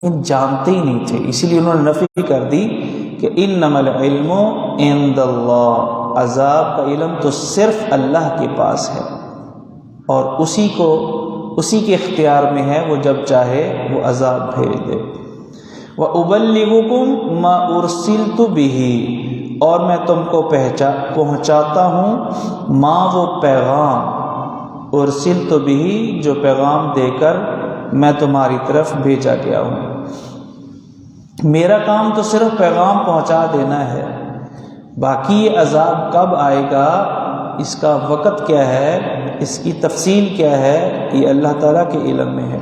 لیکن جانتے ہی نہیں تھے، اسی لیے انہوں نے نفی کر دی کہ انما العلم عند اللہ، عذاب کا علم تو صرف اللہ کے پاس ہے اور اسی کے اختیار میں ہے، وہ جب چاہے وہ عذاب بھیج دے۔ وَأُبَلِّغُكُم مَّا أُرْسِلْتُ بِهِ، اور میں تم کو پہنچاتا ہوں وہ پیغام، ارسلت بِهِ، جو پیغام دے کر میں تمہاری طرف بھیجا گیا ہوں۔ میرا کام تو صرف پیغام پہنچا دینا ہے، باقی یہ عذاب کب آئے گا، اس کا وقت کیا ہے، اس کی تفصیل کیا ہے، یہ اللہ تعالیٰ کے علم میں ہے۔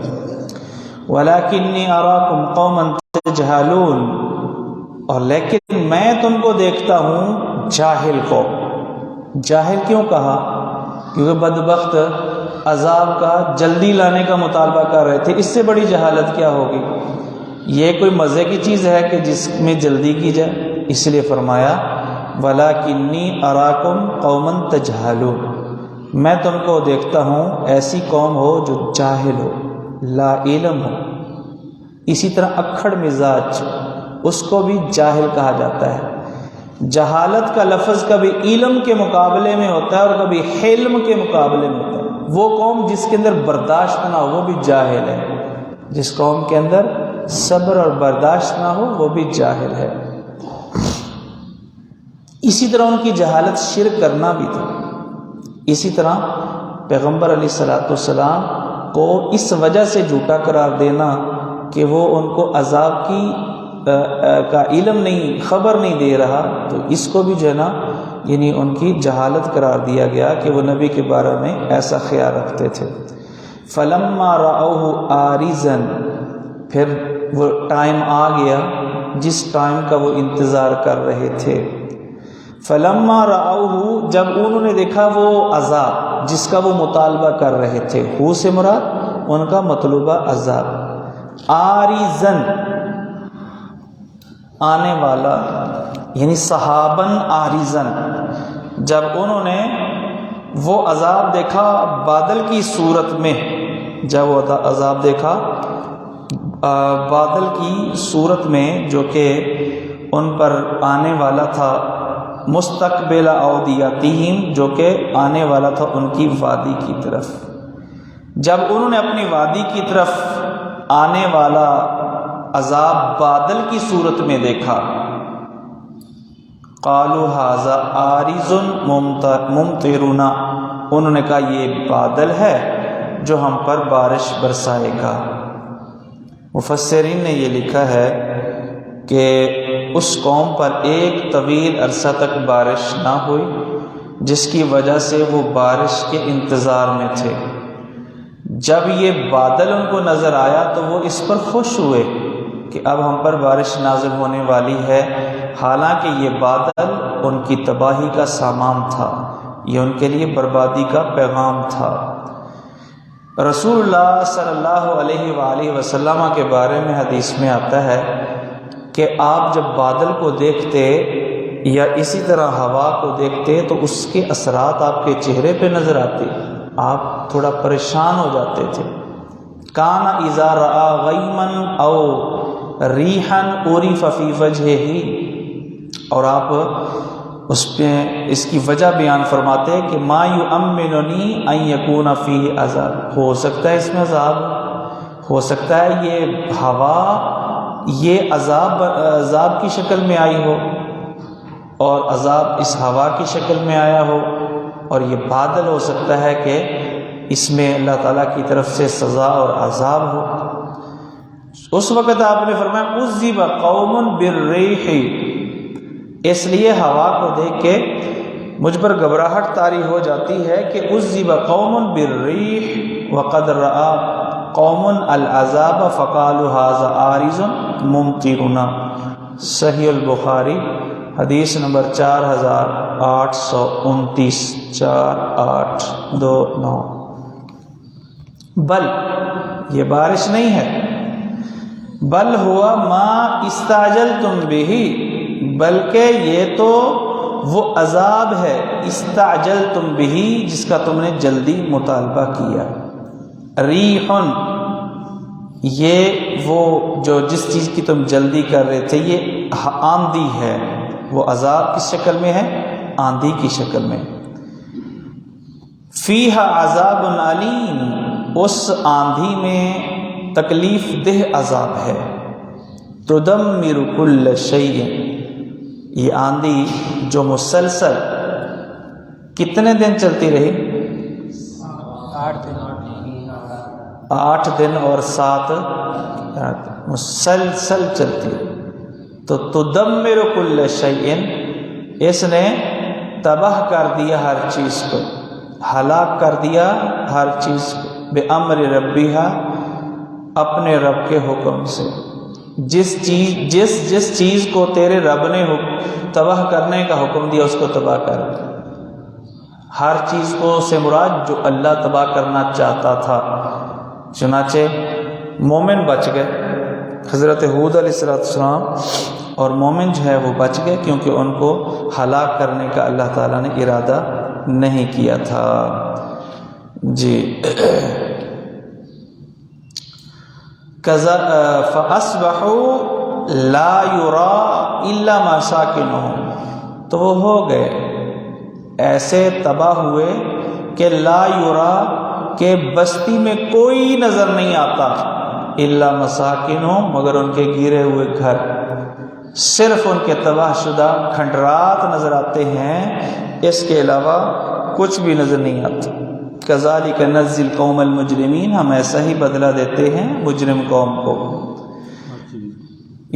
وَلَكِنِّي أَرَاكُمْ قَوْمًا تَجْهَلُونَ، اور لیکن میں تم کو دیکھتا ہوں جاہل کو۔ جاہل کیوں کہا؟ کیونکہ بدبخت عذاب کا جلدی لانے کا مطالبہ کر رہے تھے، اس سے بڑی جہالت کیا ہوگی؟ یہ کوئی مزے کی چیز ہے کہ جس میں جلدی کی جائے؟ اس لیے فرمایا وَلَكِنِّي أَرَاكُمْ قَوْمًا تَجْهَلُونَ، میں تم کو دیکھتا ہوں ایسی قوم ہو جو جاہل ہو، لا علم ہو۔ اسی طرح اکھڑ مزاج، اس کو بھی جاہل کہا جاتا ہے۔ جہالت کا لفظ کبھی علم کے مقابلے میں ہوتا ہے اور کبھی حلم کے مقابلے میں ہوتا ہے۔ وہ قوم جس کے اندر برداشت نہ ہو وہ بھی جاہل ہے، جس قوم کے اندر صبر اور برداشت نہ ہو وہ بھی جاہل ہے۔ اسی طرح ان کی جہالت شرک کرنا بھی تھا۔ اسی طرح پیغمبر علیہ الصلوۃ والسلام کو اس وجہ سے جھوٹا قرار دینا کہ وہ ان کو عذاب کا علم نہیں، خبر نہیں دے رہا، تو اس کو بھی جو ہے نا یعنی ان کی جہالت قرار دیا گیا کہ وہ نبی کے بارے میں ایسا خیال رکھتے تھے۔ فَلَمَّا رَأَوْهُ عَارِضًا، پھر وہ ٹائم آ گیا جس ٹائم کا وہ انتظار کر رہے تھے۔ فَلَمَّا رَأَوْهُ، جب انہوں نے دیکھا وہ عذاب جس کا وہ مطالبہ کر رہے تھے، ہو سے مراد ان کا مطلوبہ عذاب، عارضاً آنے والا، یعنی صحاباً عارضاً، جب انہوں نے وہ عذاب دیکھا بادل کی صورت میں، جب وہ عذاب دیکھا بادل کی صورت میں جو کہ ان پر آنے والا تھا، مستقبل اودیاتہم، جو کہ آنے والا تھا ان کی وادی کی طرف، جب انہوں نے اپنی وادی کی طرف آنے والا عذاب بادل کی صورت میں دیکھا، قالوا ھذا عارض ممطرنا، انہوں نے کہا یہ بادل ہے جو ہم پر بارش برسائے گا۔ مفسرین نے یہ لکھا ہے کہ اس قوم پر ایک طویل عرصہ تک بارش نہ ہوئی، جس کی وجہ سے وہ بارش کے انتظار میں تھے۔ جب یہ بادل ان کو نظر آیا تو وہ اس پر خوش ہوئے کہ اب ہم پر بارش نازل ہونے والی ہے، حالانکہ یہ بادل ان کی تباہی کا سامان تھا، یہ ان کے لیے بربادی کا پیغام تھا۔ رسول اللہ صلی اللہ علیہ وآلہ وسلم کے بارے میں حدیث میں آتا ہے کہ آپ جب بادل کو دیکھتے یا اسی طرح ہوا کو دیکھتے تو اس کے اثرات آپ کے چہرے پہ نظر آتے، آپ تھوڑا پریشان ہو جاتے تھے۔ کان اذا رأى غیما او ریحا عرف فی وجہہ، اور آپ اس کی وجہ بیان فرماتے ہیں کہ ما یؤمننی ان یکون فیہ عذاب، ہو سکتا ہے اس میں عذاب، ہو سکتا ہے یہ ہوا یہ عذاب کی شکل میں آئی ہو اور عذاب اس ہوا کی شکل میں آیا ہو، اور یہ بادل ہو سکتا ہے کہ اس میں اللہ تعالیٰ کی طرف سے سزا اور عذاب ہو۔ اس وقت آپ نے فرمایا عذب قوم بالریح، اس لیے ہوا کو دیکھ کے مجھ پر گھبراہٹ طاری ہو جاتی ہے کہ عذب قوم بالریح وقد رأى قوم العذاب فقالوا ھذا عارض ممطرنا۔ صحیح البخاری حدیث نمبر 4829، 4829۔ بل یہ بارش نہیں ہے، بل ہوا ما استعجلتم بہ، بلکہ یہ تو وہ عذاب ہے استعجلتم بہ جس کا تم نے جلدی مطالبہ کیا۔ ریحن یہ وہ جو جس چیز کی تم جلدی کر رہے تھے یہ آندھی ہے، وہ عذاب کس شکل میں ہے؟ آندھی کی شکل میں۔ فیہا عذاب علیم، اس آندھی میں تکلیف دہ عذاب ہے۔ تدمر کل شیء، یہ آندھی جو مسلسل کتنے دن چلتی رہی؟ 8 دن اور 7 رات مسلسل چلتی رہی۔ تو تدمر کل شیء، اس نے تباہ کر دیا ہر چیز کو، ہلاک کر دیا ہر چیز کو، بِأَمْرِ رَبِّهَا، اپنے رب کے حکم سے۔ جس چیز کو تیرے رب نے تباہ کرنے کا حکم دیا اس کو تباہ کر دیا۔ ہر چیز کو سے مراد جو اللہ تباہ کرنا چاہتا تھا۔ چنانچہ مومن بچ گئے، حضرت ہود علیہ السلام اور مومن جو ہے وہ بچ گئے، کیونکہ ان کو ہلاک کرنے کا اللہ تعالیٰ نے ارادہ نہیں کیا تھا۔ جی فَأَصْبَحُوا لَا يُرَىٰ إِلَّا مَسَاكِنُهُمْ، تو وہ ہو گئے ایسے تباہ ہوئے کہ لا یُرَىٰ، کہ بستی میں کوئی نظر نہیں آتا، الا مساکنہم، مگر ان کے گرے ہوئے گھر، صرف ان کے تباہ شدہ کھنڈرات نظر آتے ہیں، اس کے علاوہ کچھ بھی نظر نہیں آتا۔ کذالک نجزی القوم المجرمین، ہم ایسا ہی بدلہ دیتے ہیں مجرم قوم کو۔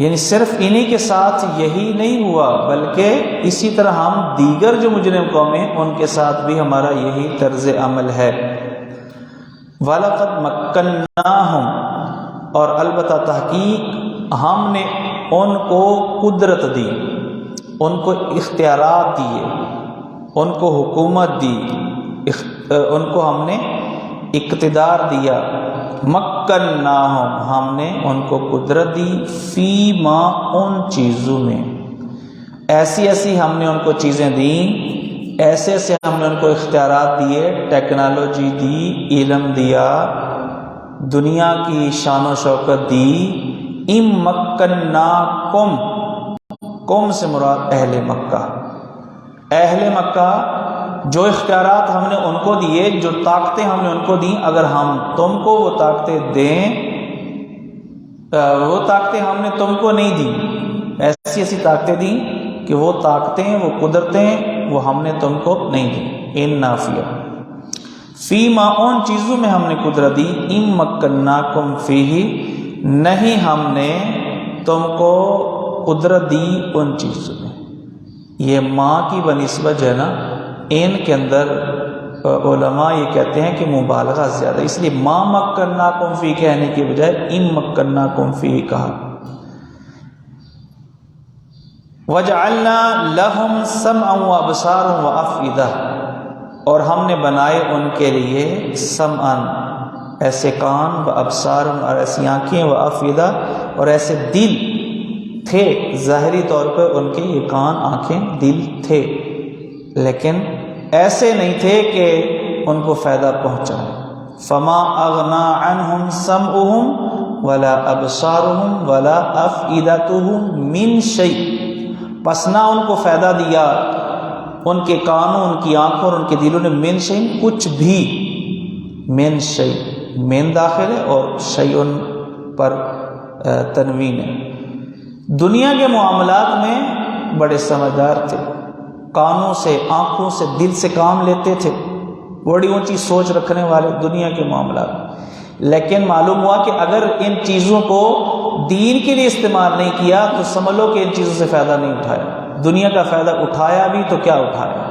یعنی صرف انہی کے ساتھ یہی نہیں ہوا، بلکہ اسی طرح ہم دیگر جو مجرم قومیں ان کے ساتھ بھی ہمارا یہی طرز عمل ہے۔ وَلَقَدْ مَكَّنَّاهُمْ، اور البتہ تحقیق ہم نے ان کو قدرت دی، ان کو اختیارات دیے، ان کو حکومت دی، ان کو ہم نے اقتدار دیا۔ مکناہم، ہم نے ان کو قدرت دی، فی ما، ان چیزوں میں، ایسی ایسی ہم نے ان کو چیزیں دیں، ایسے ایسے ہم نے ان کو اختیارات دیے، ٹیکنالوجی دی، علم دیا، دنیا کی شان و شوکت دی۔ ام مکناکم، قوم سے مراد اہل مکہ، اہل مکہ جو اختیارات ہم نے ان کو دیے، جو طاقتیں ہم نے ان کو دیں، اگر ہم تم کو وہ طاقتیں دیں، وہ طاقتیں ہم نے تم کو نہیں دیں، ایسی ایسی طاقتیں دیں کہ وہ طاقتیں، وہ قدرتیں وہ ہم نے تم کو نہیں دیں۔ ان نافیہ، فی ما، ان چیزوں میں ہم نے قدرت دی، ام مکناکم فیہ، نہیں ہم نے تم کو قدرت دی ان چیزوں میں۔ یہ ماں کی بنسبت ہے نا، ان کے اندر علماء یہ کہتے ہیں کہ مبالغہ زیادہ، اس لیے ما مکناکم فی کہنے کی بجائے ام مکناکم فی کہا۔ وجعلنا لهم سمعا وابصارا وافئدہ، اور ہم نے بنائے ان کے لیے سمعا، ایسے کان، و ابصارا، اور ایسی آنکھیں، و افئدہ، اور ایسے دل تھے۔ ظاہری طور پہ ان کے یہ کان، آنکھیں، دل تھے، لیکن ایسے نہیں تھے کہ ان کو فائدہ پہنچائے۔ فما اغنا عنہم سمعہم ولا ابصارہم ولا افئدتہم من شیء، پس نہ ان کو فائدہ دیا ان کے کانوں، ان کی آنکھوں اور ان کے دلوں نے، من شیء، کچھ بھی، من شیء، من داخل ہے اور شیء پر تنوین ہے۔ دنیا کے معاملات میں بڑے سمجھدار تھے، کانوں سے، آنکھوں سے، دل سے کام لیتے تھے، بڑی اونچی سوچ رکھنے والے دنیا کے معاملات، لیکن معلوم ہوا کہ اگر ان چیزوں کو دین کے لیے استعمال نہیں کیا تو سمجھ لو کہ ان چیزوں سے فائدہ نہیں اٹھایا، دنیا کا فائدہ اٹھایا بھی تو کیا اٹھایا۔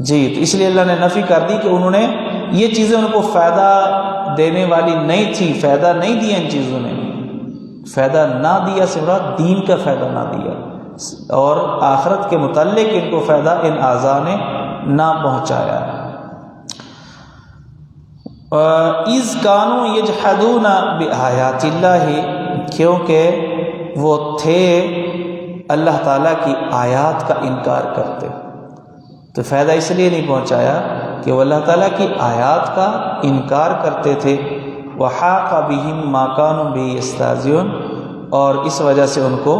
جی، تو اس لیے اللہ نے نفی کر دی کہ انہوں نے یہ چیزیں ان کو فائدہ دینے والی نہیں تھی، فائدہ نہیں دیا ان چیزوں نے، فائدہ نہ دیا سے مراد دین کا فائدہ نہ دیا، اور آخرت کے متعلق ان کو فائدہ ان اعضاء نے نہ پہنچایا۔ اذ کانوا یجحدون بآیات اللہ، کیونکہ وہ تھے اللہ تعالیٰ کی آیات کا انکار کرتے، تو فائدہ اس لیے نہیں پہنچایا کہ وہ اللہ تعالیٰ کی آیات کا انکار کرتے تھے، وحاق بہم ما کانوا بہ یستہزئون، اور اس وجہ سے ان کو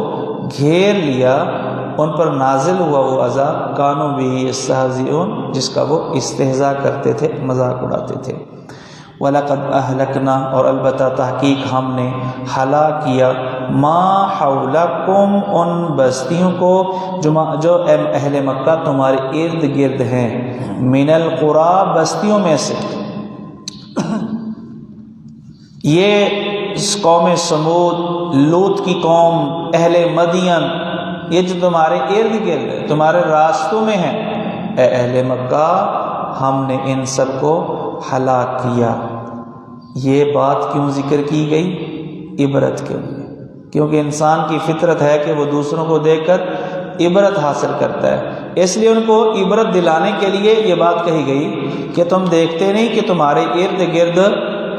گھیر لیا، ان پر نازل ہوا وہ عذاب کانوا بہ یستہزئون جس کا وہ استہزاء کرتے تھے، مذاق اڑاتے تھے۔ وَلَقَدْ أَهْلَكْنَا، اور البتہ تحقیق ہم نے ہلاک کیا، ما حولکم، ان بستیوں کو جو اہل مکہ تمہارے ارد گرد ہیں، من القریٰ، بستیوں میں سے۔ یہ قوم سمود، لوط کی قوم، اہل مدین، یہ جو تمہارے ارد گرد ہے، تمہارے راستوں میں ہیں، اے اہل مکہ ہم نے ان سب کو ہلاک کیا۔ یہ بات کیوں ذکر کی گئی؟ عبرت کے لیے، کیونکہ انسان کی فطرت ہے کہ وہ دوسروں کو دیکھ کر عبرت حاصل کرتا ہے، اس لیے ان کو عبرت دلانے کے لیے یہ بات کہی گئی کہ تم دیکھتے نہیں کہ تمہارے ارد گرد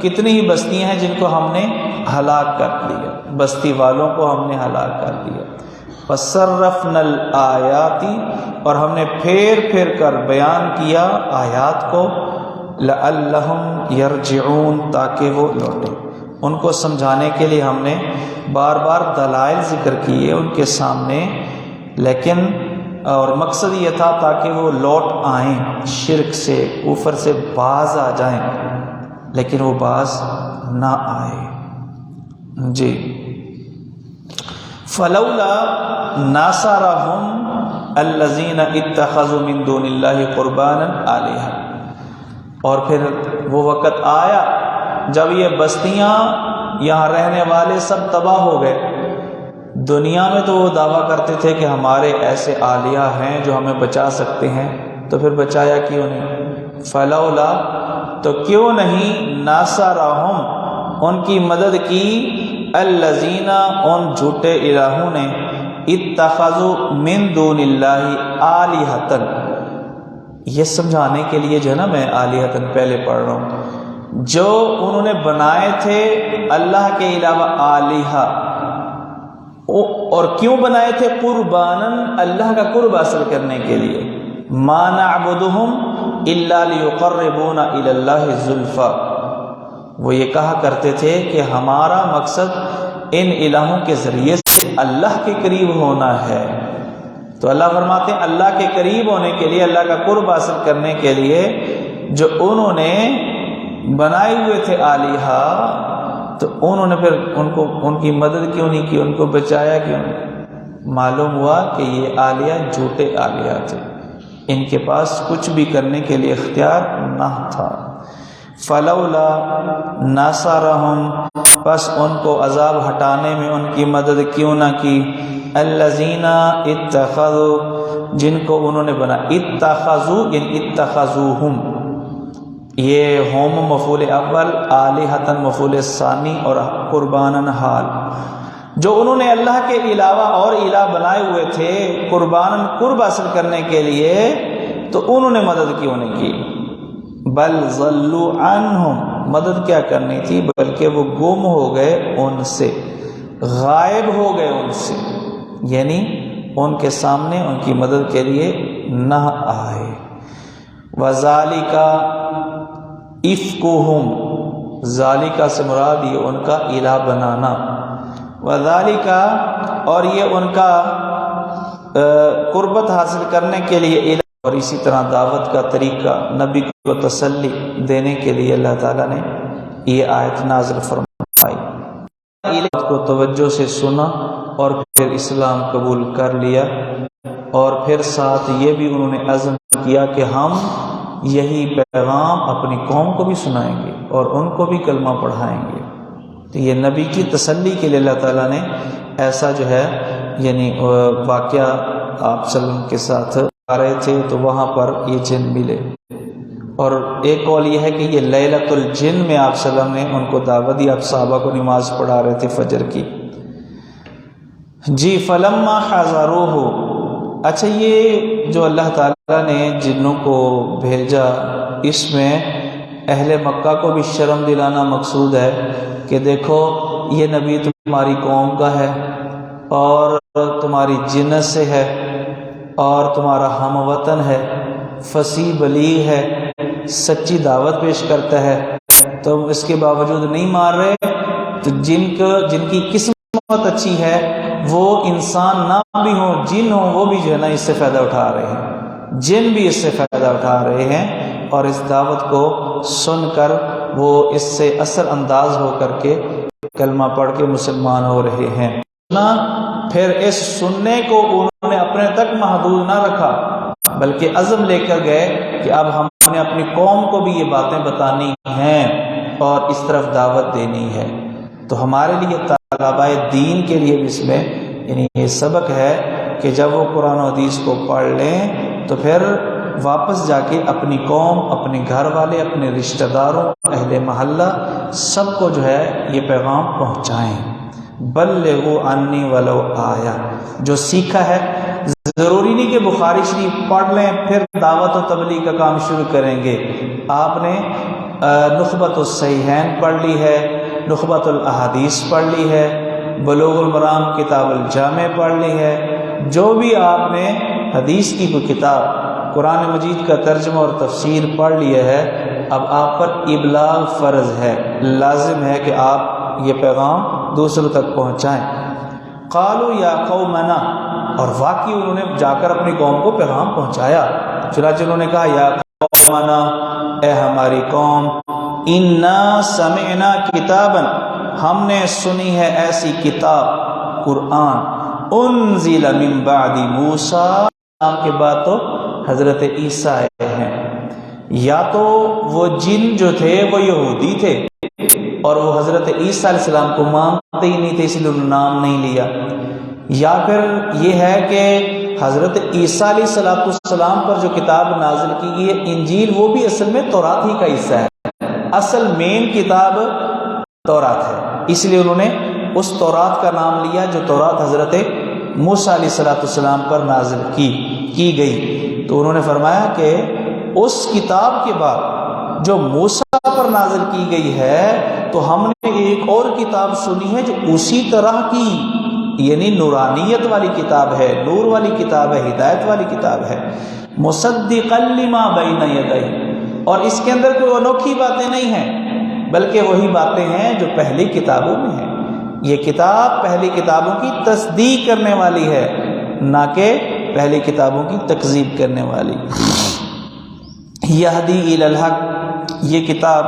کتنی ہی بستیاں ہیں جن کو ہم نے ہلاک کر دیا، بستی والوں کو ہم نے ہلاک کر دیا۔ فَصَرَّفْنَا الْآيَاتِ، اور ہم نے پھیر پھیر کر بیان کیا آیات کو، لَعَلَّهُمْ يَرْجِعُونَ، تاکہ وہ لوٹیں۔ ان کو سمجھانے کے لیے ہم نے بار بار دلائل ذکر کیے ان کے سامنے، لیکن اور مقصد یہ تھا تاکہ وہ لوٹ آئیں، شرک سے، کفر سے باز آ جائیں، لیکن وہ باز نہ آئے۔ جی، فلولا ناصرهم الذین اتخذوا من دون اللہ قربانا آلہہ، اور پھر وہ وقت آیا جب یہ بستیاں، یہاں رہنے والے سب تباہ ہو گئے۔ دنیا میں تو وہ دعویٰ کرتے تھے کہ ہمارے ایسے آلیہ ہیں جو ہمیں بچا سکتے ہیں، تو پھر بچایا کیوں نہیں؟ فلولا، تو کیوں نہیں، ناصرہم، ان کی مدد کی، الذین، ان جھوٹے الہوں نے، اتخذوا من دون اللہ آلہۃ، یہ سمجھانے کے لیے جو ہے نا میں آلہۃ پہلے پڑھ رہا ہوں، جو انہوں نے بنائے تھے اللہ کے علاوہ آلہہ، اور کیوں بنائے تھے؟ قرباناً، اللہ کا قرب حاصل کرنے کے لیے، ما نعبدہم الا لیقربونا الی اللہ زلفیٰ، وہ یہ کہا کرتے تھے کہ ہمارا مقصد ان الہوں کے ذریعے سے اللہ کے قریب ہونا ہے۔ تو اللہ فرماتے ہیں اللہ کے قریب ہونے کے لیے، اللہ کا قرب حاصل کرنے کے لیے جو انہوں نے بنائے ہوئے تھے آلیہہ، تو انہوں نے پھر ان کی مدد کیوں نہیں کی، ان کو بچایا کیوں نہیں؟ معلوم ہوا کہ یہ آلیہ جھوٹے آلیہ تھے، ان کے پاس کچھ بھی کرنے کے لیے اختیار نہ تھا۔ فلولا ناصرہم، پس ان کو عذاب ہٹانے میں ان کی مدد کیوں نہ کی، الذین اتخذوا، جن کو انہوں نے بنا، اتخذوا یعنی اتخذوہم، یہ ہوم مفعول اول، آلہۃ مفعول ثانی، اور قرباناً حال، جو انہوں نے اللہ کے علاوہ اور الہ بنائے ہوئے تھے قرباناً قرب حاصل کرنے کے لیے، تو انہوں نے مدد کیوں نہیں کی؟ بل ضلوا عنہم، مدد کیا کرنی تھی، بلکہ وہ گم ہو گئے ان سے، غائب ہو گئے ان سے، یعنی ان کے سامنے ان کی مدد کے لیے نہ آئے۔ وذالک افکہم، ذالکہ سے مراد یہ ان کا الہ بنانا، وذالک، اور یہ ان کا قربت حاصل کرنے کے لیے الہ، اور اسی طرح دعوت کا طریقہ، نبی کو تسلی دینے کے لیے اللہ تعالیٰ نے یہ آیت نازل فرمائی۔ الہ کو توجہ سے سنا اور پھر اسلام قبول کر لیا، اور پھر ساتھ یہ بھی انہوں نے عزم کیا کہ ہم یہی پیغام اپنی قوم کو بھی سنائیں گے اور ان کو بھی کلمہ پڑھائیں گے۔ تو یہ نبی کی تسلی کے لیے اللہ تعالیٰ نے ایسا جو ہے یعنی واقعہ آپ صلی اللہ علیہ وسلم کے ساتھ آ رہے تھے تو وہاں پر یہ جن ملے، اور ایک قول یہ ہے کہ یہ لیلۃ الجن میں آپ صلی اللہ علیہ وسلم نے ان کو دعوت دی، آپ صحابہ کو نماز پڑھا رہے تھے فجر کی۔ جی، فلما حضروہ، اچھا یہ جو اللہ تعالیٰ نے جنوں کو بھیجا، اس میں اہل مکہ کو بھی شرم دلانا مقصود ہے کہ دیکھو یہ نبی تمہاری قوم کا ہے اور تمہاری جنس سے ہے اور تمہارا ہم وطن ہے، فصیح بلیغ ہے، سچی دعوت پیش کرتا ہے، تم اس کے باوجود نہیں مار رہے، تو جن کی قسمت اچھی ہے وہ انسان نہ بھی ہوں، جن ہوں، وہ بھی جو ہے نا اس سے فائدہ اٹھا رہے ہیں، جن بھی اس سے فائدہ اٹھا رہے ہیں اور اس دعوت کو سن کر وہ اس سے اثر انداز ہو کر کے کلمہ پڑھ کے مسلمان ہو رہے ہیں۔ پھر اس سننے کو انہوں نے اپنے تک محدود نہ رکھا، بلکہ عزم لے کر گئے کہ اب ہم نے اپنی قوم کو بھی یہ باتیں بتانی ہیں اور اس طرف دعوت دینی ہے۔ تو ہمارے لیے طلباء دین کے لیے بھی اس میں یعنی یہ سبق ہے کہ جب وہ قرآن و حدیث کو پڑھ لیں تو پھر واپس جا کے اپنی قوم، اپنے گھر والے، اپنے رشتہ داروں، اہل محلہ سب کو جو ہے یہ پیغام پہنچائیں۔ بلغوا عنی ولو آیا، جو سیکھا ہے ضروری نہیں کہ بخاری شریف پڑھ لیں پھر دعوت و تبلیغ کا کام شروع کریں گے۔ آپ نے نخبۃ الصحیحین پڑھ لی ہے، نخبۃ الاحادیث پڑھ لی ہے، بلوغ المرام کتاب الجامع پڑھ لی ہے، جو بھی آپ نے حدیث کی کوئی کتاب، قرآن مجید کا ترجمہ اور تفسیر پڑھ لیا ہے، اب آپ پر ابلاغ فرض ہے، لازم ہے کہ آپ یہ پیغام دوسروں تک پہنچائیں۔ قالوا یا قومنا، اور واقعی انہوں نے جا کر اپنی قوم کو پیغام پہنچایا۔ چنانچہ انہوں نے کہا یا قومنا، اے ہماری قوم، انا سمعنا کتابا، ہم نے سنی ہے ایسی کتاب قرآن، انزل من بعد موسیٰ، کے بعد تو حضرت عیسیٰ آئے ہیں۔ یا تو وہ جن جو تھے وہ یہودی تھے اور وہ حضرت عیسیٰ علیہ السلام کو مانتے ہی نہیں تھے، اس لیے انہوں نے نام نہیں لیا، یا پھر یہ ہے کہ حضرت عیسیٰ علیہ السلام پر جو کتاب نازل کی گئی ہے انجیل، وہ بھی اصل میں تورات ہی کا حصہ ہے، اصل مین کتاب تورات ہے، اس لیے انہوں نے اس تورات کا نام لیا جو تورات حضرت موسیٰ علیہ السلام پر نازل کی گئی۔ تو انہوں نے فرمایا کہ اس کتاب کے بعد جو موسیٰ پر نازل کی گئی ہے تو ہم نے ایک اور کتاب سنی ہے جو اسی طرح کی یعنی نورانیت والی کتاب ہے، نور والی کتاب ہے، ہدایت والی کتاب ہے، مصدقا لما بین یدیہ، اور اس کے اندر کوئی انوکھی باتیں نہیں ہیں بلکہ وہی باتیں ہیں جو پہلی کتابوں میں ہیں۔ یہ کتاب پہلی کتابوں کی تصدیق کرنے والی ہے، نہ کہ پہلی کتابوں کی تکذیب کرنے والی۔ یہدی الی الحق، یہ کتاب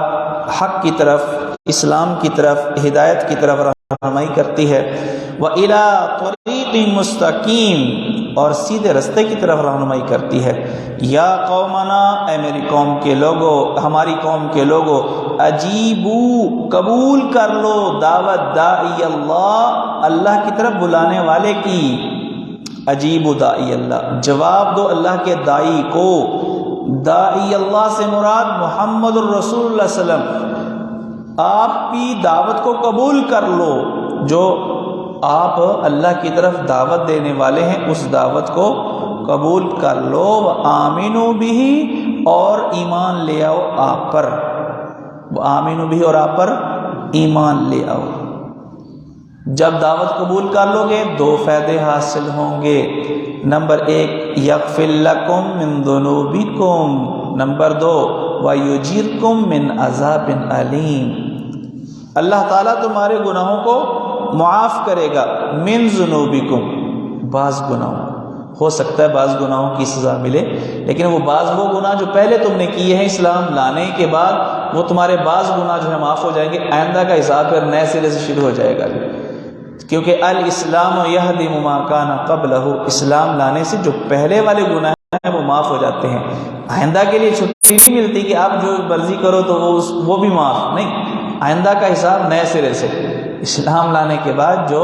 حق کی طرف، اسلام کی طرف، ہدایت کی طرف رہنمائی کرتی ہے، وَإِلَىٰ طَرِيقٍ مُسْتَقِيمٍ، اور سیدھے رستے کی طرف رہنمائی کرتی ہے۔ یا قومنا، اے میری قوم کے لوگو، ہماری قوم کے لوگو، اجیبو، قبول کر لو دعوت داعی اللہ، اللہ کی طرف بلانے والے کی، اجیبو داعی اللہ، جواب دو اللہ کے داعی کو۔ داعی اللہ سے مراد محمد الرسول اللہ صلی اللہ علیہ وسلم، آپ کی دعوت کو قبول کر لو، جو آپ اللہ کی طرف دعوت دینے والے ہیں اس دعوت کو قبول کر لو، وآمنوا بہ، اور ایمان لے آؤ آپ پر، وآمنوا بہ، اور آپ پر ایمان لے آؤ۔ جب دعوت قبول کر لو گے دو فائدے حاصل ہوں گے، نمبر ایک یغفر لکم من ذنوبکم، نمبر دو ویجرکم من عذاب علیم، اللہ تعالیٰ تمہارے گناہوں کو معاف کرے گا، من ذنوبکم، بعض گناہوں، ہو سکتا ہے بعض گناہوں کی سزا ملے، لیکن وہ بعض وہ گناہ جو پہلے تم نے کیے ہیں اسلام لانے کے بعد، وہ تمہارے بعض گناہ جو ہے معاف ہو جائیں گے، آئندہ کا حساب پھر نئے سرے سے شروع ہو جائے گا، کیونکہ الاسلام یہدم ما کان قبلہ، اسلام لانے سے جو پہلے والے گناہ ہیں وہ معاف ہو جاتے ہیں، آئندہ کے لیے چھٹی نہیں ملتی کہ آپ جو مرضی کرو تو وہ بھی معاف نہیں، آئندہ کا حساب نئے سرے سے، اسلام لانے کے بعد جو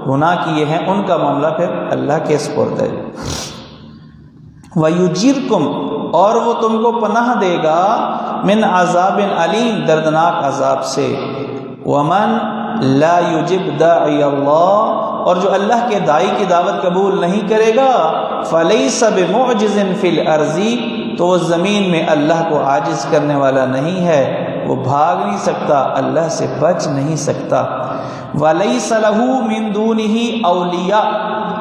گناہ کیے ہیں ان کا معاملہ پھر اللہ کے سپرد ہے۔ وَيُجِرْكُمْ، اور وہ تم کو پناہ دے گا، من عذاب علیم، دردناک عذاب سے، ومن لا یجب داعی اللہ، اور جو اللہ کے داعی کی دعوت قبول نہیں کرے گا، فلیس بمعجز فی الارض، تو وہ زمین میں اللہ کو عاجز کرنے والا نہیں ہے، وہ بھاگ نہیں سکتا، اللہ سے بچ نہیں سکتا۔ ولیس لہ من دونہ اولیاء،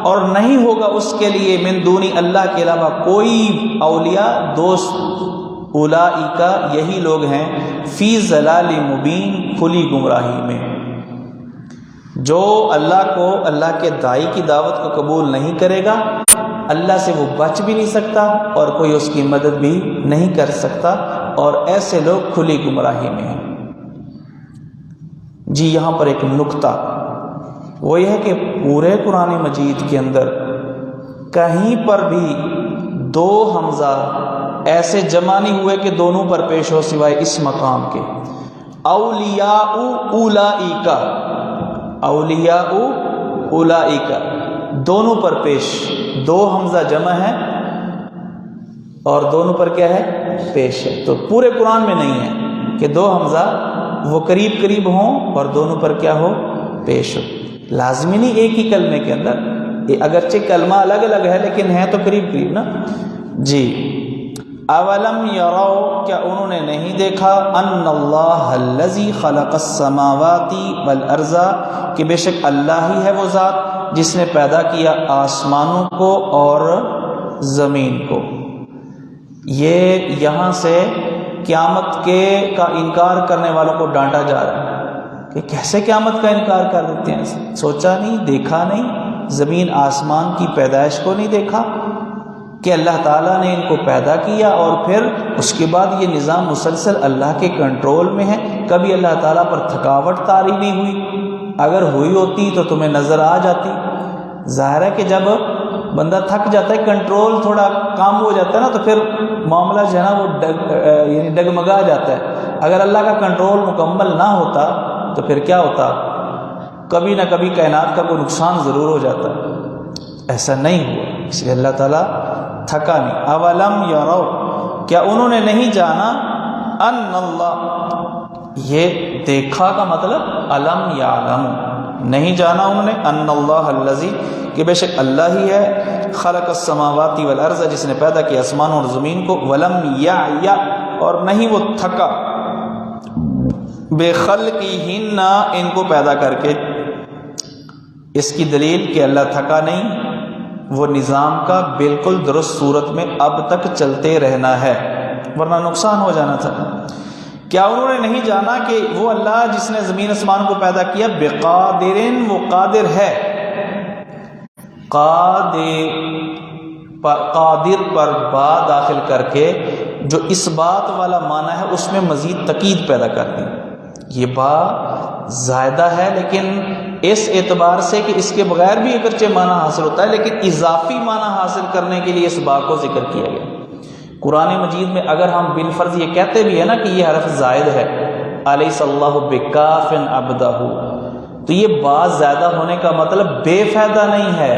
اور نہیں ہوگا اس کے لیے من دونی، اللہ کے علاوہ کوئی اولیاء، دوست، اولئک یہی لوگ ہیں فی ضلال مبین کھلی گمراہی میں. جو اللہ کو اللہ کے داعی کی دعوت کو قبول نہیں کرے گا اللہ سے وہ بچ بھی نہیں سکتا اور کوئی اس کی مدد بھی نہیں کر سکتا، اور ایسے لوگ کھلی گمراہی میں ہیں. جی یہاں پر ایک نکتہ وہ یہ ہے کہ پورے قرآن مجید کے اندر کہیں پر بھی دو حمزہ ایسے جمع نہیں ہوئے کہ دونوں پر پیش ہو سوائے اس مقام کے. اولیاء اولئک، اولیاء اولئک دونوں پر پیش، دو حمزہ جمع ہے اور دونوں پر کیا ہے پیش ہے. تو پورے قرآن میں نہیں ہے کہ دو حمزہ وہ قریب قریب ہوں اور دونوں پر کیا ہو پیش ہو. لازمی نہیں ایک ہی کلمے کے اندر، اگرچہ کلمہ الگ الگ ہے لیکن ہے تو قریب قریب نا. جی اولم یرو کیا انہوں نے نہیں دیکھا ان اللہ الذی خلق السماوات والارض کہ بے شک اللہ ہی ہے وہ ذات جس نے پیدا کیا آسمانوں کو اور زمین کو. یہ یہاں سے قیامت کا انکار کرنے والوں کو ڈانٹا جا رہا ہے کہ کیسے قیامت کا انکار کر دیتے ہیں، سوچا نہیں، دیکھا نہیں، زمین آسمان کی پیدائش کو نہیں دیکھا کہ اللہ تعالیٰ نے ان کو پیدا کیا اور پھر اس کے بعد یہ نظام مسلسل اللہ کے کنٹرول میں ہے. کبھی اللہ تعالیٰ پر تھکاوٹ طاری نہیں ہوئی، اگر ہوئی ہوتی تو تمہیں نظر آ جاتی. ظاہر ہے کہ جب بندہ تھک جاتا ہے، کنٹرول تھوڑا کام ہو جاتا ہے نا، تو پھر معاملہ جو ہے نا وہ یعنی ڈگمگا جاتا ہے. اگر اللہ کا کنٹرول مکمل نہ ہوتا تو پھر کیا ہوتا، کبھی نہ کبھی کائنات کا کوئی نقصان ضرور ہو جاتا. ایسا نہیں ہوا، اس لیے اللہ تعالیٰ تھکا نہیں. اولم یرو کیا انہوں نے نہیں جانا ان اللہ، یہ دیکھا کا مطلب علم یعلم، نہیں جانا انہوں نے ان اللہ الذی کہ بے شک اللہ ہی ہے خلق السماوات والارض جس نے پیدا کیا آسمان اور زمین کو، ولم یعی اور نہیں وہ تھکا، بے خلقہن ان کو پیدا کر کے. اس کی دلیل کہ اللہ تھکا نہیں، وہ نظام کا بالکل درست صورت میں اب تک چلتے رہنا ہے ورنہ نقصان ہو جانا تھا. کیا انہوں نے نہیں جانا کہ وہ اللہ جس نے زمین آسمان کو پیدا کیا بقادرن وہ قادر ہے. قادر پر با داخل کر کے جو اس بات والا معنی ہے اس میں مزید تقید پیدا کر دی. یہ با زائدہ ہے لیکن اس اعتبار سے کہ اس کے بغیر بھی اگرچہ معنی حاصل ہوتا ہے لیکن اضافی معنی حاصل کرنے کے لیے اس با کو ذکر کیا گیا. قرآن مجید میں اگر ہم بالفرض یہ کہتے بھی ہیں نا کہ یہ حرف زائد ہے، الیس اللہ بکاف عبدہ، تو یہ با زیادہ ہونے کا مطلب بے فائدہ نہیں ہے،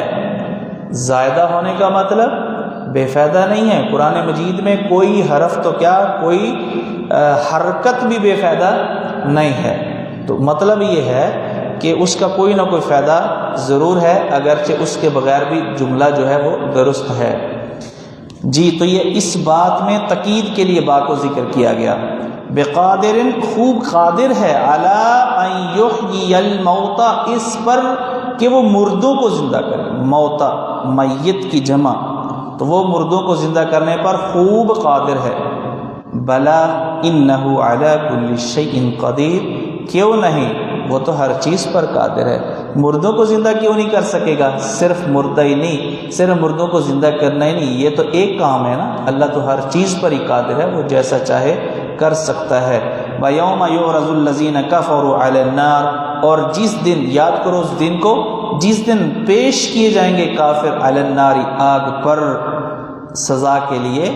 زائدہ ہونے کا مطلب بے فائدہ نہیں ہے. قرآن مجید میں کوئی حرف تو کیا کوئی حرکت بھی بے فائدہ نہیں ہے، تو مطلب یہ ہے کہ اس کا کوئی نہ کوئی فائدہ ضرور ہے اگرچہ اس کے بغیر بھی جملہ جو ہے وہ درست ہے. جی تو یہ اس بات میں تقید کے لیے با کو ذکر کیا گیا. بقادرن خوب قادر ہے، علی ان یحیی الموتى اس پر کہ وہ مردوں کو زندہ کرے. موتا میت کی جمع، تو وہ مردوں کو زندہ کرنے پر خوب قادر ہے. بلا انہ علی کل شیء قدیر، کیوں نہیں وہ تو ہر چیز پر قادر ہے. مردوں کو زندہ کیوں نہیں کر سکے گا؟ صرف مردہ ہی نہیں، صرف مردوں کو زندہ کرنا ہی نہیں، یہ تو ایک کام ہے نا. اللہ تو ہر چیز پر ہی قادر ہے، وہ جیسا چاہے کر سکتا ہے. وَيَوْمَ يُعْرَضُ الَّذِينَ كَفَرُوا عَلَى النَّارِ اور جس دن، یاد کرو اس دن کو، جس دن پیش کیے جائیں گے کافر علی النار آگ پر، سزا کے لیے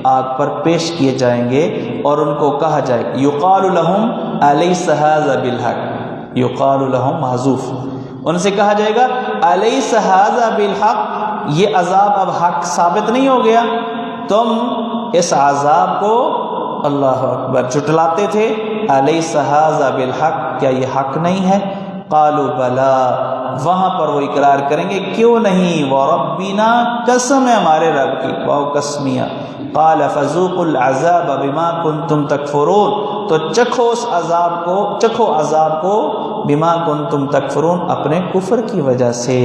آگ پر پیش کیے جائیں گے اور ان کو کہا جائے یقال لہم الیس ھذا بالحق، یقال لہم محذوف، ان سے کہا جائے گا الیس ھذا بالحق، یہ عذاب اب حق ثابت نہیں ہو گیا؟ تم اس عذاب کو اللہ اکبر جھٹلاتے تھے. الیس ھذا بالحق، کیا یہ حق نہیں ہے؟ قالوا بلا، وہاں پر وہ اقرار کریں گے کیوں نہیں. وربنا، قسم ہے ہمارے رب کی، واو قسمیہ. قال فذوقوا العذاب بما کنتم تکفرون، تو چکھو اس عذاب کو، چکھو عذاب کو بما کنتم تکفرون، اپنے کفر کی وجہ سے.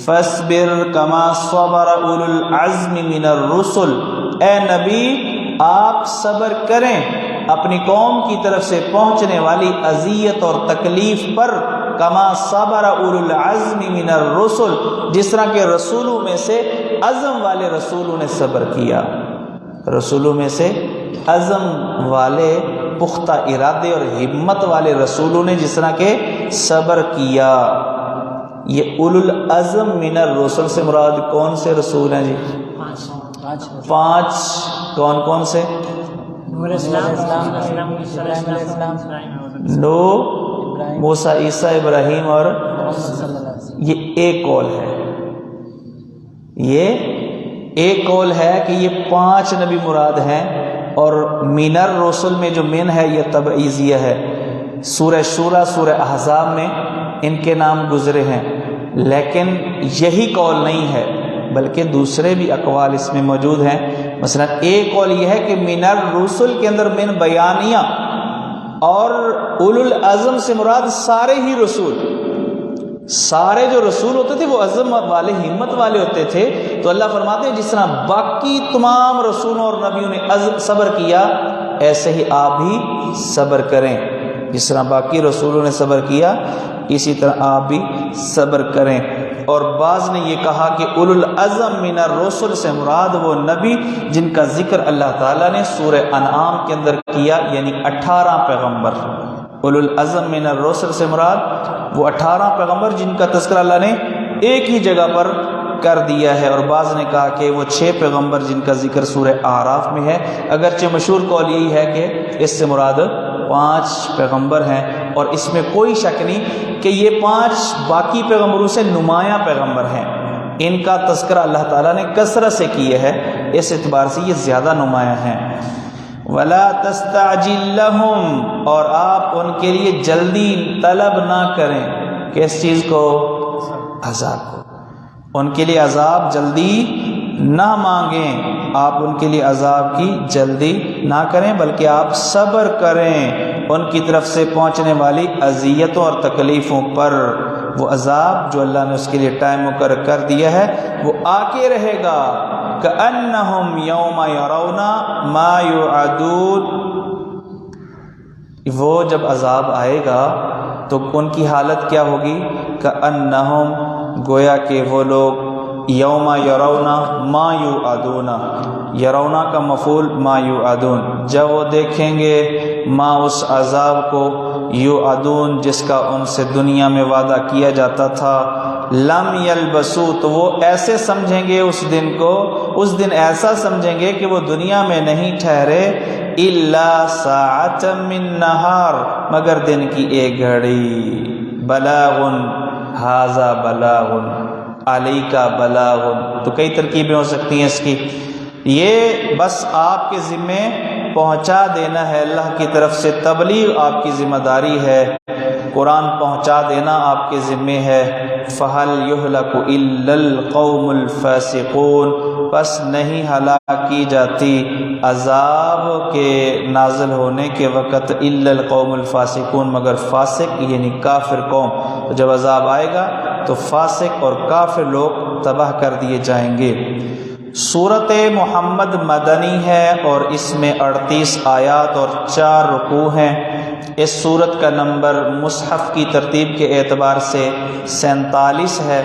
فاصبر کما صبر اولو العزم من الرسل، اے نبی آپ صبر کریں اپنی قوم کی طرف سے پہنچنے والی اذیت اور تکلیف پر، کما صبر اولو العزم من الرسل، جس طرح کے رسولوں میں سے عزم والے رسولوں نے صبر کیا، رسولوں میں سے عزم والے پختہ ارادے اور ہمت والے رسولوں نے جس طرح کے صبر کیا۔ یہ اولو العزم من الرسل سے مراد کون سے رسول ہیں جی؟ پانچ کون کون سے؟ نوح، موسیٰ، عیسیٰ، ابراہیم اور یہ ایک قول ہے، یہ ایک قول ہے کہ یہ 5 نبی مراد ہیں، اور من الرسل میں جو من ہے یہ تبعیضیہ ہے۔ سورہ شورى، سورہ احزاب میں ان کے نام گزرے ہیں، لیکن یہی قول نہیں ہے بلکہ دوسرے بھی اقوال اس میں موجود ہیں۔ مثلا ایک قول یہ ہے کہ من الرسل کے اندر من بیانیہ، اور اولو العزم سے مراد سارے ہی رسول، سارے جو رسول ہوتے تھے وہ عزم والے، ہمت والے ہوتے تھے۔ تو اللہ فرماتے ہیں جس طرح باقی تمام رسولوں اور نبیوں نے صبر کیا، ایسے ہی آپ بھی صبر کریں، جس طرح باقی رسولوں نے صبر کیا اسی طرح آپ بھی صبر کریں۔ اور بعض نے یہ کہا کہ اولو العزم من الرسل سے مراد وہ نبی جن کا ذکر اللہ تعالیٰ نے سورہ انعام کے اندر کیا، یعنی 18 پیغمبر۔ اولو العزم من الرسل سے مراد وہ 18 پیغمبر جن کا تذکرہ اللہ نے ایک ہی جگہ پر کر دیا ہے، اور بعض نے کہا کہ وہ 6 پیغمبر جن کا ذکر سورہ اعراف میں ہے، اگرچہ مشہور قول یہی ہے کہ اس سے مراد 5 پیغمبر ہیں، اور اس میں کوئی شک نہیں کہ یہ 5 باقی پیغمبروں سے نمایاں پیغمبر ہیں، ان کا تذکرہ اللہ تعالیٰ نے کثرت سے کیا ہے، اس اعتبار سے یہ زیادہ نمایاں ہیں۔ وَلَا تَسْتَعْجِلْ لَهُمْ، اور آپ ان کے لیے جلدی طلب نہ کریں، کس چیز کو؟ عذاب کو۔ ان کے لیے عذاب جلدی نہ مانگیں، آپ ان کے لیے عذاب کی جلدی نہ کریں بلکہ آپ صبر کریں ان کی طرف سے پہنچنے والی اذیتوں اور تکلیفوں پر۔ وہ عذاب جو اللہ نے اس کے لیے ٹائم مقرر کر دیا ہے وہ آ کے رہے گا۔ کأنہم یوم یرون ما یوعدون، وہ جب عذاب آئے گا تو ان کی حالت کیا ہوگی؟ کأنہم، گویا کہ وہ لوگ یوم یرون ما یوعدون، یرون کا مفعول ما یوعدون، جب وہ دیکھیں گے ما اس عذاب کو، یوعدون جس کا ان سے دنیا میں وعدہ کیا جاتا تھا، لم یلبسو تو وہ ایسے سمجھیں گے اس دن کو، اس دن ایسا سمجھیں گے کہ وہ دنیا میں نہیں ٹھہرے، الا ساعۃ من نہار، مگر دن کی ایک گھڑی، بلاغن، ھذا بلاغن، علی کا بلاغن، تو کئی ترکیبیں ہو سکتی ہیں اس کی۔ یہ بس آپ کے ذمے پہنچا دینا ہے، اللہ کی طرف سے تبلیغ آپ کی ذمہ داری ہے، قرآن پہنچا دینا آپ کے ذمے ہے۔ فَهَلْ يُهْلَكُ إِلَّا الْقَوْمُ الْفَاسِقُونَ، پس نہیں ہلاک کی جاتی عذاب کے نازل ہونے کے وقت إِلَّا الْقَوْمُ الْفَاسِقُونَ، مگر فاسق یعنی کافر قوم، تو جب عذاب آئے گا تو فاسق اور کافر لوگ تباہ کر دیے جائیں گے۔ سورۃ محمد مدنی ہے اور اس میں 38 آیات اور 4 رکوع ہیں۔ اس سورت کا نمبر مصحف کی ترتیب کے اعتبار سے 47 ہے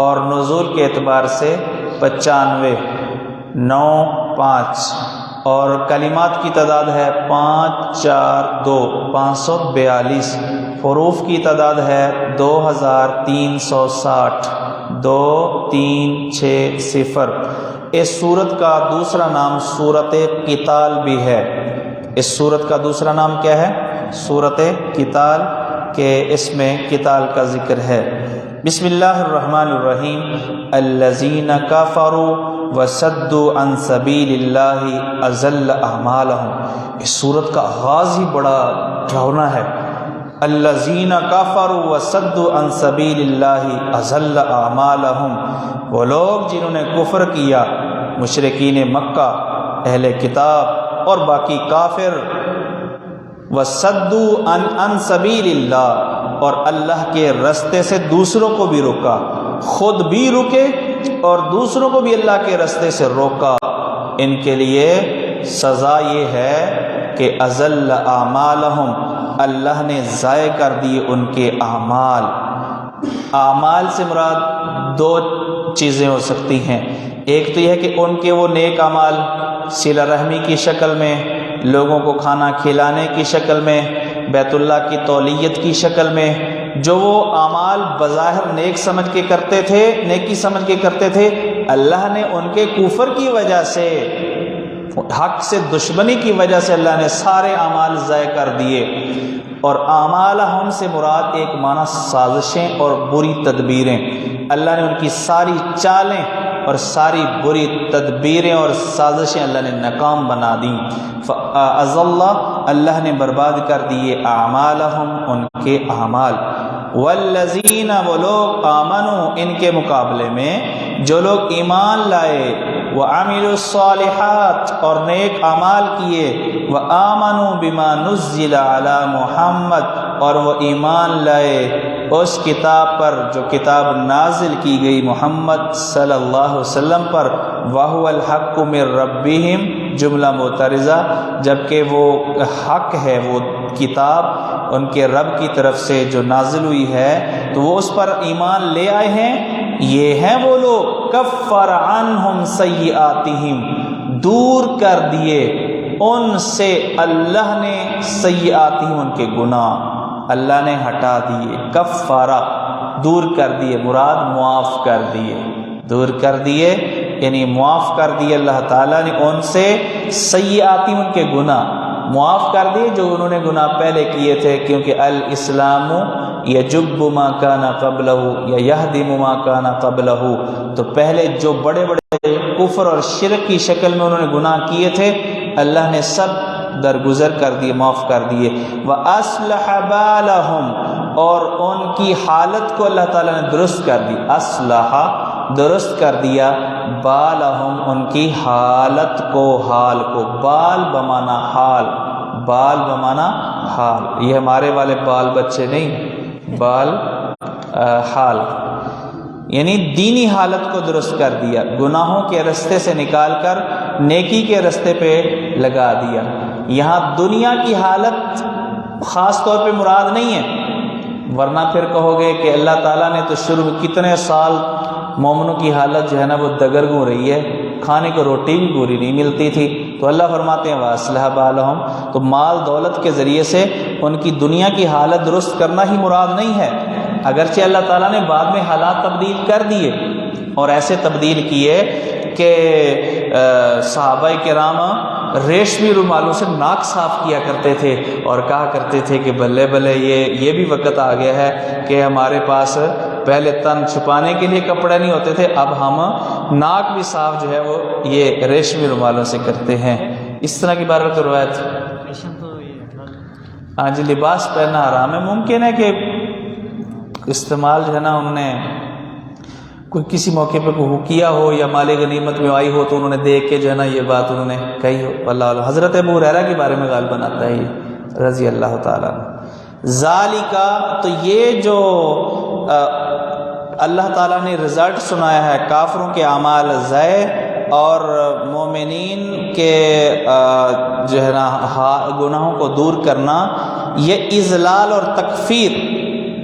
اور نزول کے اعتبار سے 95، 9، 5، اور کلمات کی تعداد ہے 5، 4، 2، 542، حروف کی تعداد ہے 2360، 2، 3، 6، 0۔ اس سورت کا دوسرا نام سورت قتال بھی ہے۔ اس سورت کا دوسرا نام کیا ہے؟ سورت قتال، کہ اس میں قتال کا ذکر ہے۔ بسم اللہ الرحمن الرحیم۔ الذین کفروا وصدوا عن سبیل اللہ اضل اعمالہم، اس سورت کا آغاز ہی بڑا ڈراؤنا ہے۔ الذین کفروا وصدوا عن سبیل اللہ اضل اعمالہم، وہ لوگ جنہوں نے کفر کیا، مشرکین مکہ، اہل کتاب اور باقی کافر، وصدوا عن سبیل اللہ، اور اللہ کے رستے سے دوسروں کو بھی روکا، خود بھی رکے اور دوسروں کو بھی اللہ کے رستے سے روکا، ان کے لیے سزا یہ ہے کہ اضل اعمالہم، اللہ نے ضائع کر دیے ان کے اعمال۔ اعمال سے مراد دو چیزیں ہو سکتی ہیں، ایک تو یہ ہے کہ ان کے وہ نیک اعمال صلہ رحمی کی شکل میں، لوگوں کو کھانا کھلانے کی شکل میں، بیت اللہ کی تولیت کی شکل میں، جو وہ اعمال بظاہر نیک سمجھ کے کرتے تھے، نیکی سمجھ کے کرتے تھے، اللہ نے ان کے کفر کی وجہ سے، حق سے دشمنی کی وجہ سے اللہ نے سارے اعمال ضائع کر دیے۔ اور اعمال ہم سے مراد ایک معنی سازشیں اور بری تدبیریں، اللہ نے ان کی ساری چالیں اور ساری بری تدبیریں اور سازشیں اللہ نے ناکام بنا دیں۔ فَأَضَلَّ، اللہ نے برباد کر دیے اعمالہم، ان کے اعمال۔ والذین، وہ لوگ، آمنوا، ان کے مقابلے میں جو لوگ ایمان لائے، وعملوا الصالحات، اور نیک اعمال کیے، وآمنوا بما نزل علی محمد، اور وہ ایمان لائے اس کتاب پر جو کتاب نازل کی گئی محمد صلی اللہ علیہ وسلم پر، وَهُوَ الْحَقُّ مِن رَبِّهِمْ، جملہ معترضہ، جبکہ وہ حق ہے، وہ کتاب ان کے رب کی طرف سے جو نازل ہوئی ہے، تو وہ اس پر ایمان لے آئے ہیں۔ یہ ہیں وہ لوگ کفر عنہم سیئاتہم، دور کر دیے ان سے اللہ نے سیئاتہم، ان کے گناہ اللہ نے ہٹا دیے۔ کفارہ، دور کر دیے، مراد معاف کر دیے، دور کر دیے یعنی معاف کر دیے اللہ تعالیٰ نے ان سے سیئاتہم، ان کے گناہ معاف کر دیے جو انہوں نے گناہ پہلے کیے تھے، کیونکہ الاسلام یجب ما کان قبلہ یا یہدم ما کان قبلہ، تو پہلے جو بڑے بڑے کفر اور شرک کی شکل میں انہوں نے گناہ کیے تھے، اللہ نے سب درگزر کر دیے، معاف کر دیے۔ وَأَصْلَحَ بَالَهُمْ، اور ان کی حالت کو اللہ تعالیٰ نے درست کر دی، اصلح، درست کر دیا، بالہم، ان کی حالت کو، حال کو، بال بمانا حال، بال بمانا حال، یہ ہمارے والے بال بچے نہیں، بال حال، یعنی دینی حالت کو درست کر دیا، گناہوں کے رستے سے نکال کر نیکی کے رستے پہ لگا دیا۔ یہاں دنیا کی حالت خاص طور پہ مراد نہیں ہے، ورنہ پھر کہو گے کہ اللہ تعالیٰ نے تو شروع کتنے سال مومنوں کی حالت جو ہے نا وہ دگرگوں رہی ہے، کھانے کو روٹی بھی پوری نہیں ملتی تھی، تو اللہ فرماتے ہیں وَأَصْلَحَ بَالَهُمْ، تو مال دولت کے ذریعے سے ان کی دنیا کی حالت درست کرنا ہی مراد نہیں ہے، اگرچہ اللہ تعالیٰ نے بعد میں حالات تبدیل کر دیے، اور ایسے تبدیل کیے کہ صحابہ کرام ریشمی رومالوں سے ناک صاف کیا کرتے تھے اور کہا کرتے تھے کہ بلے بلے یہ بھی وقت آ گیا ہے کہ ہمارے پاس پہلے تن چھپانے کے لیے کپڑے نہیں ہوتے تھے، اب ہم ناک بھی صاف جو ہے وہ یہ ریشمی رومالوں سے کرتے ہیں۔ اس طرح کی بارہ تو روایت، ہاں جی، لباس پہننا حرام ہے، ممکن ہے کہ استعمال جو ہے نا انہوں نے کوئی کسی موقع پہ کوئی کیا ہو یا مال غنیمت میں آئی ہو تو انہوں نے دیکھ کے جو ہے نا یہ بات انہوں نے کہی ہو، اللہ علیہ۔ حضرت ابو ہریرہ کے بارے میں غالباً آتا ہے یہ رضی اللہ تعالیٰ عنہ۔ ذالکا، تو یہ جو اللہ تعالیٰ نے رزلٹ سنایا ہے کافروں کے اعمال ضائع اور مومنین کے جو ہے نا گناہوں کو دور کرنا، یہ اذلال اور تکفیر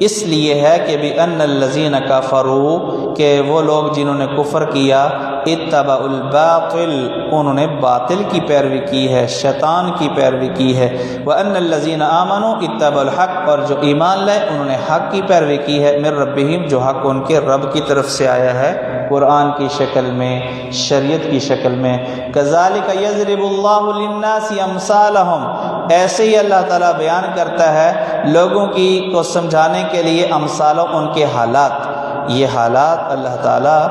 اس لیے ہے کہ بِأَنَّ الَّذِينَ كَفَرُوا، کہ وہ لوگ جنہوں نے کفر کیا، اتبعوا الباطل، انہوں نے باطل کی پیروی کی ہے، شیطان کی پیروی کی ہے، وَأَنَّ الَّذِينَ آمَنُوا اتبعوا الحق، اور جو ایمان لائے انہوں نے حق کی پیروی کی ہے، مِن ربہم، جو حق ان کے رب کی طرف سے آیا ہے، قرآن کی شکل میں، شریعت کی شکل میں۔ کذالک یضرب اللہ للناس امثالہم، ایسے ہی اللہ تعالیٰ بیان کرتا ہے لوگوں کی کو سمجھانے کے لیے امثالوں، ان کے حالات، یہ حالات اللہ تعالیٰ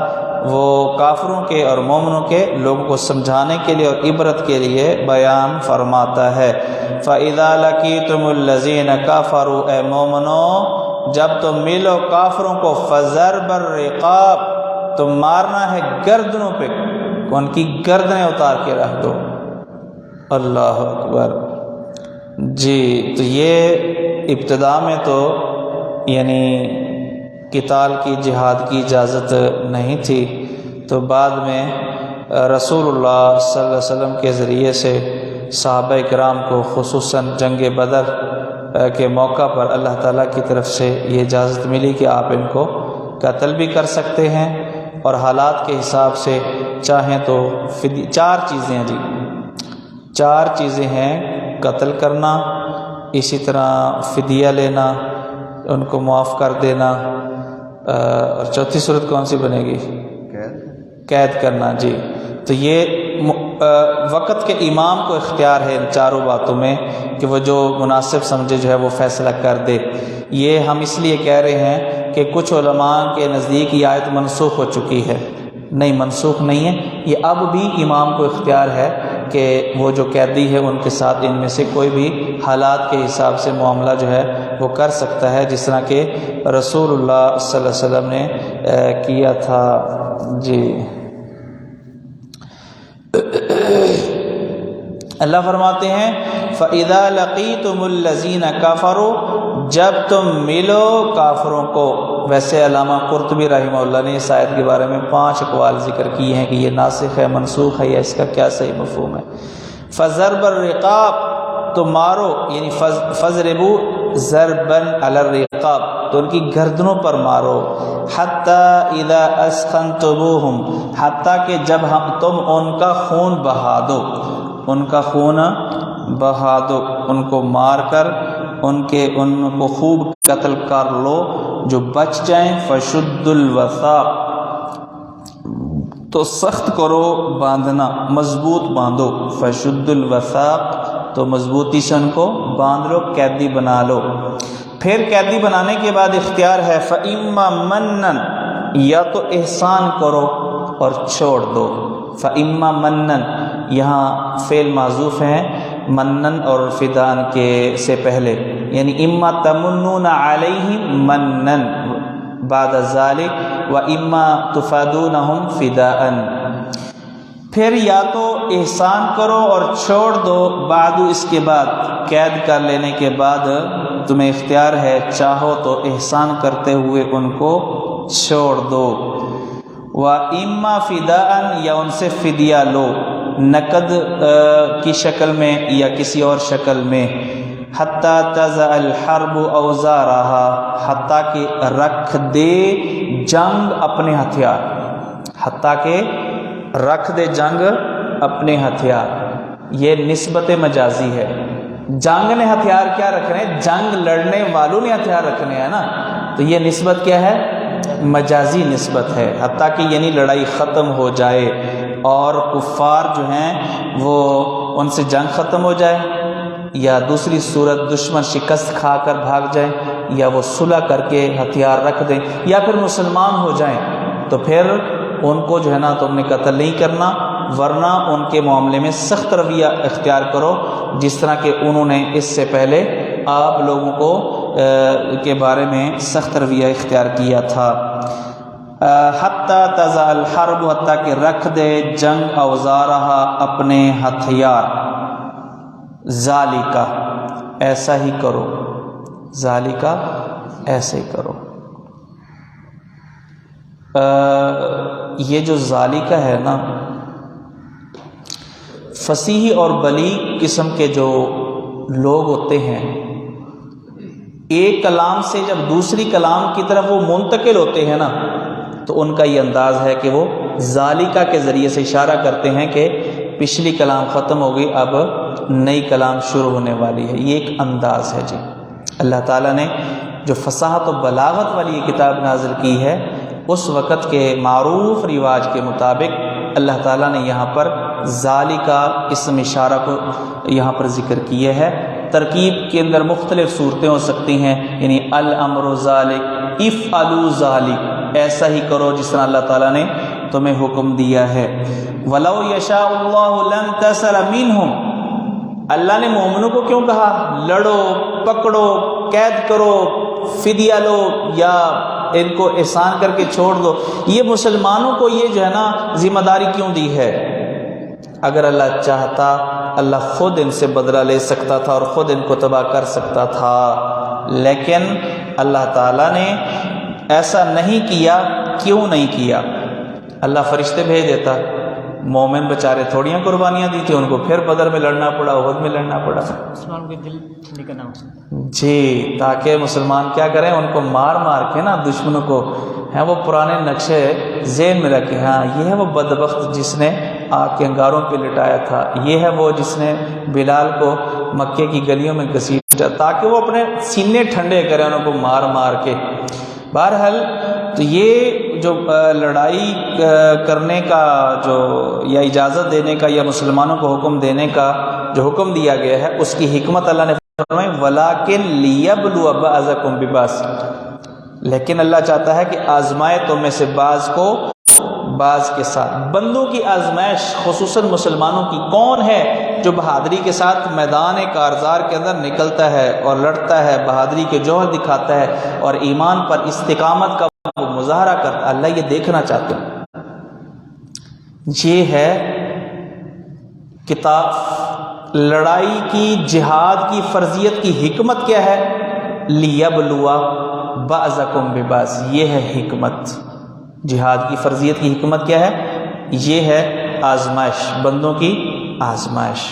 وہ کافروں کے اور مومنوں کے لوگوں کو سمجھانے کے لیے اور عبرت کے لیے بیان فرماتا ہے۔ فَإِذَا لَقِيتُمُ الَّذِينَ كَفَرُوا، اے مومنو جب تم ملو کافروں کو، فَضَرْبَ الرِّقَابِ، تم مارنا ہے گردنوں پہ، ان کی گردنیں اتار کے رکھ دو۔ اللہ اکبر جی۔ تو یہ ابتدا میں تو یعنی قتال کی، جہاد کی اجازت نہیں تھی، تو بعد میں رسول اللہ صلی اللہ علیہ وسلم کے ذریعے سے صحابہ کرام کو خصوصاً جنگ بدر کے موقع پر اللہ تعالیٰ کی طرف سے یہ اجازت ملی کہ آپ ان کو قتل بھی کر سکتے ہیں، اور حالات کے حساب سے چاہیں تو چار چیزیں ہیں جی، چار چیزیں ہیں: قتل کرنا، اسی طرح فدیہ لینا، ان کو معاف کر دینا، اور چوتھی صورت کون سی بنے گی؟ قید کرنا جی۔ تو یہ وقت کے امام کو اختیار ہے ان چاروں باتوں میں کہ وہ جو مناسب سمجھے جو ہے وہ فیصلہ کر دے۔ یہ ہم اس لیے کہہ رہے ہیں کہ کچھ علماء کے نزدیک یہ آیت منسوخ ہو چکی ہے، نہیں منسوخ نہیں ہے، یہ اب بھی امام کو اختیار ہے کہ وہ جو قیدی ہے ان کے ساتھ ان میں سے کوئی بھی حالات کے حساب سے معاملہ جو ہے وہ کر سکتا ہے، جس طرح کہ رسول اللہ صلی اللہ علیہ وسلم نے کیا تھا جی۔ اللہ فرماتے ہیں فَإِذَا لَقِيتُمُ الَّذِينَ كَفَرُوا، جب تم ملو کافروں کو۔ ویسے علامہ قرطبی رحمہ اللہ نے اس آیت کے بارے میں 5 اقوال ذکر کیے ہیں کہ یہ ناسخ ہے، منسوخ ہے، یا اس کا کیا صحیح مفہوم ہے۔ فَضَرْبَ الرِّقَابِ، تو مارو، یعنی فَضْرِبُوا ضَرْبًا عَلَى الرِّقَابِ، تو ان کی گردنوں پر مارو۔ حَتَّى إِذَا أَسْخَنْتُمُوهُمْ، حتیٰ کہ جب تم ان کا خون بہا دو، ان کا خون بہا دو، ان کو مار کر ان کو خوب قتل کر لو جو بچ جائیں۔ فَشُدُّ الْوَثَاقَ، تو سخت کرو باندھنا، مضبوط باندھو۔ فَشُدُّ الْوَثَاقَ، تو مضبوطی سے ان کو باندھ لو، قیدی بنا لو۔ پھر قیدی بنانے کے بعد اختیار ہے فَإِمَّا مَنًّا، یا تو احسان کرو اور چھوڑ دو۔ فَإِمَّا مَنًّا، یہاں فعل معذوف ہیں منن اور فدان کے سے پہلے، یعنی اما تمنون علیہ منن بعد ذلك واما تفادونہم فداء، پھر یا تو احسان کرو اور چھوڑ دو بعد اس کے بعد، قید کر لینے کے بعد تمہیں اختیار ہے، چاہو تو احسان کرتے ہوئے ان کو چھوڑ دو۔ وَإِمَّا فِدَاءً، یا ان سے فدیہ لو، نقد کی شکل میں یا کسی اور شکل میں۔ حَتَّى تَضَعَ الْحَرْبُ أَوْزَارَهَا، حتیٰ کہ رکھ دے جنگ اپنے ہتھیار، حتیٰ کہ رکھ دے جنگ اپنے ہتھیار۔ یہ نسبت مجازی ہے، جنگ نے ہتھیار کیا رکھنے، جنگ لڑنے والوں نے ہتھیار رکھنے ہیں نا، تو یہ نسبت کیا ہے، مجازی نسبت ہے۔ حتیٰ کہ یعنی لڑائی ختم ہو جائے اور کفار جو ہیں وہ ان سے جنگ ختم ہو جائے، یا دوسری صورت دشمن شکست کھا کر بھاگ جائے، یا وہ صلح کر کے ہتھیار رکھ دیں، یا پھر مسلمان ہو جائیں، تو پھر ان کو جو ہے نا تم نے قتل نہیں کرنا، ورنہ ان کے معاملے میں سخت رویہ اختیار کرو، جس طرح کہ انہوں نے اس سے پہلے آپ لوگوں کو کے بارے میں سخت رویہ اختیار کیا تھا۔ حتیٰ تضع الحرب، حتیٰ کہ رکھ دے جنگ اوزارہا، اپنے ہتھیار۔ ذالکا، ایسا ہی کرو، ذالکا ایسے ہی کرو۔ یہ جو ذالکا ہے نا، فصیح اور بلیغ قسم کے جو لوگ ہوتے ہیں، ایک کلام سے جب دوسری کلام کی طرف وہ منتقل ہوتے ہیں نا، تو ان کا یہ انداز ہے کہ وہ ذالکا کے ذریعے سے اشارہ کرتے ہیں کہ پچھلی کلام ختم ہو گئی، اب نئی کلام شروع ہونے والی ہے۔ یہ ایک انداز ہے جی۔ اللہ تعالیٰ نے جو فصاحت و بلاغت والی یہ کتاب نازل کی ہے، اس وقت کے معروف رواج کے مطابق اللہ تعالیٰ نے یہاں پر ذالکا اسم اشارہ کو یہاں پر ذکر کیا ہے۔ ترکیب کے اندر مختلف صورتیں ہو سکتی ہیں، یعنی الامر ذالک، افعلوا ذالک، ایسا ہی کرو جس طرح اللہ تعالیٰ نے تمہیں حکم دیا ہے۔ وَلَوْ يَشَاءُ اللَّهُ لَانتَصَرَ مِنْهُمْ، اللہ نے مومنوں کو کیوں کہا لڑو، پکڑو، قید کرو، فدیہ لو، یا ان کو احسان کر کے چھوڑ دو؟ یہ مسلمانوں کو یہ جو ہے نا ذمہ داری کیوں دی ہے؟ اگر اللہ چاہتا اللہ خود ان سے بدلہ لے سکتا تھا اور خود ان کو تباہ کر سکتا تھا، لیکن اللہ تعالیٰ نے ایسا نہیں کیا۔ کیوں نہیں کیا؟ اللہ فرشتے بھیج دیتا، مومن بیچارے تھوڑیاں قربانیاں دی تھی، ان کو پھر بدر میں لڑنا پڑا، احد میں لڑنا پڑا، مسلمانوں کے دل ٹھنڈے کرنا ہو جی، تاکہ مسلمان کیا کریں، ان کو مار مار کے نا دشمنوں کو ہیں وہ پرانے نقشے ذہن میں رکھے، ہاں یہ ہے وہ بدبخت جس نے آگ کے انگاروں پہ لٹایا تھا، یہ ہے وہ جس نے بلال کو مکے کی گلیوں میں گھسیٹا، تاکہ وہ اپنے سینے ٹھنڈے کریں انہوں کو مار مار کے۔ بہرحال تو یہ جو لڑائی کرنے کا جو یا اجازت دینے کا یا مسلمانوں کو حکم دینے کا جو حکم دیا گیا ہے، اس کی حکمت اللہ نے فرمائی وَلَٰكِن لِيَبْلُوَ بَعْضَكُم بِبَعْضٍ، لیکن اللہ چاہتا ہے کہ آزمائے تم میں سے بعض کو بعض کے ساتھ۔ بندوں کی آزمائش خصوصاً مسلمانوں کی کون ہے جو بہادری کے ساتھ میدان کارزار کے اندر نکلتا ہے اور لڑتا ہے، بہادری کے جوہر دکھاتا ہے اور ایمان پر استقامت کا مظاہرہ کرتا، اللہ یہ دیکھنا چاہتے ہیں۔ یہ ہے کتاب لڑائی کی، جہاد کی فرضیت کی حکمت کیا ہے؟ لیبلوا بعضکم ببعض، یہ ہے حکمت جہاد کی فرضیت کی حکمت کیا ہے؟ یہ ہے آزمائش، بندوں کی آزمائش،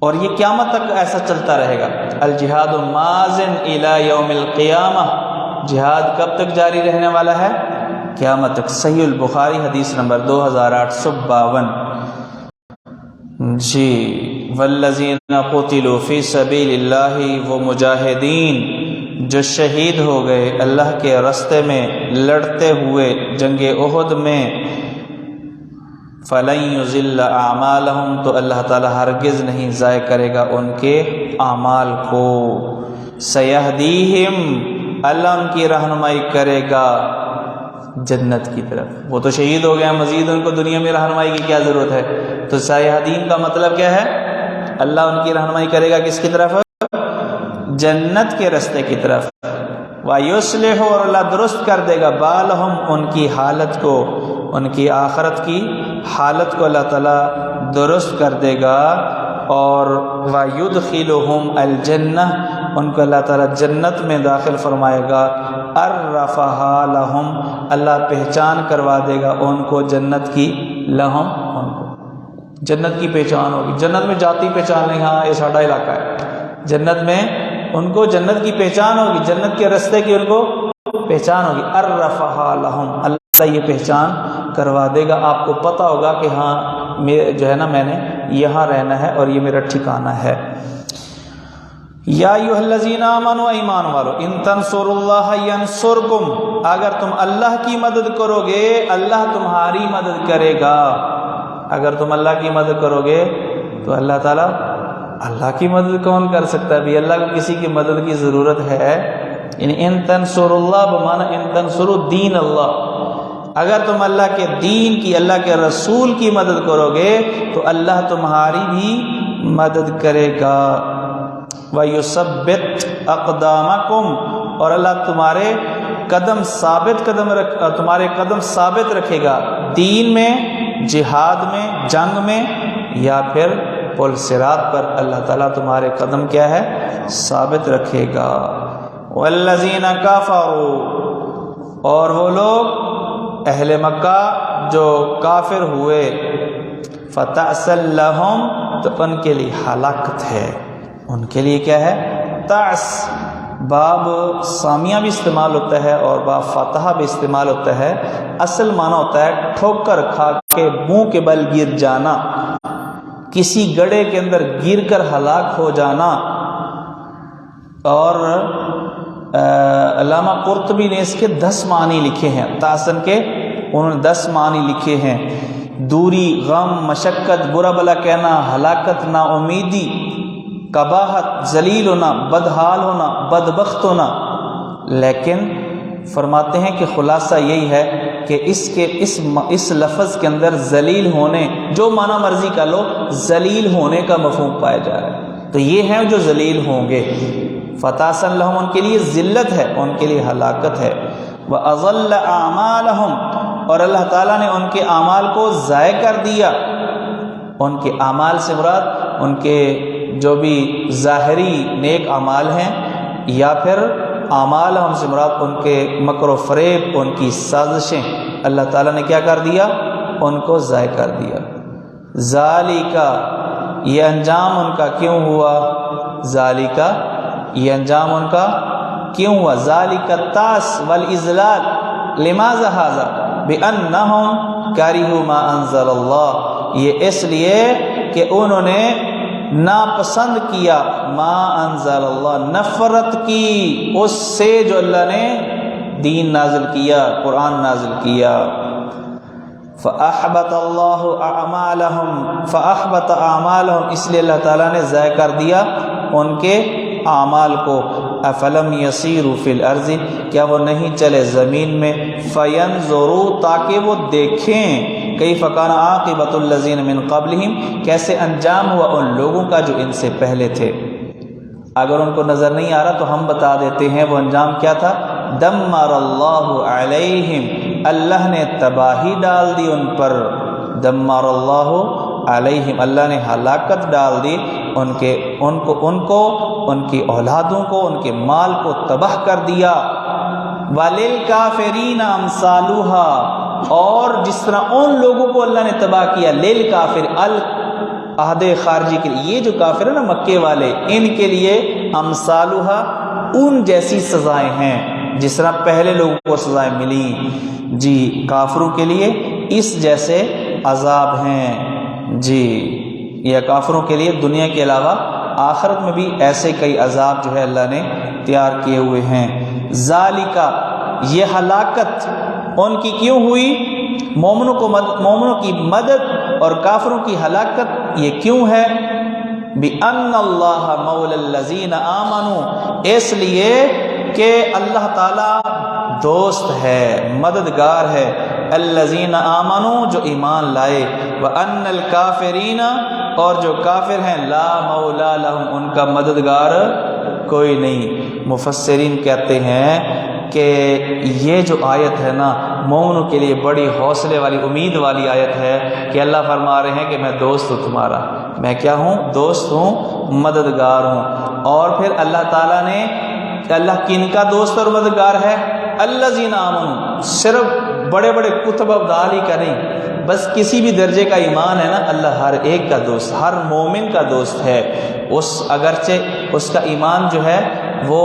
اور یہ قیامت تک ایسا چلتا رہے گا۔ الجہاد ماضٍ الی یوم القیامہ، جہاد کب تک جاری رہنے والا ہے؟ قیامت تک۔ صحیح البخاری حدیث نمبر 2852۔ جی، والذین قتلوا فی سبیل اللہ، وہ مجاہدین جو شہید ہو گئے اللہ کے راستے میں لڑتے ہوئے جنگ احد میں، فَلَن يُضِلَّ أَعْمَالَهُمْ، تو اللہ تعالیٰ ہرگز نہیں ضائع کرے گا ان کے اعمال کو۔ سَيَهْدِيهِمْ، اللہ ان کی رہنمائی کرے گا جنت کی طرف۔ وہ تو شہید ہو گئے، مزید ان کو دنیا میں رہنمائی کی کیا ضرورت ہے؟ تو سَيَهْدِيهِمْ کا مطلب کیا ہے؟ اللہ ان کی رہنمائی کرے گا کس کی طرف؟ جنت کے راستے کی طرف۔ وَيُصْلِحُ، اور اللہ درست کر دے گا بَالَهُمْ، ان کی حالت کو، ان کی آخرت کی حالت کو اللہ تعالیٰ درست کر دے گا، اور وَيُدْخِلُهُمْ الْجَنَّةَ، ان کو اللہ تعالیٰ جنت میں داخل فرمائے گا۔ عَرَّفَهَا لَهُمْ، اللہ پہچان کروا دے گا ان کو جنت کی، لہم، ان کو جنت کی پہچان ہوگی۔ جنت میں جاتی پہچان نہیں، ہاں یہ ساڈا علاقہ ہے، جنت میں ان کو جنت کی پہچان ہوگی، جنت کے راستے کی ان کو پہچان ہوگی۔ عَرَّفَهَا لَهُمْ، اللہ یہ پہچان کروا دے گا، آپ کو پتہ ہوگا کہ ہاں جو ہے نا میں نے یہاں رہنا ہے اور یہ میرا ٹھکانہ ہے۔ یا ایھا الذین آمنوا، ایمان والو، ان تنصروا اللہ ینصرکم، اگر تم اللہ کی مدد کرو گے اللہ تمہاری مدد کرے گا۔ اگر تم اللہ کی مدد کرو گے تو اللہ تعالیٰ، اللہ کی مدد کون کر سکتا ہے بھی؟ اللہ کو کسی کی مدد کی ضرورت ہے؟ یعنی ان تنصروا اللہ بمعنی ان تنصروا دین اللہ، اگر تم اللہ کے دین کی، اللہ کے رسول کی مدد کرو گے تو اللہ تمہاری بھی مدد کرے گا۔ وَيُثَبِّتْ أَقْدَامَكُمْ، اور اللہ تمہارے قدم ثابت رکھے گا، دین میں، جہاد میں، جنگ میں، یا پھر پل صراط پر اللہ تعالیٰ تمہارے قدم کیا ہے؟ ثابت رکھے گا۔ وَالَّذِينَ كَفَرُوا، اور وہ لوگ اہل مکہ جو کافر ہوئے، فَتَعْسًا لَهُمْ، تو ان کے لیے ہلاکت ہے، ان کے لیے کیا ہے؟ تعس، باب سامیہ بھی استعمال ہوتا ہے اور باب فاتحہ بھی استعمال ہوتا ہے، اصل معنی ہوتا ہے ٹھوکر کھا کے منہ کے بل گر جانا، کسی گڑھے کے اندر گر کر ہلاک ہو جانا۔ اور علامہ قرطبی نے اس کے 10 معنی لکھے ہیں، تعسن کے انہوں نے 10 معنی لکھے ہیں: دوری، غم، مشقت، برا بلا کہنا، ہلاکت، نا امیدی، قباحت، ذلیل ہونا، بدحال ہونا، بدبخت ہونا۔ لیکن فرماتے ہیں کہ خلاصہ یہی ہے کہ اس لفظ کے اندر ذلیل ہونے، جو معنی مرضی کا لو، ذلیل ہونے کا مفہوم پایا جا رہا ہے، تو یہ ہیں جو ذلیل ہوں گے۔ فتاسن لہم، ان کے لیے ذلت ہے، ان کے لیے ہلاکت ہے۔ وَأَضَلَّ أَعْمَالَهُمْ، اور اللہ تعالیٰ نے ان کے اعمال کو ضائع کر دیا۔ ان کے اعمال سے مراد ان کے جو بھی ظاہری نیک اعمال ہیں، یا پھر اعمال ہم سے مراد ان کے مکر و فریب، ان کی سازشیں، اللہ تعالیٰ نے کیا کر دیا؟ ان کو ضائع کر دیا۔ ذالکا یہ انجام ان کا کیوں ہوا؟ ذالکا یہ انجام ان کا کیوں ہوا؟ ذالک التاس والاذلال لماذا ھذا بانہم کرہوا ما انزل اللہ، یہ اس لیے کہ انہوں نے ناپسند کیا ما انزل اللہ، نفرت کی اس سے جو اللہ نے دین نازل کیا، قرآن نازل کیا۔ فأحبط اللہ اعمالہم، فأحبط اعمالہم، اس لیے اللہ تعالیٰ نے ضائع کر دیا ان کے اعمال کو۔ افلم یسیروا فی الارض، کیا وہ نہیں چلے زمین میں؟ فینظروا، تاکہ وہ دیکھیں کیف کان عاقبۃ الذین من قبلہم، کیسے انجام ہوا ان لوگوں کا جو ان سے پہلے تھے۔ اگر ان کو نظر نہیں آ رہا تو ہم بتا دیتے ہیں وہ انجام کیا تھا۔ دمر اللہ علیہم، اللہ نے تباہی ڈال دی ان پر۔ دمر اللہ علیہم، اللہ نے ہلاکت ڈال دی ان کو ان کی اولادوں کو، ان کے مال کو تباہ کر دیا۔ وَلِلْكَافِرِينَ أَمْثَالُهَا، اور جس طرح ان لوگوں کو اللہ نے تباہ کیا، لِلْكَافِرِ عہد خارجی کے لیے، یہ جو کافر ہیں نا مکے والے، ان کے لیے امثالها، ان جیسی سزائیں ہیں جس طرح پہلے لوگوں کو سزائیں ملی، جی کافروں کے لیے اس جیسے عذاب ہیں، جی یا کافروں کے لیے دنیا کے علاوہ آخرت میں بھی ایسے کئی عذاب جو ہے اللہ نے تیار کیے ہوئے ہیں۔ ذالکا، یہ ہلاکت ان کی کیوں ہوئی؟ مومنوں کی مدد اور کافروں کی ہلاکت یہ کیوں ہے؟ بِأَنَّ اللَّهَ مَوْلَى الَّذِينَ آمَنُوا، اس لیے کہ اللہ تعالیٰ دوست ہے، مددگار ہے، الذین آمنوا، جو ایمان لائے، وَأَنَّ الْكَافِرِينَ، اور جو کافر ہیں، لا مولا لہم، ان کا مددگار کوئی نہیں۔ مفسرین کہتے ہیں کہ یہ جو آیت ہے نا مومنوں کے لیے بڑی حوصلے والی، امید والی آیت ہے کہ اللہ فرما رہے ہیں کہ میں دوست ہوں تمہارا، میں کیا ہوں؟ دوست ہوں، مددگار ہوں۔ اور پھر اللہ تعالیٰ نے، اللہ کن کا دوست اور مددگار ہے؟ الذین آمنوا، صرف بڑے بڑے کتب ابدال ہی کا نہیں، بس کسی بھی درجے کا ایمان ہے نا، اللہ ہر ایک کا دوست، ہر مومن کا دوست ہے۔ اگرچہ اس کا ایمان جو ہے وہ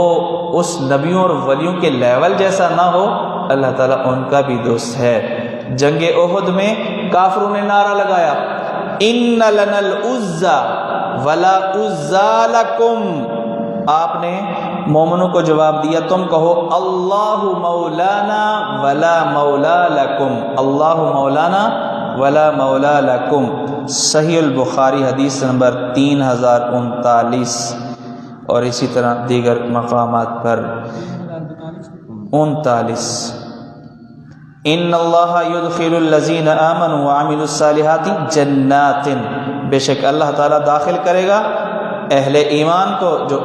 اس نبیوں اور ولیوں کے لیول جیسا نہ ہو، اللہ تعالیٰ ان کا بھی دوست ہے۔ جنگ احد میں کافروں نے نعرہ لگایا، ان لنا العزى ولا عزى لكم، آپ نے مومنوں کو جواب دیا، تم کہو اللہ مولانا ولا مولا لکم، اللہ مولانا ولا مولا لکم۔ صحیح البخاری حدیث نمبر 3039، اور اسی طرح دیگر مقامات پر 39۔ ان اللہ یدخل الذین آمنوا وعملوا الصالحات جنات، بے شک اللہ تعالیٰ داخل کرے گا اہل ایمان کو، جو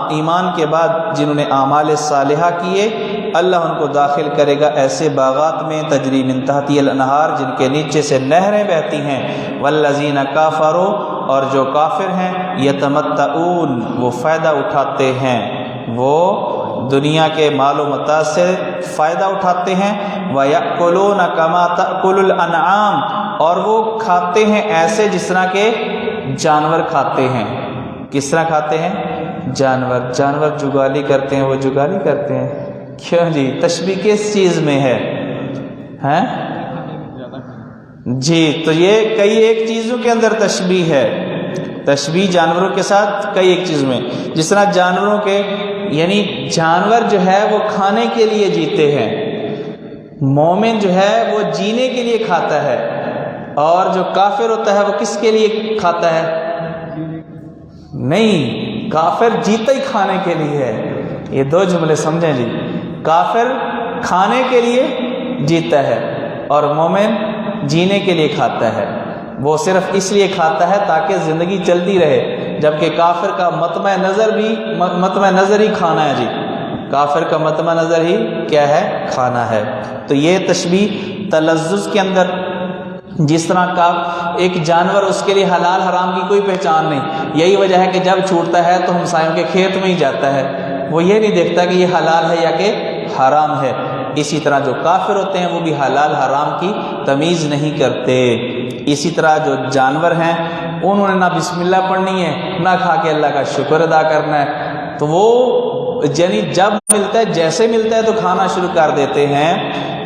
ایمان کے بعد جنہوں نے اعمال صالحہ کیے، اللہ ان کو داخل کرے گا ایسے باغات میں تجری من تحتی الانہار، جن کے نیچے سے نہریں بہتی ہیں۔ والذین کافروا، اور جو کافر ہیں، یتمتعون، وہ فائدہ اٹھاتے ہیں، وہ دنیا کے مال و متاع سے فائدہ اٹھاتے ہیں۔ وَيَأْكُلُونَ كَمَا تَأْكُلُ الْأَنْعَامُ، اور وہ کھاتے ہیں ایسے جس طرح کے جانور کھاتے ہیں۔ کس طرح کھاتے ہیں؟ جانور جگالی کرتے ہیں، وہ جگالی کرتے ہیں، کیوں جی؟ تشبیہ کس چیز میں ہے؟ جی تو یہ کئی ایک چیزوں کے اندر تشبیہ ہے، تشبیہ جانوروں کے ساتھ کئی ایک چیز میں، جس طرح جانوروں کے، یعنی جانور جو ہے وہ کھانے کے لیے جیتے ہیں، مومن جو ہے وہ جینے کے لیے کھاتا ہے، اور جو کافر ہوتا ہے وہ کس کے لیے کھاتا ہے؟ نہیں، کافر جیتا ہی کھانے کے لیے ہے۔ یہ دو جملے سمجھیں جی، کافر کھانے کے لیے جیتا ہے اور مومن جینے کے لیے کھاتا ہے۔ وہ صرف اس لیے کھاتا ہے تاکہ زندگی چلتی رہے، جبکہ کافر کا مطمع نظر ہی کھانا ہے جی، کافر کا مطمع نظر ہی کیا ہے؟ کھانا ہے۔ تو یہ تشبیہ تلذذ کے اندر، جس طرح کا ایک جانور، اس کے لیے حلال حرام کی کوئی پہچان نہیں، یہی وجہ ہے کہ جب چھوٹتا ہے تو ہمسایوں کے کھیت میں ہی جاتا ہے، وہ یہ نہیں دیکھتا کہ یہ حلال ہے یا کہ حرام ہے۔ اسی طرح جو کافر ہوتے ہیں وہ بھی حلال حرام کی تمیز نہیں کرتے. اسی طرح جو جانور ہیں انہوں نے نہ بسم اللہ پڑھنی ہے نہ کھا کے اللہ کا شکر ادا کرنا ہے، تو وہ یعنی جب ملتا ہے جیسے ملتا ہے تو کھانا شروع کر دیتے ہیں.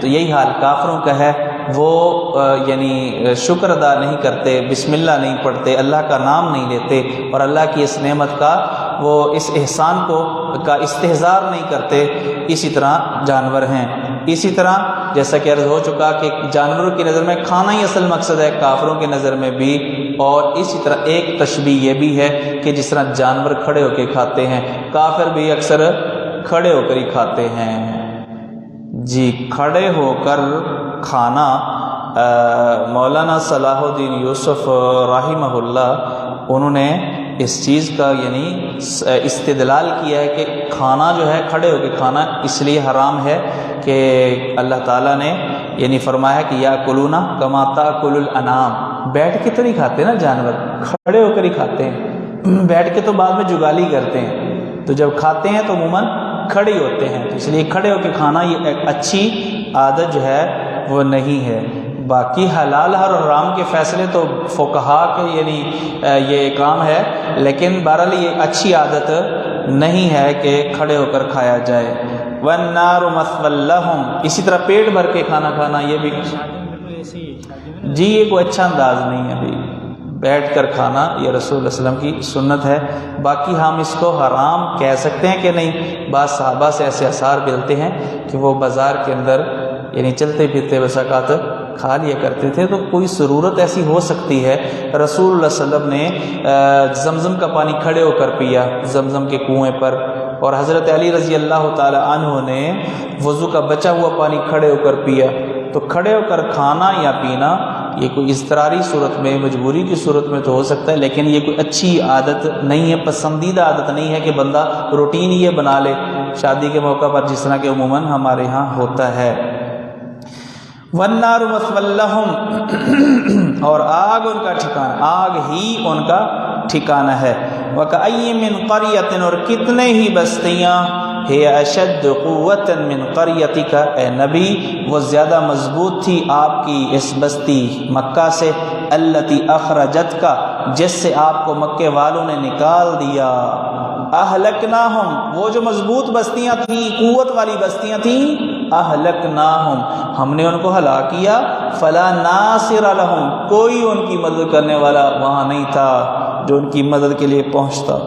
تو یہی حال کافروں کا ہے، وہ یعنی شکر ادا نہیں کرتے، بسم اللہ نہیں پڑھتے، اللہ کا نام نہیں لیتے، اور اللہ کی اس نعمت کا وہ اس احسان کا استحضار نہیں کرتے. اسی طرح جانور ہیں. اسی طرح جیسا کہ عرض ہو چکا کہ جانوروں کی نظر میں کھانا ہی اصل مقصد ہے، کافروں کی نظر میں بھی. اور اسی طرح ایک تشبیہ یہ بھی ہے کہ جس طرح جانور کھڑے ہو کے کھاتے ہیں، کافر بھی اکثر کھڑے ہو کر ہی کھاتے ہیں. جی کھڑے ہو کر کھانا، مولانا صلاح الدین یوسف رحمہ اللہ انہوں نے اس چیز کا یعنی استدلال کیا ہے کہ کھانا جو ہے کھڑے ہو کے کھانا اس لیے حرام ہے کہ اللہ تعالیٰ نے یعنی فرمایا کہ یا کلونا کما تاکل الانعام، بیٹھ کے تو نہیں کھاتے نا جانور، کھڑے ہو کر ہی کھاتے ہیں. بیٹھ کے تو بعد میں جگالی کرتے ہیں، تو جب کھاتے ہیں تو عموماً کھڑے ہوتے ہیں، تو اس لیے کھڑے ہو کے کھانا یہ ایک اچھی عادت جو ہے وہ نہیں ہے. باقی حلال اور حرام کے فیصلے تو فقہا کے یعنی یہ کام ہے، لیکن بہرحال یہ اچھی عادت نہیں ہے کہ کھڑے ہو کر کھایا جائے. وَالنَّارُ مَثْوًى لَهُمْ، اسی طرح پیٹ بھر کے کھانا کھانا یہ بھی جی یہ کوئی اچھا انداز نہیں ہے. ابھی بیٹھ کر کھانا یہ رسول اللہ علیہ وسلم کی سنت ہے. باقی ہم اس کو حرام کہہ سکتے ہیں کہ نہیں؟ بعض صحابہ سے ایسے آثار ملتے ہیں کہ وہ بازار کے اندر یعنی چلتے پھرتے بساکات کھا لیا کرتے تھے، تو کوئی ضرورت ایسی ہو سکتی ہے. رسول اللہ صلی اللہ علیہ وسلم نے زمزم کا پانی کھڑے ہو کر پیا زمزم کے کنویں پر، اور حضرت علی رضی اللہ تعالی عنہ نے وضو کا بچا ہوا پانی کھڑے ہو کر پیا. تو کھڑے ہو کر کھانا یا پینا یہ کوئی اضطراری صورت میں، مجبوری کی صورت میں تو ہو سکتا ہے، لیکن یہ کوئی اچھی عادت نہیں ہے، پسندیدہ عادت نہیں ہے کہ بندہ روٹین یہ بنا لے شادی کے موقع پر، جس طرح کہ عموماً ہمارے ہاں ہوتا ہے. وَالنَّارُ مَثْوًى لَهُمْ، اور آگ ان کا ٹھکانہ، آگ ہی ان کا ٹھکانہ ہے. وَكَأَيٍّ مِّن قَرْيَةٍ، اور کتنے ہی بستیاں، ہے اشد قوت من قریتک، اے نبی وہ زیادہ مضبوط تھی آپ کی اس بستی مکہ سے، التی اخرجت کا، جس سے آپ کو مکے والوں نے نکال دیا. اہلکناہم، وہ جو مضبوط بستیاں تھیں، قوت والی بستیاں تھیں، اہلکناہم، ہم نے ان کو ہلاک کیا. فلا ناصر لہم، کوئی ان کی مدد کرنے والا وہاں نہیں تھا جو ان کی مدد کے لیے پہنچتا.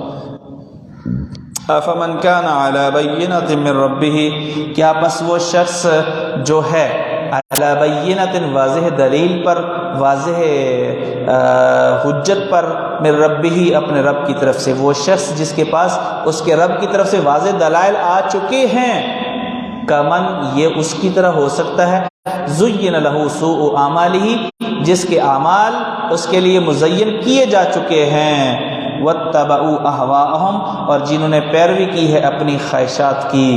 افمن کان علی بینۃ من ربہ، کیا پس وہ شخص جو ہے علی بینۃ، واضح دلیل پر، واضح حجت پر، من ربہ، اپنے رب کی طرف سے، وہ شخص جس کے پاس اس کے رب کی طرف سے واضح دلائل آ چکے ہیں، کمن، یہ اس کی طرح ہو سکتا ہے، زین لہ سوء اعمالہ، جس کے اعمال اس کے لیے مزین کیے جا چکے ہیں، واتبعوا اہواءہم، اور جنہوں نے پیروی کی ہے اپنی خواہشات کی.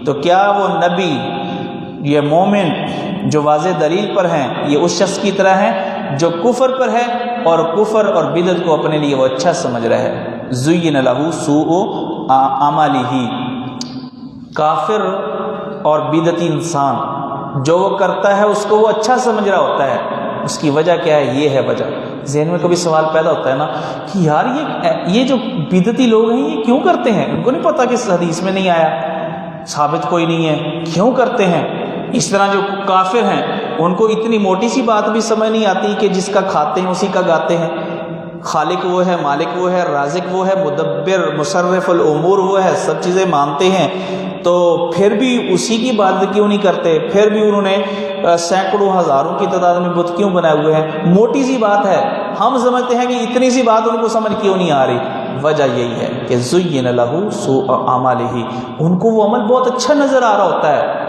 تو کیا وہ نبی، یہ مومن جو واضح دلیل پر ہیں، یہ اس شخص کی طرح ہے جو کفر پر ہے اور کفر اور بدعت کو اپنے لیے وہ اچھا سمجھ رہا ہے؟ زین لہ سوء اعمالہ، کافر اور بدعتی انسان جو وہ کرتا ہے اس کو وہ اچھا سمجھ رہا ہوتا ہے. اس کی وجہ کیا ہے؟ یہ ہے وجہ. ذہن میں کبھی سوال پیدا ہوتا ہے نا کہ یار یہ جو بدعتی لوگ ہیں یہ کیوں کرتے ہیں؟ ان کو نہیں پتا کہ اس حدیث میں نہیں آیا، ثابت کوئی نہیں ہے، کیوں کرتے ہیں؟ اس طرح جو کافر ہیں ان کو اتنی موٹی سی بات بھی سمجھ نہیں آتی کہ جس کا کھاتے ہیں اسی کا گاتے ہیں. خالق وہ ہے، مالک وہ ہے، رازق وہ ہے، مدبر مصرف الامور وہ ہے، سب چیزیں مانتے ہیں، تو پھر بھی اسی کی بات کیوں نہیں کرتے؟ پھر بھی انہوں نے سینکڑوں ہزاروں کی تعداد میں بت کیوں بنائے ہوئے ہیں؟ موٹی سی بات ہے، ہم سمجھتے ہیں کہ اتنی سی بات ان کو سمجھ کیوں نہیں آ رہی؟ وجہ یہی ہے کہ زین لہ سوء اعمالہ، ان کو وہ عمل بہت اچھا نظر آ رہا ہوتا ہے،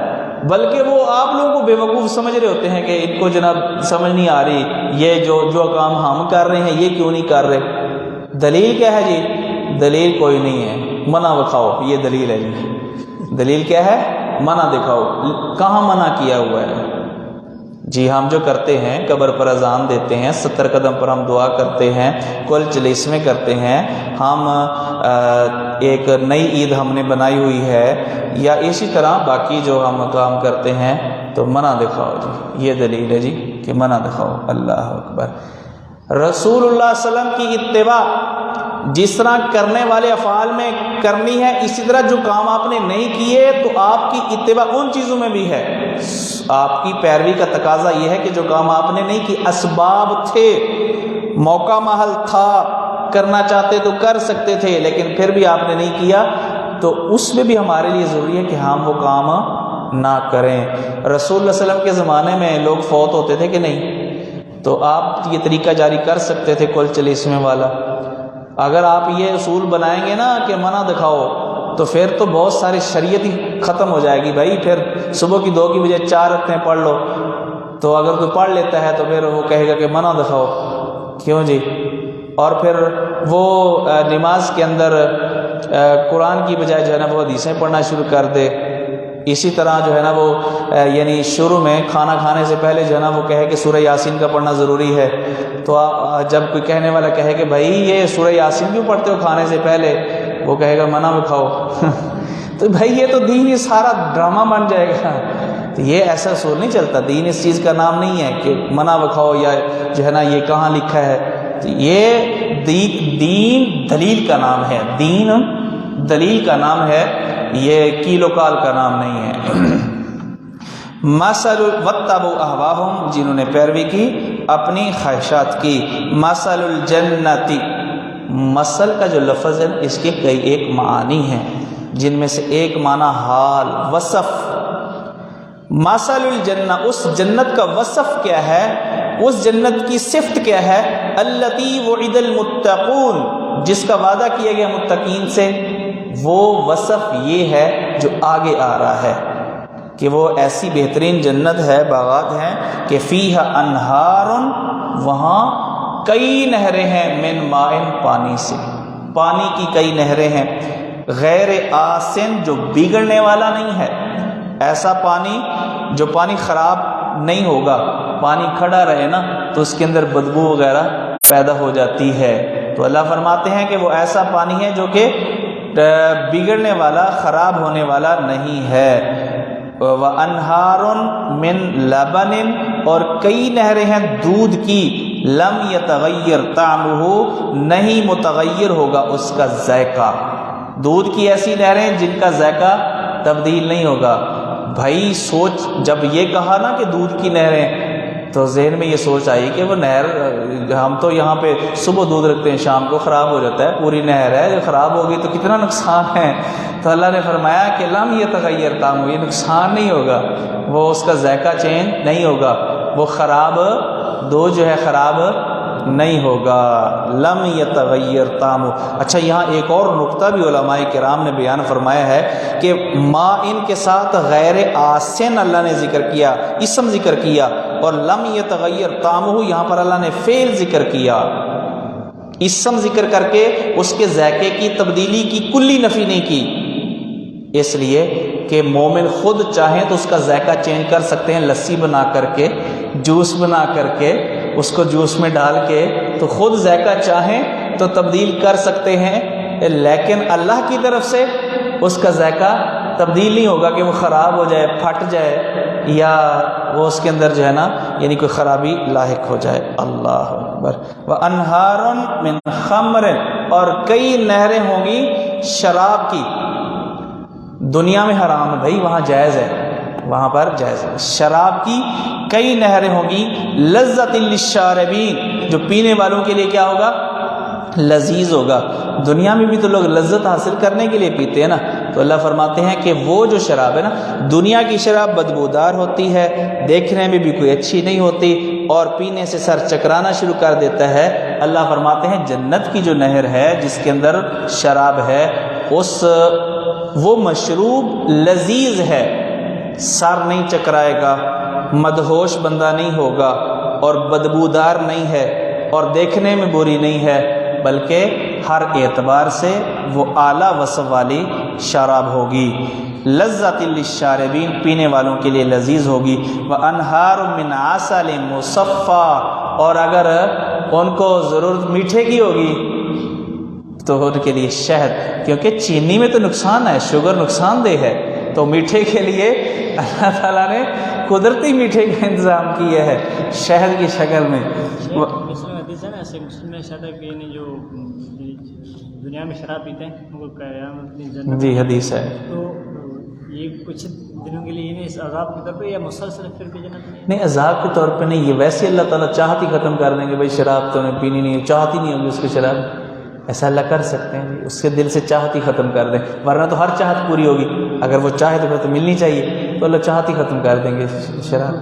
بلکہ وہ آپ لوگوں کو بے وقوف سمجھ رہے ہوتے ہیں کہ ان کو جناب سمجھ نہیں آ رہی یہ جو کام ہم کر رہے ہیں یہ کیوں نہیں کر رہے. دلیل کیا ہے جی؟ دلیل کوئی نہیں ہے، منع دکھاؤ، یہ دلیل ہے جی. دلیل کیا ہے؟ منع دکھاؤ. کہاں منع کیا ہوا ہے؟ جی ہم جو کرتے ہیں قبر پر اذان دیتے ہیں، 70 قدم پر ہم دعا کرتے ہیں، کل چلیسمیں کرتے ہیں، ہم ایک نئی عید ہم نے بنائی ہوئی ہے، یا اسی طرح باقی جو ہم کام کرتے ہیں تو منع دکھاؤ جی، یہ دلیل ہے جی کہ منع دکھاؤ۔ اللہ اکبر۔ رسول اللہ صلی اللہ علیہ وسلم کی اتباع جس طرح کرنے والے افعال میں کرنی ہے، اسی طرح جو کام آپ نے نہیں کیے تو آپ کی اتباع ان چیزوں میں بھی ہے۔ آپ کی پیروی کا تقاضا یہ ہے کہ جو کام آپ نے نہیں کی، اسباب تھے، موقع محل تھا، کرنا چاہتے تو کر سکتے تھے لیکن پھر بھی آپ نے نہیں کیا، تو اس میں بھی ہمارے لیے ضروری ہے کہ ہم وہ کام نہ کریں۔ رسول اللہ صلی اللہ علیہ وسلم کے زمانے میں لوگ فوت ہوتے تھے کہ نہیں؟ تو آپ یہ طریقہ جاری کر سکتے تھے کل چلیسویں والا۔ اگر آپ یہ اصول بنائیں گے نا کہ منع دکھاؤ، تو پھر تو بہت ساری شریعت ہی ختم ہو جائے گی بھائی۔ پھر صبح کی 2 کی بجے 4 رکعتیں پڑھ لو، تو اگر کوئی پڑھ لیتا ہے تو پھر وہ کہے گا کہ منع دکھاؤ، کیوں جی؟ اور پھر وہ نماز کے اندر قرآن کی بجائے جو ہے نا وہ حدیثیں پڑھنا شروع کر دے۔ اسی طرح جو ہے نا وہ یعنی شروع میں کھانا کھانے سے پہلے جو ہے نا وہ کہے کہ سورہ یاسین کا پڑھنا ضروری ہے، تو جب کوئی کہنے والا کہے کہ بھائی یہ سورہ یاسین کیوں پڑھتے ہو کھانے سے پہلے، وہ کہے گا منع دکھاؤ۔ تو بھائی یہ تو دین یہ سارا ڈرامہ بن جائے گا۔ تو یہ ایسا اصول نہیں چلتا، دین اس چیز کا نام نہیں ہے کہ منع دکھاؤ یا جو ہے نا یہ کہاں لکھا ہے۔ تو یہ دین دلیل کا نام ہے، دین دلیل کا نام ہے، یہ کیلو کال کا نام نہیں ہے۔ مثل واتبعوا اہواہم، جنہوں نے پیروی کی اپنی خواہشات کی۔ مثل الجنتی، مثل کا جو لفظ ہے اس کے کئی ایک معانی ہیں، جن میں سے ایک معنی حال، وصف۔ مثل الجنہ، اس جنت کا وصف کیا ہے، اس جنت کی صفت کیا ہے؟ التی وعد المتقون، جس کا وعدہ کیا گیا متقین سے، وہ وصف یہ ہے جو آگے آ رہا ہے کہ وہ ایسی بہترین جنت ہے، باغات ہیں کہ فیہا انہار، وہاں کئی نہریں ہیں، من ماء، پانی سے، پانی کی کئی نہریں ہیں، غیر آسن، جو بگڑنے والا نہیں ہے، ایسا پانی جو پانی خراب نہیں ہوگا، پانی کھڑا رہے نا تو اس کے اندر بدبو وغیرہ پیدا ہو جاتی ہے۔ تو اللہ فرماتے ہیں کہ وہ ایسا پانی ہے جو کہ بگڑنے والا، خراب ہونے والا نہیں ہے۔ وَأَنْهَارٌ مِّن لَبَنٍ، اور کئی نہریں ہیں دودھ کی، لم يتغیر طعمہ، نہیں متغیر ہوگا اس کا ذائقہ۔ دودھ کی ایسی نہریں جن کا ذائقہ تبدیل نہیں ہوگا۔ بھائی سوچ، جب یہ کہا نا کہ دودھ کی نہریں، تو ذہن میں یہ سوچ آئی کہ وہ نہر، ہم تو یہاں پہ صبح دودھ رکھتے ہیں، شام کو خراب ہو جاتا ہے، پوری نہر ہے، جو خراب ہوگی تو کتنا نقصان ہے۔ تو اللہ نے فرمایا کہ لم یتغیر طعمہ، یہ نقصان نہیں ہوگا، وہ اس کا ذائقہ چینج نہیں ہوگا، وہ خراب دودھ جو ہے خراب نہیں ہوگا، لم یتغیر طعمہ۔ اچھا، یہاں ایک اور نقطہ بھی علماء کرام نے بیان فرمایا ہے کہ ما ان کے ساتھ غیر آسن اللہ نے ذکر کیا، اسم ذکر کیا، اور لم یتغیر طعمہ یہاں پر اللہ نے فعل ذکر کیا، اسم ذکر کر کے اس کے ذائقے کی تبدیلی کی کلی نفی نہیں کی، اس لیے کہ مومن خود چاہیں تو اس کا ذائقہ چینج کر سکتے ہیں، لسی بنا کر کے، جوس بنا کر کے، اس کو جوس میں ڈال کے تو خود ذائقہ چاہیں تو تبدیل کر سکتے ہیں، لیکن اللہ کی طرف سے اس کا ذائقہ تبدیل نہیں ہوگا کہ وہ خراب ہو جائے، پھٹ جائے، یا وہ اس کے اندر جو ہے نا یعنی کوئی خرابی لاحق ہو جائے۔ اللہ اکبر۔ وَأَنْهَارٌ مِّن خَمْرٍ، اور کئی نہریں ہوں گی شراب کی۔ دنیا میں حرام ہے بھائی، وہاں جائز ہے، وہاں پر جائز ہے، شراب کی کئی نہریں ہوں گی، لذت للشاربین، جو پینے والوں کے لیے کیا ہوگا؟ لذیذ ہوگا۔ دنیا میں بھی تو لوگ لذت حاصل کرنے کے لیے پیتے ہیں نا، تو اللہ فرماتے ہیں کہ وہ جو شراب ہے نا، دنیا کی شراب بدبودار ہوتی ہے، دیکھنے میں بھی کوئی اچھی نہیں ہوتی، اور پینے سے سر چکرانا شروع کر دیتا ہے۔ اللہ فرماتے ہیں جنت کی جو نہر ہے جس کے اندر شراب ہے، وہ مشروب لذیذ ہے، سر نہیں چکرائے گا، مدہوش بندہ نہیں ہوگا، اور بدبودار نہیں ہے، اور دیکھنے میں بری نہیں ہے، بلکہ ہر اعتبار سے وہ اعلیٰ وصف والی شراب ہوگی۔ لذت للشاربین، پینے والوں کے لیے لذیذ ہوگی۔ وانہار من عسل مصفی، اور اگر ان کو ضرورت میٹھے کی ہوگی تو ان کے لیے شہد، کیونکہ چینی میں تو نقصان ہے، شوگر نقصان دہ ہے، تو میٹھے کے لیے اللہ تعالیٰ نے قدرتی میٹھے کا انتظام کیا ہے شہد کی شکل میں۔ مسلم حدیث ہے نا، ایسے مسلم میں شہد ہے کہ جو دنیا میں شراب پیتے ہیں ان کو قیامت میں جنت، جی حدیث ہے۔ تو یہ کچھ دنوں کے لیے اس عذاب کے طور پہ یا مسلسل پھر بھی جنت میں؟ نہیں، عذاب کے طور پہ نہیں، یہ ویسے اللہ تعالیٰ چاہت ہی ختم کر دیں گے، بھائی شراب تو انہیں پینی نہیں، چاہت ہی نہیں ہوگی اس کو شراب، ایسا اللہ کر سکتے ہیں، اس کے دل سے چاہت ہی ختم کر دیں، ورنہ تو ہر چاہت پوری ہوگی، اگر وہ چاہے تو پھر تو ملنی چاہیے، تو اللہ چاہت ہی ختم کر دیں گے شراب۔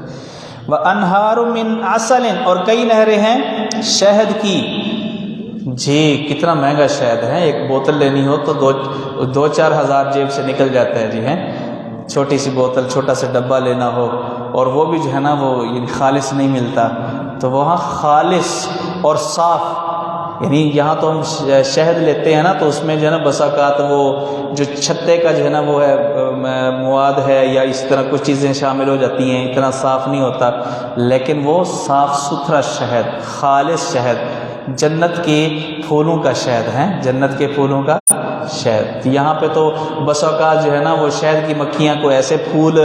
وَأَنْهَارٌ مِّنْ عَسَلٍ، اور کئی نہریں ہیں شہد کی۔ جی کتنا مہنگا شہد ہے، ایک بوتل لینی ہو تو دو چار ہزار جیب سے نکل جاتا ہے، جی ہیں، چھوٹی سی بوتل، چھوٹا سا ڈبہ لینا ہو، اور وہ بھی جو ہے نا وہ خالص نہیں ملتا، تو وہاں خالص اور صاف، یعنی یہاں تو ہم شہد لیتے ہیں نا تو اس میں جو ہے نا بسا اوقات وہ جو چھتے کا جو ہے نا وہ ہے مواد ہے یا اس طرح کچھ چیزیں شامل ہو جاتی ہیں، اتنا صاف نہیں ہوتا، لیکن وہ صاف ستھرا شہد، خالص شہد، جنت کے پھولوں کا شہد ہے، جنت کے پھولوں کا شہد۔ یہاں پہ تو بس اوقات جو ہے نا وہ شہد کی مکھیاں کو ایسے پھول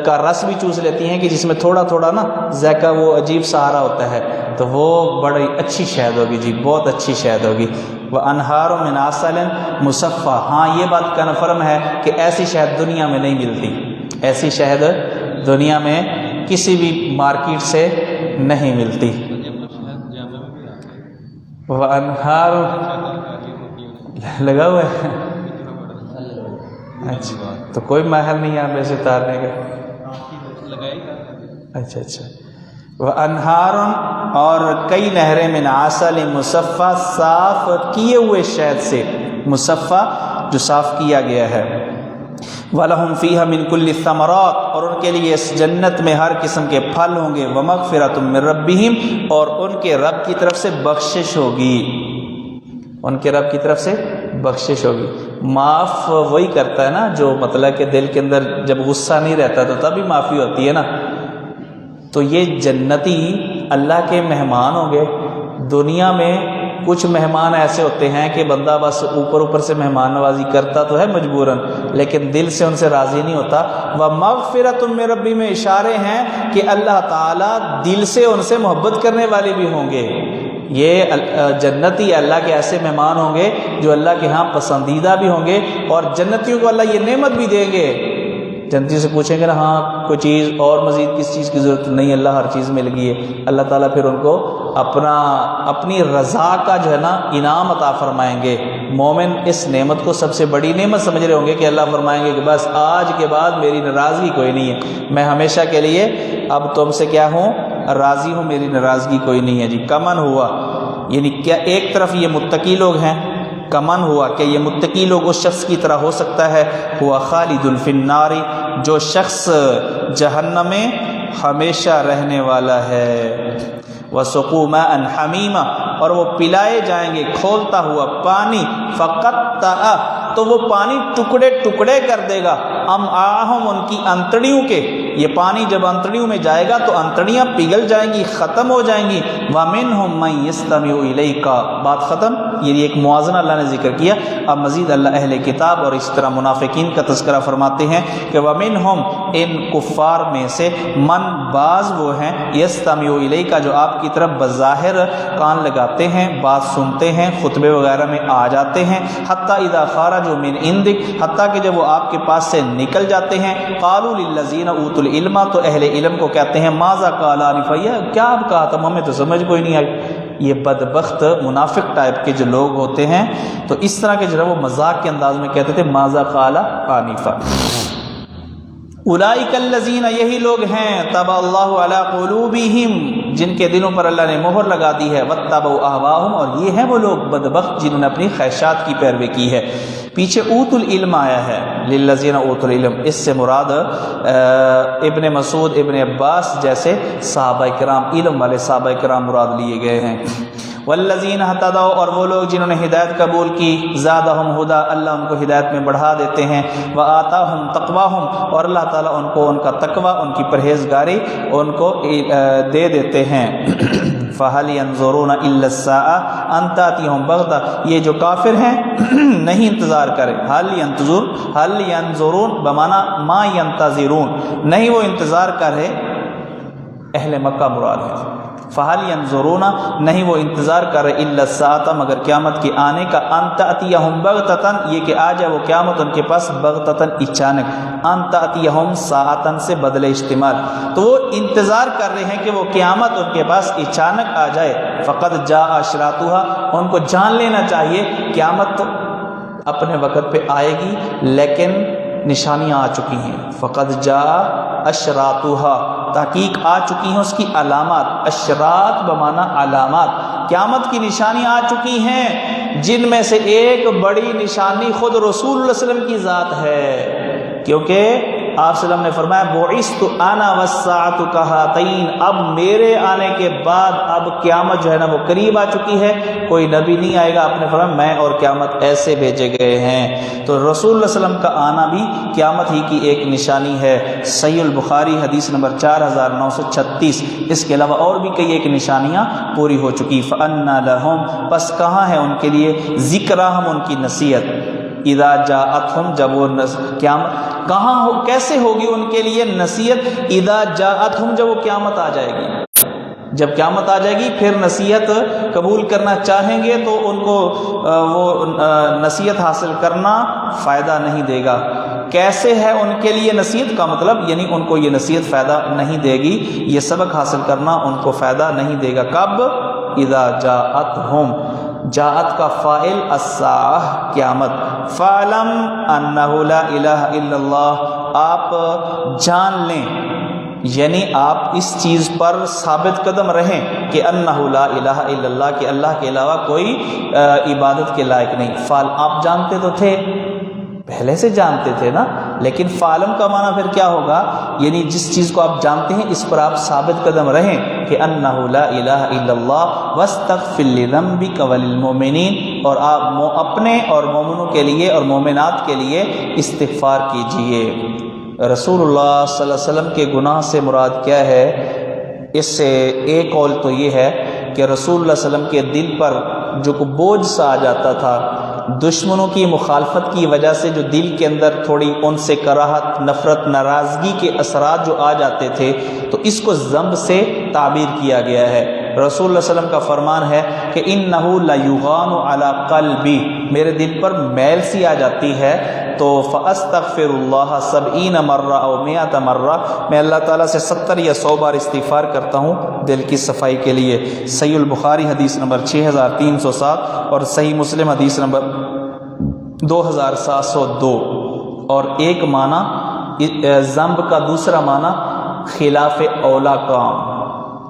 کا رس بھی چوس لیتی ہیں کہ جس میں تھوڑا تھوڑا نا ذائقہ وہ عجیب سا آ رہا ہوتا ہے، تو وہ بڑی اچھی شہد ہوگی، جی بہت اچھی شہد ہوگی۔ وَأَنْهَارٌ مِّنْ عَسَلٍ مُصَفًّى، ہاں یہ بات کنفرم ہے کہ ایسی شہد دنیا میں نہیں ملتی، ایسی شہد دنیا میں کسی بھی مارکیٹ سے نہیں ملتی۔ وَأَنْهَارٌ لگا ہوا ہے، اچھا تو کوئی ماہر نہیں ہے ویسے تارنے کا، اچھا اچھا۔ وَأَنْهَارٌ، اور کئی نہریں من عسل مصفیٰ، صاف کیے ہوئے شہد سے، مصفیٰ جو صاف کیا گیا ہے۔ وَلَهُمْ فِيهَا مِنْ كُلِّ الثَّمَرَاتِ، اور ان کے لیے اس جنت میں ہر قسم کے پھل ہوں گے۔ وَمَغْفِرَةٌ مِّن رَبِّهِمْ، اور ان کے رب کی طرف سے بخشش ہوگی، ان کے رب کی طرف سے بخشش ہوگی۔ معاف وہی کرتا ہے نا جو مطلب کہ دل کے اندر جب غصہ نہیں رہتا تو تبھی معافی ہوتی ہے نا، تو یہ جنتی اللہ کے مہمان ہوں گے۔ دنیا میں کچھ مہمان ایسے ہوتے ہیں کہ بندہ بس اوپر سے مہمان نوازی کرتا تو ہے مجبوراً، لیکن دل سے ان سے راضی نہیں ہوتا۔ وَمَغْفِرَةٌ مِّن رَبِّ میں اشارے ہیں کہ اللہ تعالیٰ دل سے ان سے محبت کرنے والے بھی ہوں گے۔ یہ جنتی اللہ کے ایسے مہمان ہوں گے جو اللہ کے ہاں پسندیدہ بھی ہوں گے، اور جنتیوں کو اللہ یہ نعمت بھی دیں گے۔ جنتی سے پوچھیں گے نا ہاں کوئی چیز اور مزید کس چیز کی ضرورت نہیں، اللہ ہر چیز مل گئی ہے، اللہ تعالیٰ پھر ان کو اپنی رضا کا جو ہے نا انعام عطا فرمائیں گے۔ مومن اس نعمت کو سب سے بڑی نعمت سمجھ رہے ہوں گے کہ اللہ فرمائیں گے کہ بس آج کے بعد میری ناراضگی کوئی نہیں ہے، میں ہمیشہ کے لیے اب تم سے کیا ہوں، راضی ہوں، میری ناراضگی کوئی نہیں ہے۔ جی کمن ہوا، یعنی کیا ایک طرف یہ متقی لوگ ہیں، کمن ہوا کہ یہ متقی لوگ اس شخص کی طرح ہو سکتا ہے، ہوا خالد فی النار، جو شخص جہنم میں ہمیشہ رہنے والا ہے۔ وَسُقُوا مَاءً حَمِيمًا، اور وہ پلائے جائیں گے کھولتا ہوا پانی، فَقَطَّعَ، تو وہ پانی ٹکڑے ٹکڑے کر دے گا، امعاءہم، ان کی انتڑیوں کے۔ یہ پانی جب انتڑیوں میں جائے گا تو انتڑیاں پگھل جائیں گی، ختم ہو جائیں گی۔ وَمِنْهُمْ مَنْ يَسْتَمِعُ إِلَيْكَ، بات ختم، یہ ایک موازنہ اللہ نے ذکر کیا۔ اب مزید اللہ اہل کتاب اور اس طرح منافقین کا تذکرہ فرماتے ہیں کہ وَمِنْهُمْ، ان کفار میں سے، من، بعض وہ ہیں، يَسْتَمِعُ إِلَيْكَ، جو آپ کی طرف بظاہر کان لگاتے ہیں، بات سنتے ہیں، خطبے وغیرہ میں آ جاتے ہیں، حتیٰ اذا خرجوا من عندک، حتیٰ کہ جب وہ آپ کے پاس سے نکل جاتے ہیں، قالوا للذین اوتوا العلم، تو اہل علم کو کہتے ہیں ماذا قال آنفا، کیا آپ کہا تھا، ہمیں تو سمجھ کوئی نہیں آئی۔ یہ بدبخت منافق ٹائپ کے جو لوگ ہوتے ہیں تو اس طرح کے جو وہ مذاق کے انداز میں کہتے تھے ماذا قال آنفا۔ اولئک الذین، یہی لوگ ہیں، طبع اللہ علی قلوبہم، جن کے دلوں پر اللہ نے مہر لگا دی ہے، واتبعوا اہواءہم، اور یہ ہیں وہ لوگ بدبخت جنہوں نے اپنی خواہشات کی پیروی کی ہے۔ پیچھے اوت العلم آیا ہے، للذین اوت العلم، اس سے مراد ابن مسعود، ابن عباس جیسے صحابہ کرام، علم والے صحابہ کرام مراد لیے گئے ہیں۔ والذین اہتدوا، اور وہ لوگ جنہوں نے ہدایت قبول کی، زادہم ہدا، اللہ ان کو ہدایت میں بڑھا دیتے ہیں، وآتاہم تقواہم، اور اللہ تعالیٰ ان کو ان کا تقوی، ان کی پرہیزگاری ان کو دے دیتے ہیں۔ فَهَلْ يَنظُرُونَ إِلَّا السَّاعَةَ أَن تَأْتِيَهُم بَغْتَةً، یہ جو کافر ہیں نہیں انتظار کرے، هل ينظرون بمعنی ما ينتظرون، نہیں وہ انتظار کرے، اہل مکہ مراد ہے۔ فَهَلْ يَنظُرُونَ، نہیں وہ انتظار کر رہے، إِلَّا السَّاعَةَ، مگر قیامت کے آنے کا، أَن تَأْتِيَهُم بَغْتَةً، یہ کہ آ جائے وہ قیامت ان کے پاس، بغتتاً اچانک، أَن تَأْتِيَهُم ساعتاً سے بدل اشتمال، تو وہ انتظار کر رہے ہیں کہ وہ قیامت ان کے پاس اچانک آ جائے۔ فَقَدْ جَاءَ أَشْرَاطُهَا، ان کو جان لینا چاہیے قیامت تو اپنے وقت پہ آئے گی، لیکن نشانیاں آ چکی ہیں۔ فَقَدْ جَاءَ أَشْرَاطُهَا، تحقیق آ چکی ہیں اس کی علامات، اشراط بمعنی علامات، قیامت کی نشانیاں آ چکی ہیں، جن میں سے ایک بڑی نشانی خود رسول اللہ صلی اللہ علیہ وسلم کی ذات ہے، کیونکہ آپ صلی اللہ علیہ وسلم نے فرمایا بعثت انا والساعۃ کہاتین، اب میرے آنے کے بعد اب قیامت جو ہے نا وہ قریب آ چکی ہے، کوئی نبی نہیں آئے گا، آپ نے فرمایا میں اور قیامت ایسے بھیجے گئے ہیں۔ تو رسول اللہ صلی اللہ علیہ وسلم کا آنا بھی قیامت ہی کی ایک نشانی ہے۔ صحیح البخاری حدیث نمبر 4936، اس کے علاوہ اور بھی کئی ایک نشانیاں پوری ہو چکی۔ فَأَنَّى لَهُمْ، پس کہاں ہے ان کے لیے، ذکرہم، ان کی نصیحت، اذا جاءتہم، جب وہ قیامت کہاں ہو، کیسے ہوگی ان کے لیے نصیحت، اذا جاءتہم، جب وہ قیامت آ جائے گی، جب قیامت آ جائے گی پھر نصیحت قبول کرنا چاہیں گے تو ان کو وہ نصیحت حاصل کرنا فائدہ نہیں دے گا۔ کیسے ہے ان کے لیے نصیحت کا مطلب، یعنی ان کو یہ نصیحت فائدہ نہیں دے گی، یہ سبق حاصل کرنا ان کو فائدہ نہیں دے گا۔ کب؟ اذا جاءتہم، جاءت کا فاعل الساعہ، قیامت۔ فَاعْلَمْ أَنَّهُ لَا إِلَهَ إِلَّا اللَّهُ، آپ جان لیں، یعنی آپ اس چیز پر ثابت قدم رہیں کہ انہ لا الہ الا اللہ، کہ اللہ کے علاوہ کوئی عبادت کے لائق نہیں۔ فال، آپ جانتے تو تھے، پہلے سے جانتے تھے نا، لیکن فالم کا معنی پھر کیا ہوگا، یعنی جس چیز کو آپ جانتے ہیں اس پر آپ ثابت قدم رہیں کہ انہ لا الہ الا اللہ، واستغفر لذنبک وللمؤمنین، اور آپ اپنے اور مومنوں کے لیے اور مومنات کے لیے استغفار کیجئے۔ رسول اللہ صلی اللہ علیہ وسلم کے گناہ سے مراد کیا ہے، اس سے ایک قول تو یہ ہے کہ رسول اللہ صلی اللہ علیہ وسلم کے دل پر جو بوجھ سا آ جاتا تھا، دشمنوں کی مخالفت کی وجہ سے جو دل کے اندر تھوڑی ان سے کراہت، نفرت، ناراضگی کے اثرات جو آ جاتے تھے، تو اس کو ذنب سے تعبیر کیا گیا ہے۔ رسول اللہ صلی اللہ علیہ وسلم کا فرمان ہے کہ انہ لیغان علی قلبی، میرے دل پر میل سی آ جاتی ہے، تو فاستغفر اللہ 70 مرہ او 100 مرہ، میں اللہ تعالیٰ سے 70 یا 100 بار استغفار کرتا ہوں دل کی صفائی کے لیے۔ صحیح البخاری حدیث نمبر 6307 اور صحیح مسلم حدیث نمبر 2702۔ اور ایک معنی ذنب کا دوسرا معنی خلاف اولا کام،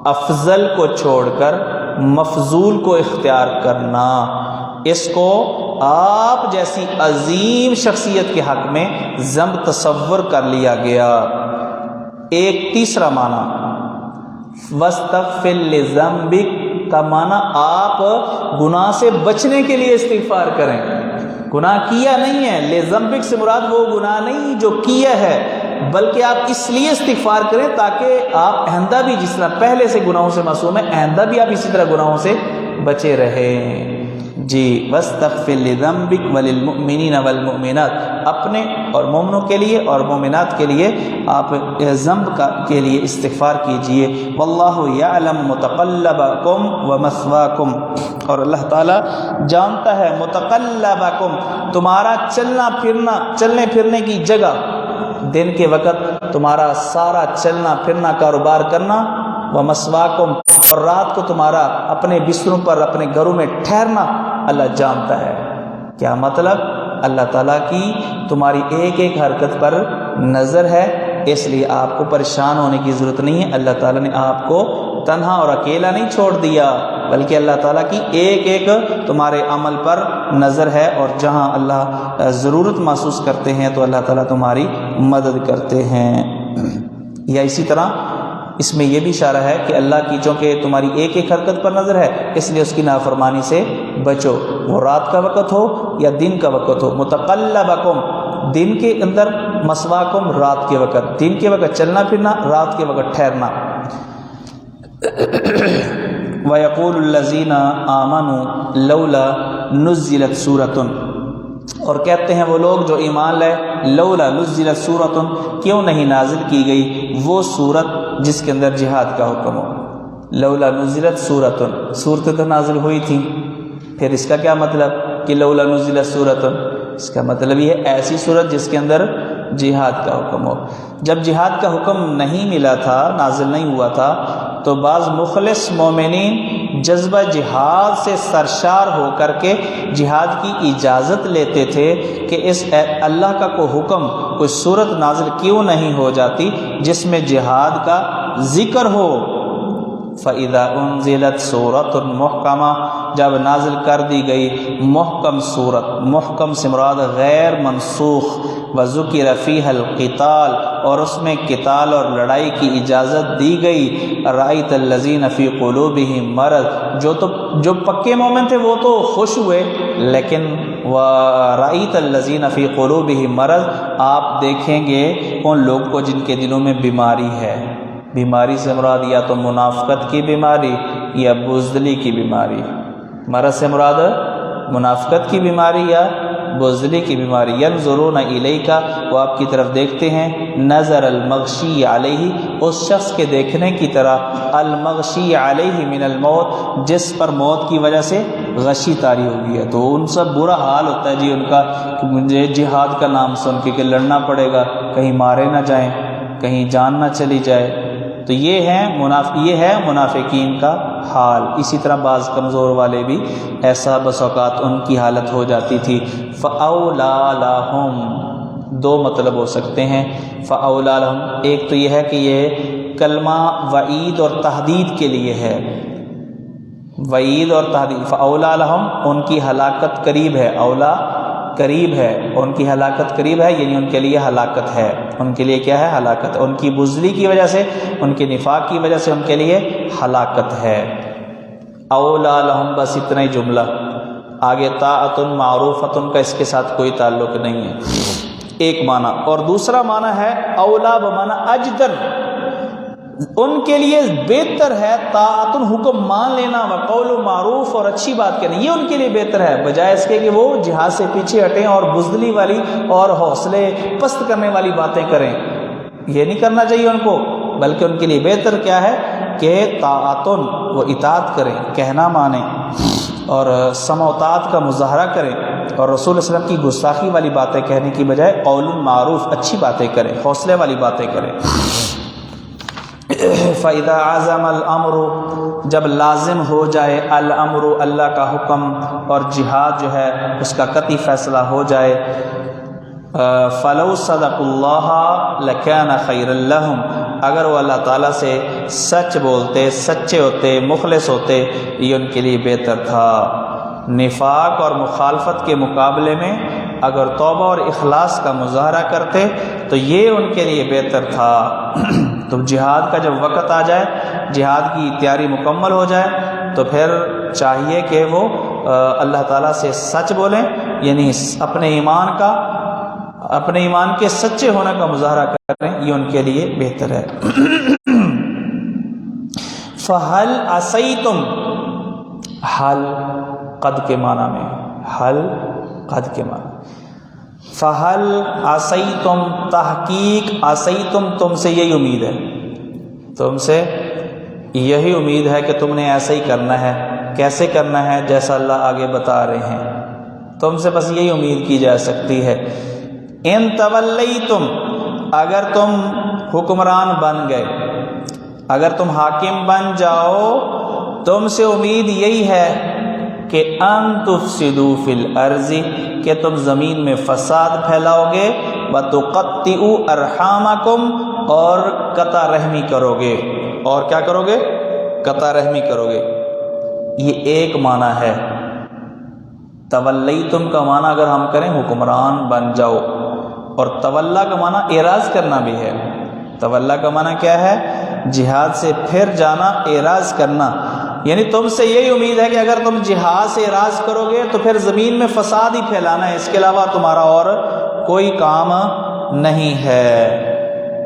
افضل کو چھوڑ کر مفضول کو اختیار کرنا، اس کو آپ جیسی عظیم شخصیت کے حق میں ذنب تصور کر لیا گیا۔ ایک تیسرا معنی واستغفر لذنبک کا معنی آپ گناہ سے بچنے کے لیے استغفار کریں، گناہ کیا نہیں ہے، لذنبک سے مراد وہ گناہ نہیں جو کیا ہے، بلکہ آپ اس لیے استغفار کریں تاکہ آپ آئندہ بھی جس طرح پہلے سے گناہوں سے معصوم ہیں، آئندہ بھی آپ اسی طرح گناہوں سے بچے رہیں۔ جی، واستغفر لذنبک وللمؤمنین والمؤمنات، اپنے اور مومنوں کے لیے اور مومنات کے لیے آپ ذنب کے لیے استغفار کیجئے۔ واللہ یعلم متقلبکم ومثواکم، اور اللہ تعالیٰ جانتا ہے متقلبکم، تمہارا چلنے پھرنے کی جگہ، دن کے وقت تمہارا سارا چلنا پھرنا کاروبار کرنا، ومثواکم، اور رات کو تمہارا اپنے بستروں پر اپنے گھروں میں ٹھہرنا اللہ جانتا ہے۔ کیا مطلب؟ اللہ تعالیٰ کی تمہاری ایک ایک حرکت پر نظر ہے، اس لیے آپ کو پریشان ہونے کی ضرورت نہیں ہے۔ اللہ تعالیٰ نے آپ کو تنہا اور اکیلا نہیں چھوڑ دیا، بلکہ اللہ تعالیٰ کی ایک ایک تمہارے عمل پر نظر ہے، اور جہاں اللہ ضرورت محسوس کرتے ہیں تو اللہ تعالیٰ تمہاری مدد کرتے ہیں۔ یا اسی طرح اس میں یہ بھی اشارہ ہے کہ اللہ کی چونکہ تمہاری ایک ایک حرکت پر نظر ہے، اس لیے اس کی نافرمانی سے بچو، وہ رات کا وقت ہو یا دن کا وقت ہو۔ متقلبکم، دن کے اندر، مسواکم، رات کے وقت، دن کے وقت چلنا پھرنا، رات کے وقت ٹھہرنا۔ وَيَقُولُ الَّذِينَ آمَنُوا لَوْلَا نُزِّلَتْ سُورَةٌ، اور کہتے ہیں وہ لوگ جو ایمان لائے، لولا نزلت سورۃ، کیوں نہیں نازل کی گئی وہ سورت جس کے اندر جہاد کا حکم ہو۔ لولا نزلت سورۃ، سورتیں تو نازل ہوئی تھیں، پھر اس کا کیا مطلب کہ لولا نزلت سورۃ؟ اس کا مطلب یہ ہے ایسی سورت جس کے اندر جہاد کا حکم ہو۔ جب جہاد کا حکم نہیں ملا تھا، نازل نہیں ہوا تھا، تو بعض مخلص مومنین جذبہ جہاد سے سرشار ہو کر کے جہاد کی اجازت لیتے تھے کہ اس اللہ کا کوئی حکم، کوئی صورت نازل کیوں نہیں ہو جاتی جس میں جہاد کا ذکر ہو۔ فَإِذَا أُنزِلَتْ سُورَةٌ مُحْكَمَةٌ، جب نازل کر دی گئی محکم صورت، محکم سے مراد غیر منسوخ، وَذُكِرَ فِيهَا الْقِتَالُ، اور اس میں قتال اور لڑائی کی اجازت دی گئی۔ رَأَيْتَ الَّذِينَ فِي قُلُوبِهِم مَرَضٌ، جو پکے مومن تھے وہ تو خوش ہوئے، لیکن وَرَأَيْتَ الَّذِينَ فِي قُلُوبِهِم مَرَضٌ، آپ دیکھیں گے ان لوگوں کو جن کے دلوں میں بیماری ہے۔ بیماری سے مراد یا تو منافقت کی بیماری یا بزدلی کی بیماری۔ مرض سے مراد منافقت کی بیماری یا بزدلی کی بیماری۔ ینظرون الیک، وہ آپ کی طرف دیکھتے ہیں، نظر المغشی علیہ، اس شخص کے دیکھنے کی طرح، المغشی علیہ من الموت، جس پر موت کی وجہ سے غشی طاری ہو گئی ہے۔ تو ان سب برا حال ہوتا ہے جی ان کا، کہ مجھے جہاد کا نام سن کے کہ لڑنا پڑے گا، کہیں مارے نہ جائیں، کہیں جان نہ چلی جائے۔ تو یہ ہے منافقین کا حال۔ اسی طرح بعض کمزور والے بھی ایسا بس اوقات ان کی حالت ہو جاتی تھی۔ فَأَوْلَىٰ لَهُمْ، دو مطلب ہو سکتے ہیں فَأَوْلَىٰ لَهُمْ، ایک تو یہ ہے کہ یہ کلمہ وعید اور تحدید کے لیے ہے، وعید اور تحدید۔ فَأَوْلَىٰ لَهُمْ، ان کی ہلاکت قریب ہے، اولا قریب ہے، ان کی ہلاکت قریب ہے، یعنی ان کے لیے ہلاکت ہے۔ ان کے لیے کیا ہے؟ ہلاکت۔ ان کی بزدلی کی وجہ سے، ان کے نفاق کی وجہ سے ان کے لیے ہلاکت ہے۔ اولا لہم، بس اتنا ہی جملہ، آگے طاعت معروفۃ کا اس کے ساتھ کوئی تعلق نہیں ہے، ایک معنی۔ اور دوسرا معنی ہے اولا بمعنی اجدر، ان کے لیے بہتر ہے طاعت، حکم مان لینا، وقول معروف، اور اچھی بات کہنا، یہ ان کے لیے بہتر ہے، بجائے اس کے کہ وہ جہاد سے پیچھے ہٹیں اور بزدلی والی اور حوصلے پست کرنے والی باتیں کریں۔ یہ نہیں کرنا چاہیے ان کو، بلکہ ان کے لیے بہتر کیا ہے کہ طاعتن، وہ اطاعت کریں، کہنا مانیں، اور سمع و طاعت کا مظاہرہ کریں، اور رسول صلی اللہ علیہ وسلم کی گستاخی والی باتیں کہنے کی بجائے قول معروف، اچھی باتیں کریں، حوصلے والی باتیں کریں۔ فَإِذَا عَزَمَ الْأَمْرُ، جب لازم ہو جائے الامر، اللہ کا حکم، اور جہاد جو ہے اس کا قطعی فیصلہ ہو جائے، فَلَوْ صَدَقُوا اللَّهَ لَكَانَ خَيْرًا لَهُمْ، اگر وہ اللہ تعالیٰ سے سچ بولتے، سچے ہوتے، مخلص ہوتے، یہ ان کے لیے بہتر تھا۔ نفاق اور مخالفت کے مقابلے میں اگر توبہ اور اخلاص کا مظاہرہ کرتے تو یہ ان کے لیے بہتر تھا۔ تو جہاد کا جب وقت آ جائے، جہاد کی تیاری مکمل ہو جائے، تو پھر چاہیے کہ وہ اللہ تعالیٰ سے سچ بولیں، یعنی اپنے ایمان کے سچے ہونے کا مظاہرہ کریں، یہ ان کے لیے بہتر ہے۔ فَهَلْ عَصَيْتُمْ، حل قد کے معنی میں، حل قد کے معنی، فَهَلْ عَصَيْتُمْ، تحقیق عَصَيْتُمْ، تم سے یہی امید ہے، تم سے یہی امید ہے کہ تم نے ایسا ہی کرنا ہے۔ کیسے کرنا ہے؟ جیسا اللہ آگے بتا رہے ہیں، تم سے بس یہی امید کی جا سکتی ہے۔ ان تولیتم، اگر تم حکمران بن گئے، اگر تم حاکم بن جاؤ، تم سے امید یہی ہے کہ ان تفسدوا فی الارض، کہ تم زمین میں فساد پھیلاؤ گے، وتقطعوا ارحامکم، اور قطع رحمی کرو گے، اور کیا کرو گے؟ قطع رحمی کرو گے۔ یہ ایک معنی ہے۔ تولیتم کا معنی اگر ہم کریں حکمران بن جاؤ، اور تولا کا معنی اعراض کرنا بھی ہے۔ تولا کا معنی کیا ہے؟ جہاد سے پھر جانا، اعراض کرنا، یعنی تم سے یہی امید ہے کہ اگر تم جہاد سے اعراض کرو گے تو پھر زمین میں فساد ہی پھیلانا ہے، اس کے علاوہ تمہارا اور کوئی کام نہیں ہے۔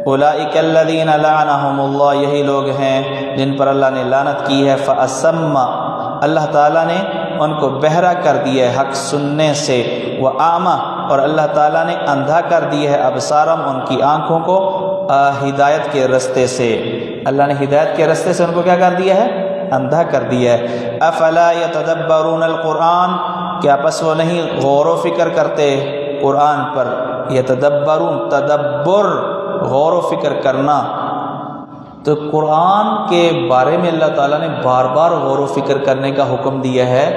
اولئک الذین لعنہم اللہ، یہی لوگ ہیں جن پر اللہ نے لعنت کی ہے، فأصم، اللہ تعالیٰ نے ان کو بہرا کر دیا ہے حق سننے سے، وأعمی، اور اللہ تعالیٰ نے اندھا کر دیا ہے ابصارہم، ان کی آنکھوں کو ہدایت کے رستے سے، اللہ نے ہدایت کے رستے سے ان کو کیا کر دیا ہے؟ اندھا کر دیا ہے۔ افلا یتدبرون القرآن، کیا پس وہ نہیں غور و فکر کرتے قرآن پر؟ یتدبرون، تدبر، غور و فکر کرنا۔ تو قرآن کے بارے میں اللہ تعالیٰ نے بار بار غور و فکر کرنے کا حکم دیا ہے۔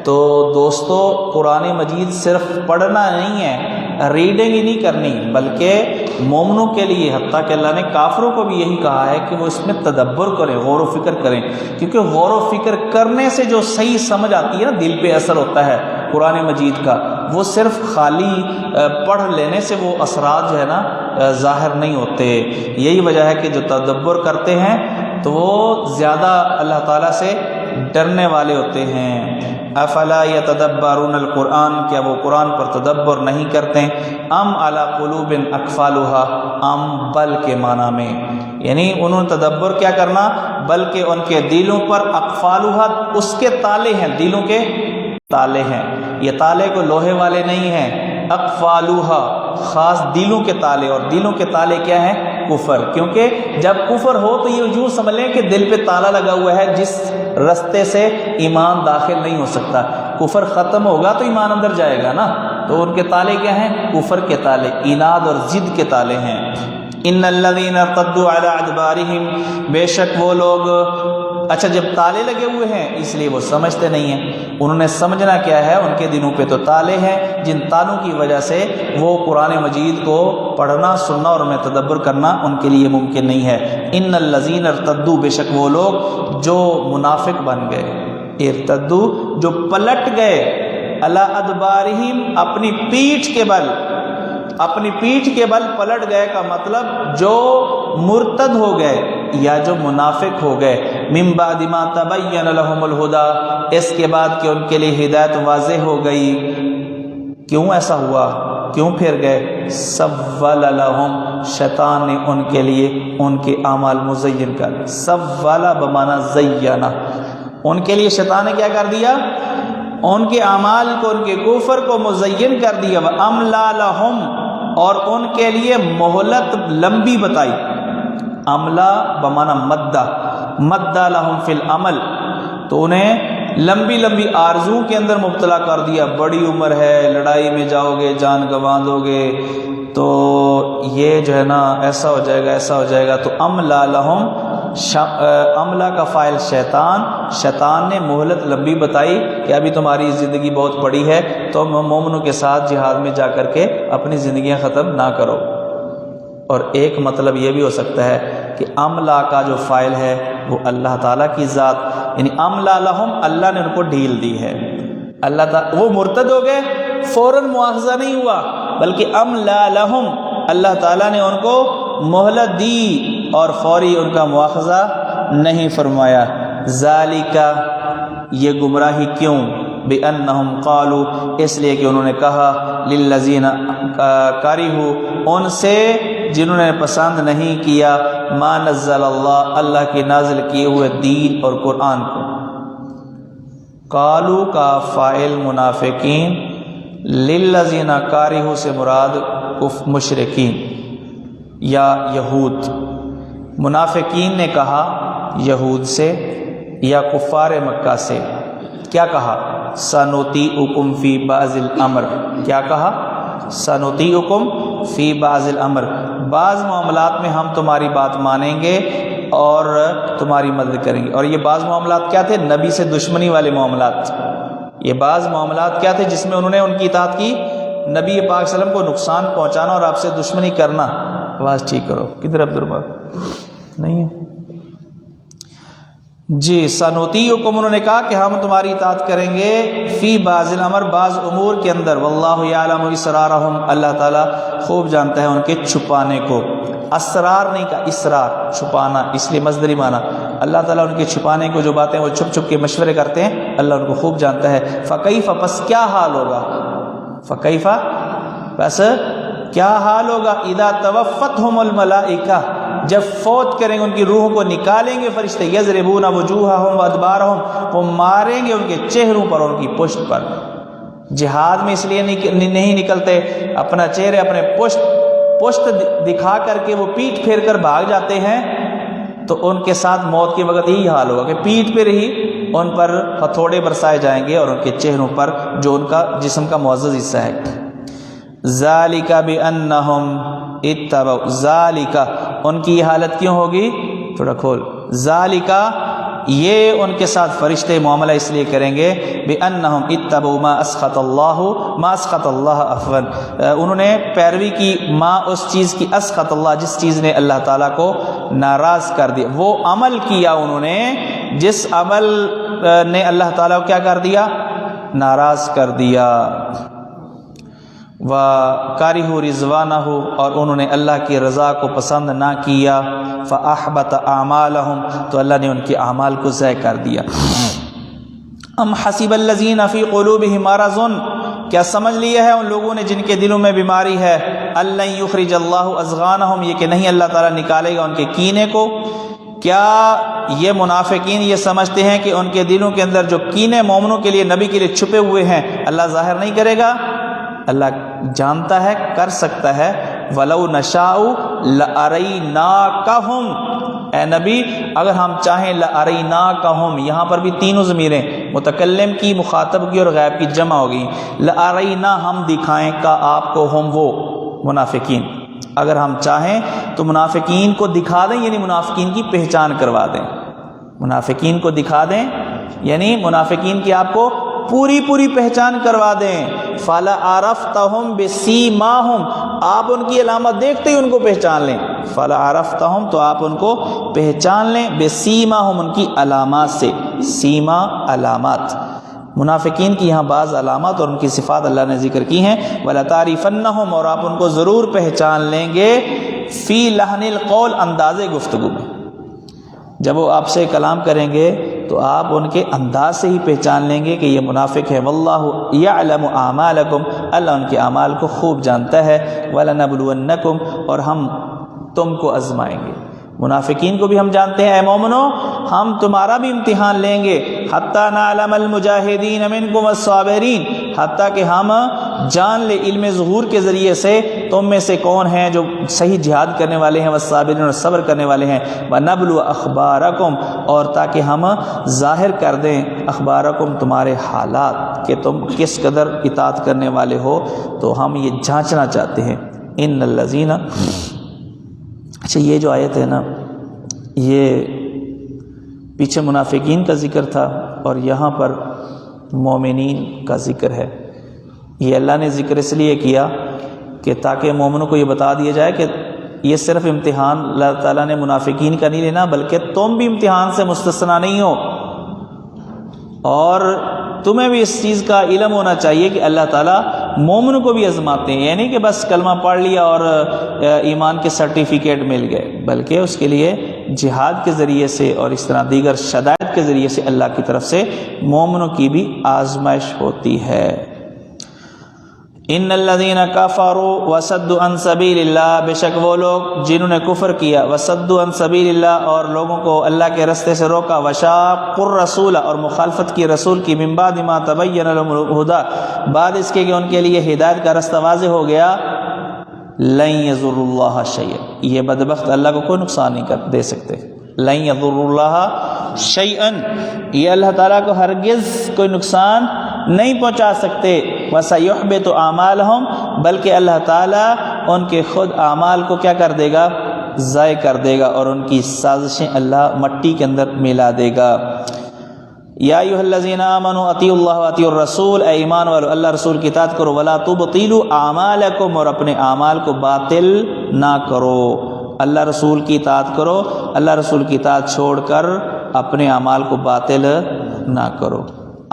تو دوستو، قرآن مجید صرف پڑھنا نہیں ہے، ریڈنگ ہی نہیں کرنی، بلکہ مومنوں کے لیے، حتیٰ کہ اللہ نے کافروں کو بھی یہی کہا ہے کہ وہ اس میں تدبر کریں، غور و فکر کریں، کیونکہ غور و فکر کرنے سے جو صحیح سمجھ آتی ہے نا، دل پہ اثر ہوتا ہے قرآن مجید کا، وہ صرف خالی پڑھ لینے سے وہ اثرات جو ہے نا ظاہر نہیں ہوتے۔ یہی وجہ ہے کہ جو تدبر کرتے ہیں تو وہ زیادہ اللہ تعالیٰ سے ڈرنے والے ہوتے ہیں۔ افلا یتدبرون القرآن، کیا وہ قرآن پر تدبر نہیں کرتے؟ ام علی قلوب اقفالها، ام بل کے معنی میں، یعنی انہوں نے تدبر کیا کرنا، بلکہ ان کے دلوں پر اقفالها، اس کے تالے ہیں، دلوں کے تالے ہیں، یہ تالے کو لوہے والے نہیں ہیں، اقفالها خاص دلوں کے تالے، اور دلوں کے تالے کیا ہیں؟ کفر، کیونکہ جب کفر ہو تو یہ یوں سمجھ لیں کہ دل پہ تالا لگا ہوا ہے جس رستے سے ایمان داخل نہیں ہو سکتا، کفر ختم ہوگا تو ایمان اندر جائے گا نا، تو ان کے تالے کیا ہیں؟ کفر کے تالے، عناد اور ضد کے تالے ہیں۔ ان الذین ارتدوا علی ادبارہم، بے شک وہ لوگ، اچھا جب تالے لگے ہوئے ہیں اس لیے وہ سمجھتے نہیں ہیں، انہوں نے سمجھنا کیا ہے، ان کے دلوں پہ تو تالے ہیں، جن تالوں کی وجہ سے وہ قرآن مجید کو پڑھنا، سننا اور انہیں تدبر کرنا ان کے لیے ممکن نہیں ہے۔ ان الذین ارتدوا، بے شک وہ لوگ جو منافق بن گئے، ارتدوا جو پلٹ گئے، علی ادبارہم اپنی پیٹھ کے بل، اپنی پیٹھ کے بل پلٹ گئے کا مطلب جو مرتد ہو گئے یا جو منافق ہو گئے، من بعد ما تبین لهم الہدی، اس کے بعد کہ ان کے لیے ہدایت واضح ہو گئی۔ کیوں ایسا ہوا؟ کیوں پھر گئے؟ سول لهم، شیطان نے ان کے لیے ان کے اعمال مزین کر، سول بمعنی زینا، ان کے لیے شیطان نے کیا کر دیا؟ ان کے اعمال کو، ان کے کفر کو مزین کر دیا، وَأَمْلَى لَهُمْ، اور ان کے لیے مہلت لمبی بتائی، عملہ بمعنی مدہ، مدہ لہم فی العمل، تو انہیں لمبی لمبی آرزو کے اندر مبتلا کر دیا، بڑی عمر ہے، لڑائی میں جاؤ گے جان گنوا دو گے، تو یہ جو ہے نا ایسا ہو جائے گا، ایسا ہو جائے گا، تو املا لہم، عملہ کا فاعل شیطان، شیطان نے مہلت لمبی بتائی کہ ابھی تمہاری زندگی بہت بڑی ہے، تم مومنوں کے ساتھ جہاد میں جا کر کے اپنی زندگیاں ختم نہ کرو۔ اور ایک مطلب یہ بھی ہو سکتا ہے کہ املا کا جو فاعل ہے وہ اللہ تعالیٰ کی ذات، یعنی املا لہم، اللہ نے ان کو ڈھیل دی ہے، اللہ تعالیٰ، وہ مرتد ہو گئے، فوراً مواخذہ نہیں ہوا، بلکہ املا لہم، اللہ تعالیٰ نے ان کو مہلت دی اور فوری ان کا مواخذہ نہیں فرمایا۔ ذالک، یہ گمراہی کیوں؟ بِأَنَّهُمْ قَالُوا، اس لیے کہ انہوں نے کہا، لِلَّذِينَ كَرِهُوا، ان سے جنہوں نے پسند نہیں کیا، ما نزل اللہ، اللہ کے نازل کیے ہوئے دین اور قرآن کو۔ قالوا کا فاعل منافقین، لِلَّذِينَ كَرِهُوا سے مراد مشرکین یا یہود، منافقین نے کہا یہود سے یا کفار مکہ سے، کیا کہا؟ سنطیعکم فی بعض الامر، کیا کہا؟ سنطیعکم فی بعض الامر، بعض معاملات میں ہم تمہاری بات مانیں گے اور تمہاری مدد کریں گے۔ اور یہ بعض معاملات کیا تھے؟ نبی سے دشمنی والے معاملات، یہ بعض معاملات کیا تھے جس میں انہوں نے ان کی اطاعت کی؟ نبی پاک صلی اللہ علیہ وسلم کو نقصان پہنچانا اور آپ سے دشمنی کرنا۔ آواز ٹھیک کرو، کدھر عبدالرحمٰن نہیں ہے جی؟ سنطیعکم، انہوں نے کہا کہ ہم تمہاری اطاعت کریں گے، فی بعض الامر، بعض امور کے اندر، واللہ یعلم اسرارہم، اللہ تعالیٰ خوب جانتا ہے ان کے چھپانے کو۔ اسرار نہیں کہا، اسرار چھپانا، اس لیے مصدری معنی اللہ تعالیٰ ان کے چھپانے کو جو باتیں وہ چھپ چھپ کے مشورے کرتے ہیں اللہ ان کو خوب جانتا ہے۔ فکیف پس کیا حال ہوگا، فکیف پس کیا حال ہوگا، اذا توفتہم الملائکہ جب فوت کریں گے ان کی روحوں کو نکالیں گے فرشتے، یضربون وجوہہم وادبارہم وہ ماریں گے ان کے چہروں پر اور ان کی پشت پر۔ جہاد میں اس لیے نہیں نکلتے، اپنا چہرے اپنے پشت دکھا کر کے وہ پیٹھ پھیر کر بھاگ جاتے ہیں، تو ان کے ساتھ موت کے وقت یہی حال ہوگا کہ پیٹھ پہ ہی ان پر ہتھوڑے برسائے جائیں گے اور ان کے چہروں پر جو ان کا جسم کا معزز حصہ ہے۔ ذالک بانہم اتبعوا، ذالک ان کی یہ حالت کیوں ہوگی، تھوڑا کھول، ذالک یہ ان کے ساتھ فرشتے معاملہ اس لیے کریں گے بانہم اتبعوا ما اسخط اللہ عفوا، انہوں نے پیروی کی ما اس چیز کی اسخط اللہ جس چیز نے اللہ تعالیٰ کو ناراض کر دیا، وہ عمل کیا انہوں نے جس عمل نے اللہ تعالیٰ کو کیا کر دیا، ناراض کر دیا۔ وَكَرِهُ رِضْوَانَهُ اور انہوں نے اللہ کی رضا کو پسند نہ کیا، فَأَحْبَطَ أَعْمَالَهُمْ تو اللہ نے ان کے اعمال کو ضائع کر دیا۔ ام حسب الذین فی قلوبہم مرض، کیا سمجھ لیا ہے ان لوگوں نے جن کے دلوں میں بیماری ہے، أَلَّن يُخْرِجَ اللَّهُ أَضْغَانَهُمْ یہ کہ نہیں اللہ تعالیٰ نکالے گا ان کے کینے کو۔ کیا یہ منافقین یہ سمجھتے ہیں کہ ان کے دلوں کے اندر جو کینے مومنوں کے لیے نبی کے لیے چھپے ہوئے ہیں اللہ ظاہر نہیں کرے گا؟ اللہ جانتا ہے، کر سکتا ہے۔ وَلَوْ نَشَاءُ لَأَرَيْنَاكَهُمْ اے نبی اگر ہم چاہیں لَأَرَيْنَاكَهُمْ یہاں پر بھی تینوں ضمیریں متکلم کی، مخاطب کی اور غائب کی جمع ہو گئی۔ لَأَرَيْنَا ہم دکھائیں کا آپ کو، ہم وہ منافقین، اگر ہم چاہیں تو منافقین کو دکھا دیں، یعنی منافقین کی پہچان کروا دیں، منافقین کو دکھا دیں یعنی منافقین کی آپ کو پوری پہچان کروا دیں۔ فَلَعَرَفْتَهُمْ بِسِيمَاهُمْ آپ ان کی علامت دیکھتے ہی ان کو پہچان لیں، فَلَعَرَفْتَهُمْ تو آپ ان کو پہچان لیں، بِسِيمَاهُمْ ان کی علامات سے، سیما علامات، منافقین کی یہاں بعض علامات اور ان کی صفات اللہ نے ذکر کی ہیں۔ وَلَتَعْرِفَنَّهُمْ اور آپ ان کو ضرور پہچان لیں گے، فی لحن القول انداز گفتگو میں، جب وہ آپ سے کلام کریں گے تو آپ ان کے انداز سے ہی پہچان لیں گے کہ یہ منافق ہے۔ واللہ یعلم اعمالکم اللہ ان کے اعمال کو خوب جانتا ہے۔ ولنبلونکم اور ہم تم کو آزمائیں گے، منافقین کو بھی ہم جانتے ہیں، اے مومنو ہم تمہارا بھی امتحان لیں گے۔ حتی نعلم المجاہدین منکم والصابرین حتیٰ کہ ہم جان لے علم ظہور کے ذریعے سے تم میں سے کون ہیں جو صحیح جہاد کرنے والے ہیں، والصابرین اور صبر کرنے والے ہیں۔ ونبلو اخبارکم اور تاکہ ہم ظاہر کر دیں اخبارکم تمہارے حالات کہ تم کس قدر اطاعت کرنے والے ہو، تو ہم یہ جانچنا چاہتے ہیں۔ ان الذین اچھا یہ جو آیت ہے نا یہ پیچھے منافقین کا ذکر تھا اور یہاں پر مومنین کا ذکر ہے۔ یہ اللہ نے ذکر اس لیے کیا کہ تاکہ مومنوں کو یہ بتا دیا جائے کہ یہ صرف امتحان اللہ تعالیٰ نے منافقین کا نہیں لینا بلکہ تم بھی امتحان سے مستثنا نہیں ہو، اور تمہیں بھی اس چیز کا علم ہونا چاہیے کہ اللہ تعالیٰ مومن کو بھی آزماتے ہیں، یعنی کہ بس کلمہ پڑھ لیا اور ایمان کے سرٹیفکیٹ مل گئے، بلکہ اس کے لیے جہاد کے ذریعے سے اور اس طرح دیگر شدائد کے ذریعے سے اللہ کی طرف سے مومنوں کی بھی آزمائش ہوتی ہے۔ ان الذین کفروا وصدوا عن سبیل اللہ بے شک وہ لوگ جنہوں نے کفر کیا، وصدوا عن سبیل اللہ اور لوگوں کو اللہ کے رستے سے روکا، وشاقوا الرسول اور مخالفت کی رسول کی، من بعد ما تبین لهم الہدی بعد اس کے کہ ان کے لیے ہدایت کا راستہ واضح ہو گیا، لن یضر اللہ شیئا یہ بدبخت اللہ کو کوئی نقصان نہیں دے سکتے، لن یضر اللہ شیئا یہ اللہ تعالیٰ کو ہرگز کوئی نقصان نہیں پہنچا سکتے۔ وَسَيُحْبِطُ أَعْمَالَهُمْ بلکہ اللہ تعالیٰ ان کے خود اعمال کو کیا کر دے گا، ضائع کر دے گا، اور ان کی سازشیں اللہ مٹی کے اندر ملا دے گا۔ یا ایھا الذین آمنوا اطیعوا اللہ واطیعوا الرسول اے ایمان والو اللہ رسول کی اطاعت کرو، ولا تبطلوا اعمالکم اور اپنے اعمال کو باطل نہ کرو، اللہ رسول کی اطاعت کرو، اللہ رسول کی اطاعت چھوڑ کر اپنے اعمال کو باطل نہ کرو۔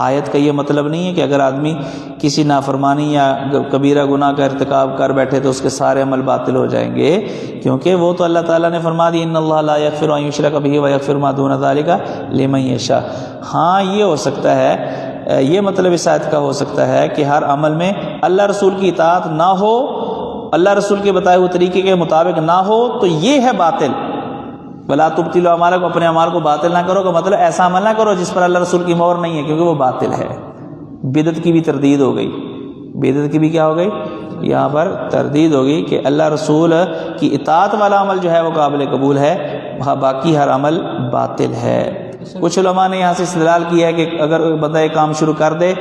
آیت کا یہ مطلب نہیں ہے کہ اگر آدمی کسی نافرمانی یا کبیرہ گناہ کا ارتکاب کر بیٹھے تو اس کے سارے عمل باطل ہو جائیں گے، کیونکہ وہ تو اللہ تعالیٰ نے فرما دی ان اللہ لا یغفر ان یشرک بہ ویغفر ما دون ذلک لمن یشاء۔ ہاں یہ ہو سکتا ہے، یہ مطلب اس آیت کا ہو سکتا ہے کہ ہر عمل میں اللہ رسول کی اطاعت نہ ہو، اللہ رسول کے بتائے ہوئے طریقے کے مطابق نہ ہو تو یہ ہے باطل۔ ولا تبطلوا اعمالکم، اپنے اعمال کو باطل نہ کرو کا مطلب ایسا عمل نہ کرو جس پر اللہ رسول کی مہر نہیں ہے، کیونکہ وہ باطل ہے۔ بدعت کی بھی تردید ہو گئی، بدعت کی بھی کیا ہو گئی؟ یہاں پر تردید ہو گئی کہ اللہ رسول کی اطاعت والا عمل جو ہے وہ قابل قبول ہے، باقی ہر عمل باطل ہے۔ کچھ علماء نے یہاں سے استدلال کیا ہے کہ اگر بندہ ایک کام شروع کر دے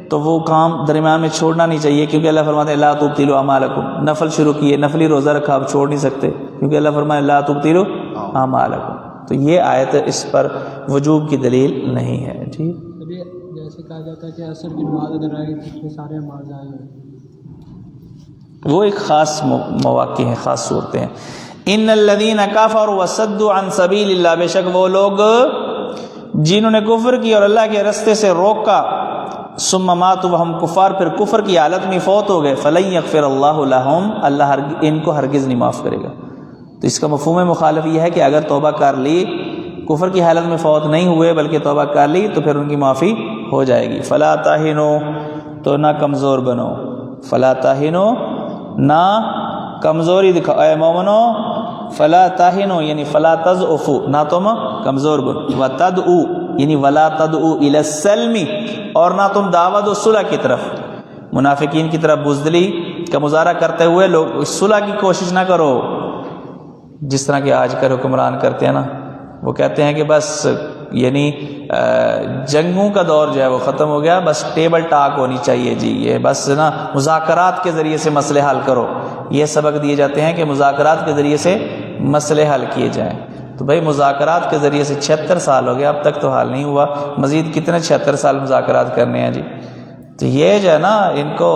تو وہ کام درمیان میں چھوڑنا نہیں چاہیے، کیونکہ اللہ فرماتے ہیں لا تبطلوا اعمالکم، نفل شروع کیے، نفلی روزہ رکھا، آپ چھوڑ نہیں سکتے کیونکہ اللہ فرماتے ہیں لا تبطلوا اعمالکم، تو یہ آیت اس پر وجوب کی دلیل نہیں ہے۔ ٹھیک، جیسے کہا جاتا ہے کہ عصر کی نماز اگر آئے تو سارے نماز ضائع وہ ایک خاص مواقع ہیں، خاص صورتیں ہیں۔ ان الذین کفروا وصدوا عن سبیل اللہ، بے شک وہ لوگ جنہوں نے کفر کی اور اللہ کے راستے سے روکا، ثم ماتوا وہم کفار، پھر کفر کی حالت میں فوت ہو گئے، فلن یغفر اللہ لہم، اللہ ان کو ہرگز نہیں معاف کرے گا۔ تو اس کا مفہوم مخالف یہ ہے کہ اگر توبہ کر لی، کفر کی حالت میں فوت نہیں ہوئے بلکہ توبہ کر لی تو پھر ان کی معافی ہو جائے گی۔ فلا تہنوا، تو نہ کمزور بنو، فلا تہنوا، نہ کمزوری دکھاؤ، اے مومنو فلا تہنوا یعنی فلا تضعفوا، نہ تم کمزور بنو، وتدعوا یعنی ولا تدعوا الی السلم، اور نہ تم دعوت و صلح کی طرف، منافقین کی طرف بزدلی کا مظاہرہ کرتے ہوئے لوگ صلح کی کوشش نہ کرو، جس طرح کہ آج کل حکمران کرتے ہیں نا، وہ کہتے ہیں کہ بس یعنی جنگوں کا دور جو ہے وہ ختم ہو گیا، بس ٹیبل ٹاک ہونی چاہیے جی، یہ بس نا مذاکرات کے ذریعے سے مسئلے حل کرو، یہ سبق دیے جاتے ہیں کہ مذاکرات کے ذریعے سے مسئلے حل کیے جائیں۔ تو بھائی مذاکرات کے ذریعے سے 76 سال ہو گیا، اب تک تو حل نہیں ہوا، مزید کتنے 76 سال مذاکرات کرنے ہیں جی؟ تو یہ جو ہے نا ان کو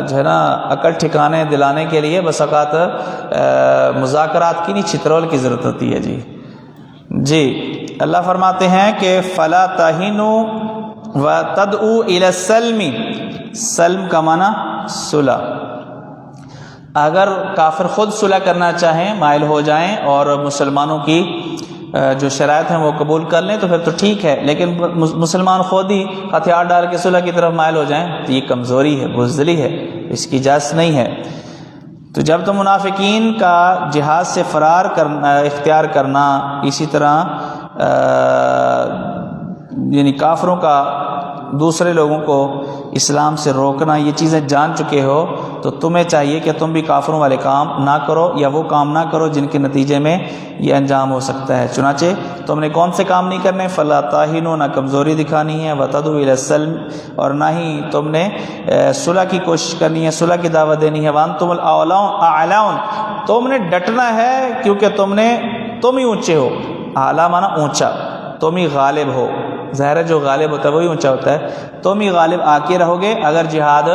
جو ہے نا عقل ٹھکانے دلانے کے لیے بس اوقات مذاکرات کی نہیں، چترول کی ضرورت ہوتی ہے جی۔ جی اللہ فرماتے ہیں کہ فلا تہنوا وتدعوا الی السلم، سلم کا معنی صلح، اگر کافر خود صلح کرنا چاہیں، مائل ہو جائیں اور مسلمانوں کی جو شرائط ہیں وہ قبول کر لیں تو پھر تو ٹھیک ہے، لیکن مسلمان خود ہی ہتھیار ڈال کے صلح کی طرف مائل ہو جائیں تو یہ کمزوری ہے، بزدلی ہے، اس کی اجازت نہیں ہے۔ تو جب تو منافقین کا جہاد سے فرار کرنا اختیار کرنا، اسی طرح یعنی کافروں کا دوسرے لوگوں کو اسلام سے روکنا، یہ چیزیں جان چکے ہو تو تمہیں چاہیے کہ تم بھی کافروں والے کام نہ کرو یا وہ کام نہ کرو جن کے نتیجے میں یہ انجام ہو سکتا ہے۔ چنانچہ تم نے کون سے کام نہیں کرنے؟ فلا تہنوا، نہ کمزوری دکھانی ہے، وتدعوا الی السلم، اور نہ ہی تم نے صلح کی کوشش کرنی ہے، صلح کی دعوت دینی ہے، وانتم الاعلون، تم نے ڈٹنا ہے کیونکہ تم ہی اونچے ہو، اعلیٰ مانا اونچا، تم ہی غالب ہو، ظاہر ہے جو غالب ہوتا ہے وہی اونچا ہوتا ہے، تم ہی غالب آ کے رہو گے اگر جہاد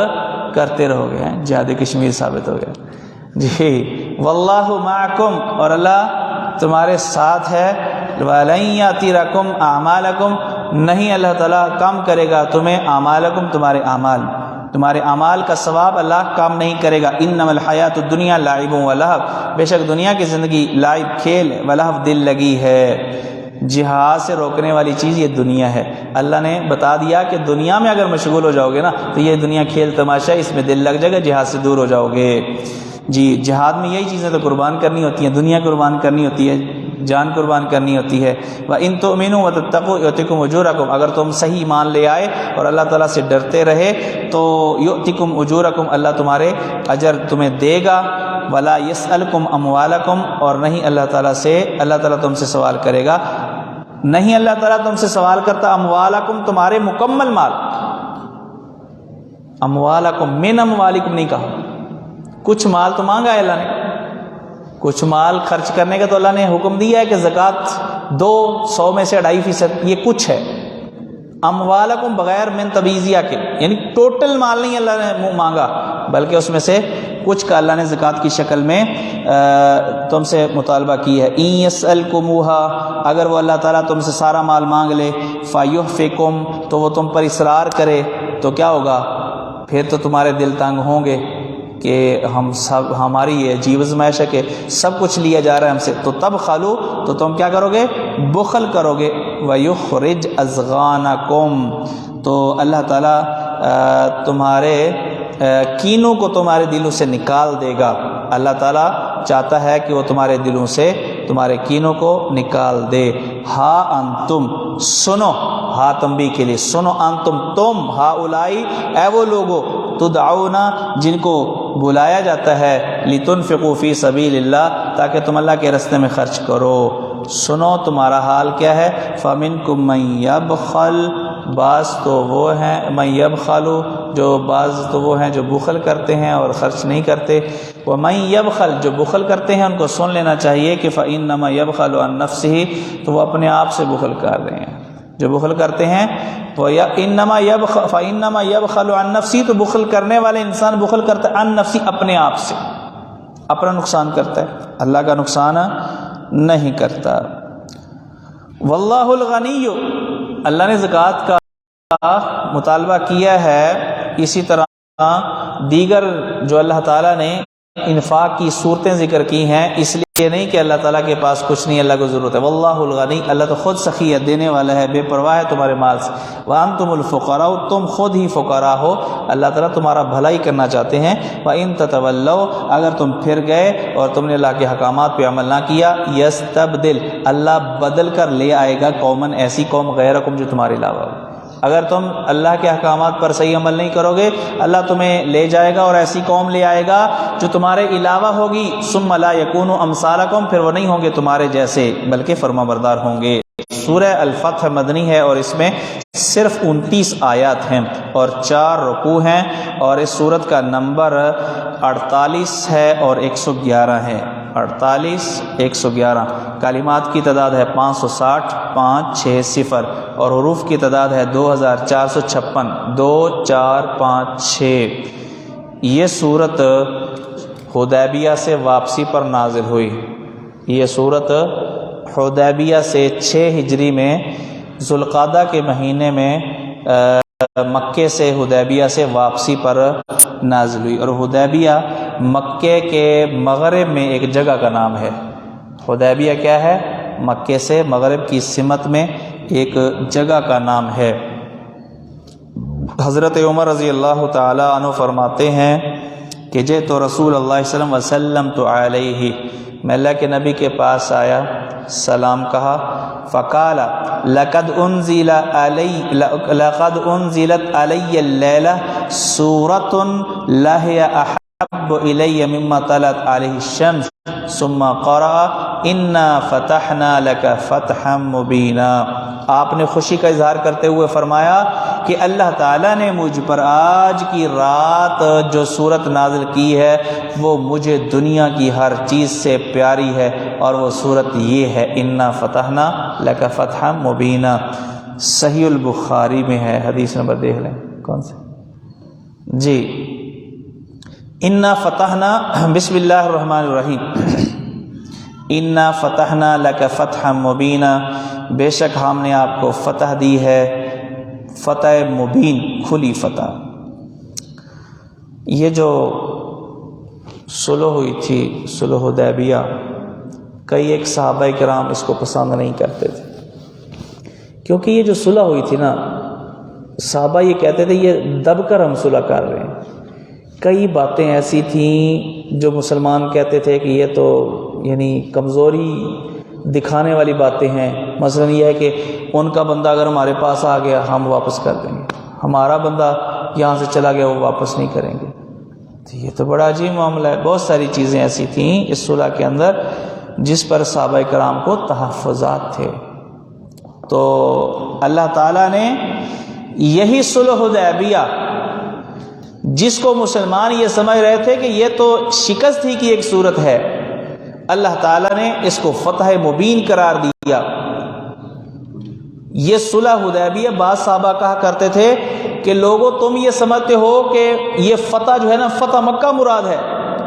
کرتے رہو گے، جہاد کشمیر ثابت ہو گیا جی۔ واللہ معکم، اور اللہ تمہارے ساتھ ہے، وَلَن يَتِرَكُمْ أَعْمَالَكُمْ، نہیں اللہ تعالیٰ کم کرے گا تمہیں اعمالکم، تمہارے اعمال کا ثواب اللہ کم نہیں کرے گا۔ انما الحیات الدنیا لعب ولہو، بے شک دنیا کی زندگی لعب کھیل، ولہو دل لگی ہے، جہاد سے روکنے والی چیز یہ دنیا ہے۔ اللہ نے بتا دیا کہ دنیا میں اگر مشغول ہو جاؤ گے نا تو یہ دنیا کھیل تماشا، اس میں دل لگ جائے گا، جہاد سے دور ہو جاؤ گے جی۔ جہاد میں یہی چیزیں تو قربان کرنی ہوتی ہیں، دنیا قربان کرنی ہوتی ہے، جان قربان کرنی ہوتی ہے۔ وَإِن تُؤْمِنُوا وَتَتَّقُوا يُؤْتِكُمْ أُجُورَكُمْ، اگر تم صحیح ایمان لے آئے اور اللہ تعالیٰ سے ڈرتے رہے تو يُؤْتِكُمْ أُجُورَكُمْ، اللہ تمہارے اجر تمہیں دے گا۔ وَلَا يَسْأَلْكُمْ أَمْوَالَكُمْ، اور نہیں اللہ تعالیٰ تم سے سوال کرے گا، نہیں اللہ تعالیٰ تم سے سوال کرتا اموالکم، تمہارے مکمل مال، اموالکم من اموالکم نہیں کہا، کچھ مال تو مانگا ہے اللہ نے، کچھ مال خرچ کرنے کا تو اللہ نے حکم دیا ہے کہ زکوٰۃ دو، 100 میں سے 2.5%، یہ کچھ ہے۔ اموالکم بغیر من تبیزیہ کے، یعنی ٹوٹل مال نہیں اللہ نے مانگا، بلکہ اس میں سے کچھ کا اللہ نے زکوٰۃ کی شکل میں تم سے مطالبہ کی ہے۔ ان یسألکموها، اگر وہ اللہ تعالیٰ تم سے سارا مال مانگ لے، فیحفکم، تو وہ تم پر اصرار کرے، تو کیا ہوگا؟ پھر تو تمہارے دل تنگ ہوں گے کہ ہم سب، ہماری یہ عجیب ازمائش ہے کہ سب کچھ لیا جا رہا ہے ہم سے، تو تب خالو، تو تم کیا کرو گے؟ بخل کرو گے۔ وَيُخْرِجْ أَضْغَانَكُمْ، تو اللہ تعالیٰ تمہارے کینوں کو تمہارے دلوں سے نکال دے گا۔ اللہ تعالیٰ چاہتا ہے کہ وہ تمہارے دلوں سے تمہارے کینوں کو نکال دے۔ ہا انتم، سنو، ہا تنبیہ کے لیے، سنو، انتم، تم، ہا اولائی، اے وہ لوگو، تدعون، جن کو بلایا جاتا ہے، لتنفقوا فی سبیل اللہ، تاکہ تم اللہ کے راستے میں خرچ کرو۔ سنو تمہارا حال کیا ہے، فَمِنْكُمْ مَنْ يَبْخَلْ، بعض تو وہ ہیں، مَنْ يَبْخَلُ، جو بعض تو وہ ہیں جو بخل کرتے ہیں اور خرچ نہیں کرتے۔ وَمَنْ يَبْخَلْ، جو بخل کرتے ہیں ان کو سن لینا چاہیے کہ فَإِنَّمَا يَبْخَلُ عَنْ نَفْسِهِ، تو وہ اپنے آپ سے بخل کر رہے ہیں۔ جو بخل کرتے ہیں فَإِنَّمَا يَبْخَلُ عَنْ نَفْسِهِ، تو بخل کرنے والے انسان بخل کرتا ہے عن نفسی، اپنے آپ سے، اپنا نقصان کرتا ہے، اللہ کا نقصان نہیں کرتا۔ واللہ الغنی، اللہ نے زکوٰۃ کا مطالبہ کیا ہے، اسی طرح دیگر جو اللہ تعالیٰ نے انفاق کی صورتیں ذکر کی ہیں، اس لیے نہیں کہ اللہ تعالیٰ کے پاس کچھ نہیں، اللہ کو ضرورت ہے۔ واللہ الغنی، اللہ تو خود سخی ہے، دینے والا ہے، بے پرواہ ہے تمہارے مال سے۔ وانتم الفقراء، تم خود ہی فقراء ہو، اللہ تعالیٰ تمہارا بھلائی کرنا چاہتے ہیں۔ وان تتولوا، اگر تم پھر گئے اور تم نے اللہ کے احکامات پہ عمل نہ کیا، یستبدل، اللہ بدل کر لے آئے گا قومن، ایسی قوم، غیرکم، جو تمہارے علاوہ ہو۔ اگر تم اللہ کے احکامات پر صحیح عمل نہیں کرو گے، اللہ تمہیں لے جائے گا اور ایسی قوم لے آئے گا جو تمہارے علاوہ ہوگی۔ ثم لا یکونوا امثالکم، پھر وہ نہیں ہوں گے تمہارے جیسے، بلکہ فرما بردار ہوں گے۔ سورہ الفتح مدنی ہے اور اس میں صرف 29 آیات ہیں اور 4 رکوع ہیں، اور اس سورت کا نمبر 48 ہے اور 111 ہے۔ 48 111 کلمات کی تعداد ہے 560 560 اور حروف کی تعداد ہے 2456 2456۔ یہ سورت حدیبیہ سے واپسی پر نازل ہوئی۔ یہ سورت حدیبیہ سے 6 ہجری میں ذوالقعدہ کے مہینے میں مکے سے حدیبیہ سے واپسی پر نازل ہوئی، اور حدیبیہ مکے کے مغرب میں ایک جگہ کا نام ہے۔ حدیبیہ کیا ہے؟ مکے سے مغرب کی سمت میں ایک جگہ کا نام ہے۔ حضرت عمر رضی اللہ تعالی عنہ فرماتے ہیں کہ جے تو رسول اللہ صلی اللہ علیہ وسلم تو علیہ، میں اللہ کے نبی کے پاس آیا، سلام کہا، فقال لقد انزلت علی اللیلہ سورۃ لہی احب الی مما طلعت علیہ الشمس ثم قرأ انا فتحنا لک فتحا مبینا۔ آپ نے خوشی کا اظہار کرتے ہوئے فرمایا کہ اللہ تعالیٰ نے مجھ پر آج کی رات جو صورت نازل کی ہے وہ مجھے دنیا کی ہر چیز سے پیاری ہے، اور وہ صورت یہ ہے، انا فتحنا لک فتحا مبینا۔ صحیح البخاری میں ہے، حدیث نمبر دیکھ لیں کون سے جی۔ انا فتحنا، بسم اللہ الرحمن الرحیم، انا فتحنا لک فتحا مبینا، بے شک ہم نے آپ کو فتح دی ہے، فتح مبین، کھلی فتح۔ یہ جو صلح ہوئی تھی، صلح حدیبیہ، کئی ایک صحابہ کرام اس کو پسند نہیں کرتے تھے، کیونکہ یہ جو صلح ہوئی تھی نا، صحابہ یہ کہتے تھے یہ دب کر ہم صلح کر رہے ہیں۔ کئی باتیں ایسی تھیں جو مسلمان کہتے تھے کہ یہ تو یعنی کمزوری دکھانے والی باتیں ہیں۔ مثلا یہ ہے کہ ان کا بندہ اگر ہمارے پاس آ گیا ہم واپس کر دیں گے، ہمارا بندہ یہاں سے چلا گیا وہ واپس نہیں کریں گے۔ تو یہ تو بڑا عجیب معاملہ ہے۔ بہت ساری چیزیں ایسی تھیں اس صلح کے اندر جس پر صحابہ کرام کو تحفظات تھے۔ تو اللہ تعالیٰ نے یہی صلح حدیبیہ، جس کو مسلمان یہ سمجھ رہے تھے کہ یہ تو شکست ہی کی ایک صورت ہے، اللہ تعالیٰ نے اس کو فتح مبین قرار دیا۔ یہ صلح حدیبیہ، بعض صحابہ کہا کرتے تھے کہ لوگوں تم یہ سمجھتے ہو کہ یہ فتح جو ہے نا، فتح مکہ مراد ہے،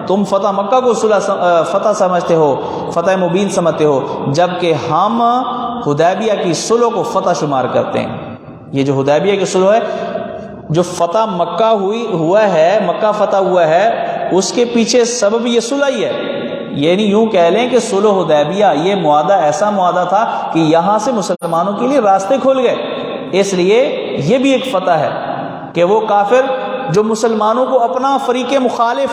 تم فتح مکہ کو فتح سمجھتے ہو، فتح مبین سمجھتے ہو، جبکہ ہم حدیبیہ کی صلح کو فتح شمار کرتے ہیں۔ یہ جو حدیبیہ کی صلح ہے، جو فتح مکہ ہوا ہے، مکہ فتح ہوا ہے، اس کے پیچھے سبب یہ صلح ہی ہے۔ یعنی یوں کہہ لیں کہ صلح حدیبیہ یہ معاہدہ ایسا معاہدہ تھا کہ یہاں سے مسلمانوں کے لیے راستے کھل گئے، اس لیے یہ بھی ایک فتح ہے کہ وہ کافر جو مسلمانوں کو اپنا فریق مخالف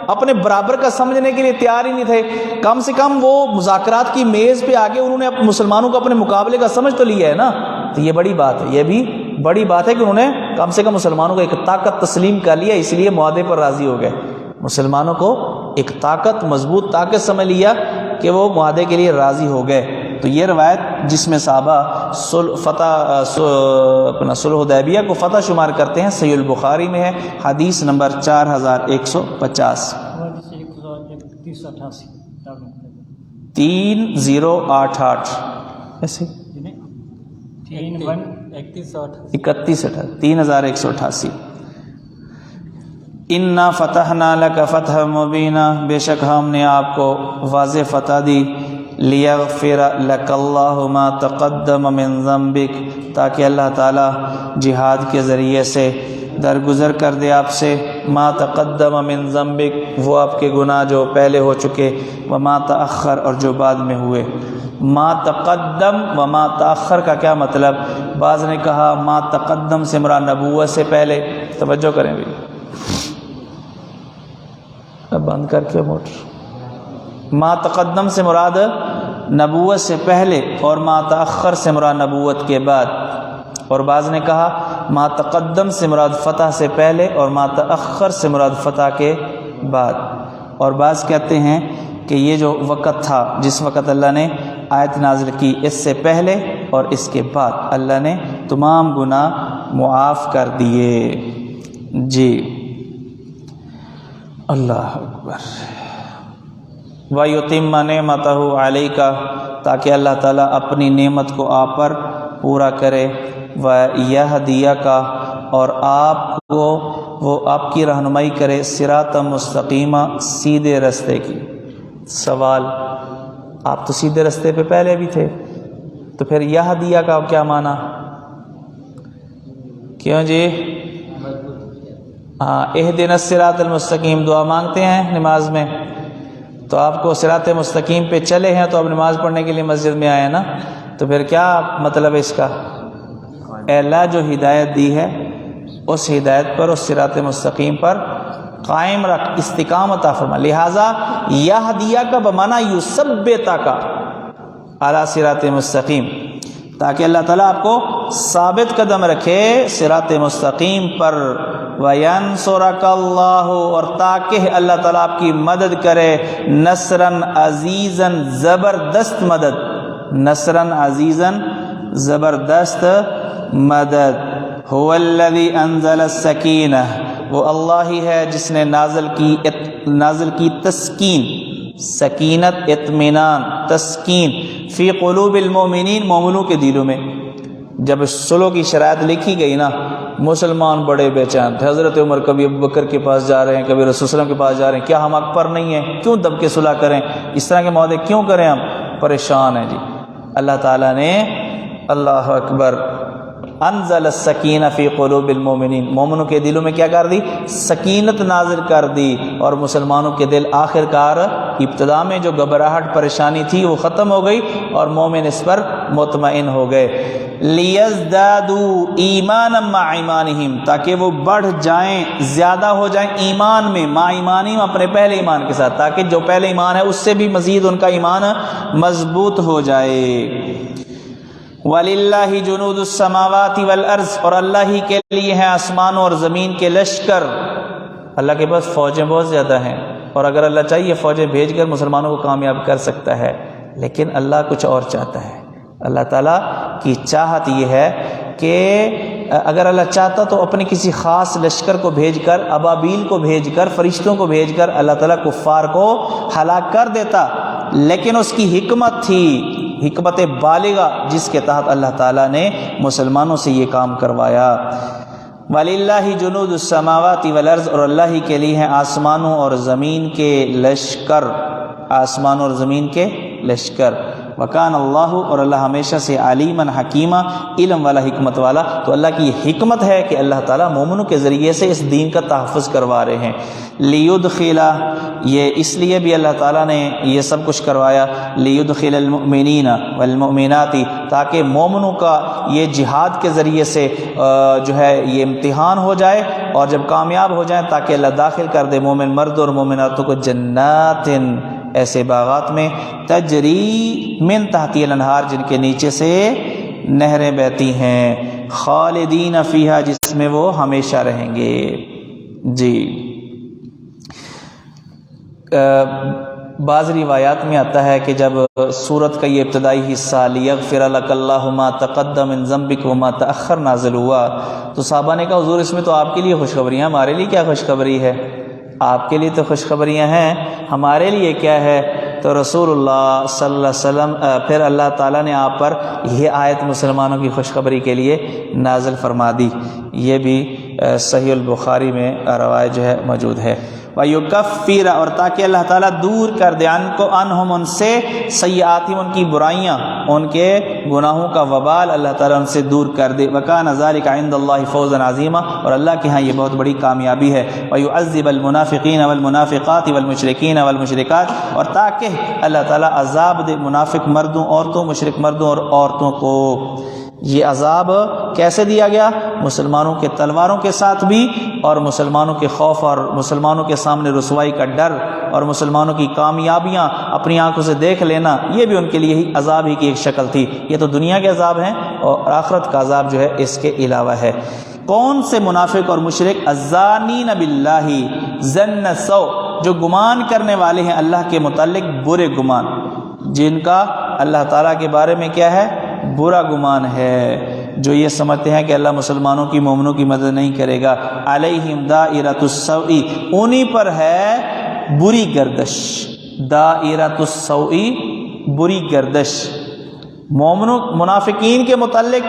اپنے برابر کا سمجھنے کے لیے تیار ہی نہیں تھے، کم سے کم وہ مذاکرات کی میز پہ آگے انہوں نے مسلمانوں کو اپنے مقابلے کا سمجھ تو لیا ہے نا، تو یہ بڑی بات ہے، یہ بھی بڑی بات ہے کہ انہوں نے کم سے کم مسلمانوں کو ایک طاقت تسلیم کر لیا، اس لیے معاہدے پر راضی ہو گئے، مسلمانوں کو ایک طاقت، مضبوط طاقت سمجھ لیا کہ وہ معاہدے کے لیے راضی ہو گئے۔ تو یہ روایت جس میں صحابہ صلح حدیبیہ کو فتح شمار کرتے ہیں، صحیح البخاری میں ہے، حدیث نمبر 4150، 3088 ایسے 3188 انا فتحنا لک فتحا مبینا، بے شک ہم نے آپ کو واضح فتح دی، لیغفر لک اللہ ما تقدم من ذنبک، تاکہ اللہ تعالی جہاد کے ذریعے سے درگزر کر دے آپ سے، ما تقدم من ذنبک، وہ آپ کے گناہ جو پہلے ہو چکے، وما تأخر، اور جو بعد میں ہوئے۔ ما تقدم و ما تأخر کا کیا مطلب؟ بعض نے کہا ما تقدم سے مراد نبوت سے پہلے، توجہ کریں بھی، اب بند کر کے موٹر، ما تقدم سے مراد نبوت سے پہلے اور ما تأخر سے مراد نبوت کے بعد، اور بعض نے کہا ما تقدم سے مراد فتح سے پہلے اور ما تأخر سے مراد فتح کے بعد، اور بعض کہتے ہیں کہ یہ جو وقت تھا جس وقت اللہ نے آیت نازل کی، اس سے پہلے اور اس کے بعد اللہ نے تمام گناہ معاف کر دیے۔ جی اللہ اکبر۔ وَيُتِمَّ نِعْمَتَهُ عَلَيْكَ، تاکہ اللہ تعالیٰ اپنی نعمت کو آپ پر پورا کرے، وَيَهْدِيَكَ، اور آپ کو وہ آپ کی رہنمائی کرے، صراط مستقیمہ، سیدھے رستے کی۔ سوال، آپ تو سیدھے رستے پہ پہلے بھی تھے، تو پھر یہدیہ کا کیا معنی؟ کیوں جی؟ اہدنا الصراط المستقیم دعا مانگتے ہیں نماز میں، تو آپ کو صراط مستقیم پہ چلے ہیں تو اب نماز پڑھنے کے لیے مسجد میں آئے نا، تو پھر کیا مطلب ہے اس کا؟ اے اللہ جو ہدایت دی ہے اس ہدایت پر، اس صراط مستقیم پر قائم رکھ، استقامت عطا فرما۔ لہٰذا یہدیہ کا بمعنی یثبتک علی صراط مستقیم، تاکہ اللہ تعالیٰ آپ کو ثابت قدم رکھے صراط مستقیم پر، وینصرک اللہ، اور تاکہ اللہ تعالیٰ آپ کی مدد کرے، نصرن عزیزن، زبردست مدد، نصرن عزیزن، زبردست مدد۔ هو الذی انزل السکینہ، وہ اللہ ہی ہے جس نے نازل کی تسکین، سکینت، اطمینان، تسکین، فی قلوب المؤمنین، مومنوں کے دلوں میں۔ جب صلح کی شرائط لکھی گئی نا، مسلمان بڑے بے چین تھے، حضرت عمر کبھی ابو بکر کے پاس جا رہے ہیں، کبھی رسول صلی اللہ علیہ وسلم کے پاس جا رہے ہیں، کیا ہم حق پر نہیں ہیں؟ کیوں دب کے صلح کریں؟ اس طرح کے معاہدے کیوں کریں؟ ہم پریشان ہیں جی۔ اللہ تعالیٰ نے، اللہ اکبر، انزل السکینہ فی قلوب المؤمنین، مومنوں کے دلوں میں کیا کر دی؟ سکینت نازل کر دی، اور مسلمانوں کے دل آخر کار ابتدا میں جو گھبراہٹ پریشانی تھی وہ ختم ہو گئی، اور مومن اس پر مطمئن ہو گئے۔ لیزدادوا ایمانا مع ایمانہم، تاکہ وہ بڑھ جائیں، زیادہ ہو جائیں ایمان میں، مع ایمانہم، اپنے پہلے ایمان کے ساتھ، تاکہ جو پہلے ایمان ہے اس سے بھی مزید ان کا ایمان مضبوط ہو جائے۔ وَلِلَّهِ جُنُودُ السَّمَاوَاتِ وَالْأَرْضِ، اور اللہ ہی کے لیے ہیں آسمانوں اور زمین کے لشکر۔ اللہ کے پاس فوجیں بہت زیادہ ہیں، اور اگر اللہ چاہیے فوجیں بھیج کر مسلمانوں کو کامیاب کر سکتا ہے، لیکن اللہ کچھ اور چاہتا ہے۔ اللہ تعالیٰ کی چاہت یہ ہے کہ اگر اللہ چاہتا تو اپنے کسی خاص لشکر کو بھیج کر، ابابیل کو بھیج کر، فرشتوں کو بھیج کر اللہ تعالیٰ کفار کو ہلاک کر دیتا، لیکن اس کی حکمت تھی، حکمت بالغہ، جس کے تحت اللہ تعالیٰ نے مسلمانوں سے یہ کام کروایا۔ وَلِلَّهِ جُنُودُ السَّمَاوَاتِ وَالْأَرْضِ، اور اللہ ہی کے لیے ہیں آسمانوں اور زمین کے لشکر، آسمانوں اور زمین کے لشکر۔ وَكَانَ اللَّهُ، اور اللہ ہمیشہ سے عَلِيمًا حَكِيمًا، علم والا، حکمت والا۔ تو اللہ کی یہ حکمت ہے کہ اللہ تعالیٰ مومنوں کے ذریعے سے اس دین کا تحفظ کروا رہے ہیں۔ لِيُدْخِلَ، یہ اس لیے بھی اللہ تعالیٰ نے یہ سب کچھ کروایا، لِيُدْخِلَ الْمُؤْمِنِينَ وَالْمُؤْمِنَاتِ، تاکہ مومنوں کا یہ جہاد کے ذریعے سے جو ہے یہ امتحان ہو جائے، اور جب کامیاب ہو جائیں تاکہ اللہ داخل کر دے مومن مرد اور مومناتوں کو جنات، ایسے باغات میں، تجری من تحتی الانہار، جن کے نیچے سے نہریں بہتی ہیں، خالدین فیہا، جس میں وہ ہمیشہ رہیں گے۔ جی بعض روایات میں آتا ہے کہ جب سورت کا یہ ابتدائی حصہ لیغفر لک اللہ ما تقدم من ذنبک وما تأخر نازل ہوا، تو صحابہ نے کہا حضور اس میں تو آپ کے لیے خوشخبریاں، ہمارے لیے کیا خوشخبری ہے؟ آپ کے لیے تو خوشخبریاں ہیں، ہمارے لیے کیا ہے؟ تو رسول اللہ صلی اللہ علیہ وسلم پھر اللہ تعالیٰ نے آپ پر یہ آیت مسلمانوں کی خوشخبری کے لیے نازل فرما دی۔ یہ بھی صحیح البخاری میں روایت جو ہے موجود ہے۔ وَيُكَفِّرَ، اور تاکہ اللہ تعالیٰ دور کر دے عنہم، ان سے، سیئاتہم، ان کی برائیاں، ان کے گناہوں کا وبال اللہ تعالیٰ ان سے دور کر دے۔ وَكَانَ ذَلِكَ عِندَ اللَّهِ فَوْزًا عَظِيمًا، اور اللہ کے ہاں یہ بہت بڑی کامیابی ہے۔ وَيُعَذِّبَ الْمُنَافِقِينَ وَالْمُنَافِقَاتِ وَالْمُشْرِكِينَ وَالْمُشْرِكَاتِ، اور تاکہ اللہ تعالیٰ عذاب دے منافق مردوں، عورتوں، مشرک مردوں اور عورتوں کو۔ یہ عذاب کیسے دیا گیا؟ مسلمانوں کے تلواروں کے ساتھ بھی، اور مسلمانوں کے خوف اور مسلمانوں کے سامنے رسوائی کا ڈر اور مسلمانوں کی کامیابیاں اپنی آنکھوں سے دیکھ لینا، یہ بھی ان کے لیے عذاب ہی کی ایک شکل تھی۔ یہ تو دنیا کے عذاب ہیں، اور آخرت کا عذاب جو ہے اس کے علاوہ ہے۔ کون سے منافق اور مشرک؟ الزانین باللہ ظن السوء، جو گمان کرنے والے ہیں اللہ کے متعلق برے گمان، جن کا اللہ تعالیٰ کے بارے میں کیا ہے؟ برا گمان ہے، جو یہ سمجھتے ہیں کہ اللہ مسلمانوں کی، مومنوں کی مدد نہیں کرے گا۔ علیہم دائرۃ السوء، انہی پر ہے بری گردش، دائرۃ السوء، بری گردش۔ مومنوں، منافقین کے متعلق،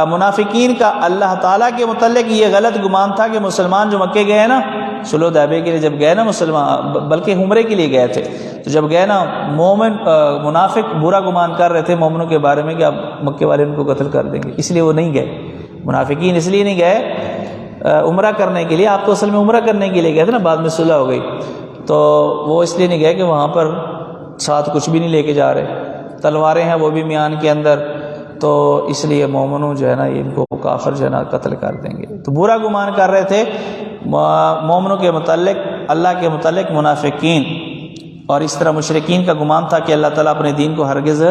منافقین کا اللہ تعالیٰ کے متعلق یہ غلط گمان تھا کہ مسلمان جو مکے گئے نا صلح حدیبیہ کے لیے، جب گئے نا مسلمان، بلکہ عمرے کے لیے گئے تھے، تو جب گئے نا منافق برا گمان کر رہے تھے مومنوں کے بارے میں کہ اب مکے والے ان کو قتل کر دیں گے، اس لیے وہ نہیں گئے۔ منافقین اس لیے نہیں گئے عمرہ کرنے کے لیے، آپ تو اصل میں عمرہ کرنے کے لیے گئے تھے نا، بعد میں صلح ہو گئی، تو وہ اس لیے نہیں گئے کہ وہاں پر ساتھ کچھ بھی نہیں لے کے جا رہے، تلواریں ہیں وہ بھی میان کے اندر، تو اس لیے مومنوں جو ہے نا ان کو کافر جو ہے نا قتل کر دیں گے۔ تو برا گمان کر رہے تھے مومنوں کے متعلق، اللہ کے متعلق منافقین، اور اس طرح مشرکین کا گمان تھا کہ اللہ تعالیٰ اپنے دین کو ہرگز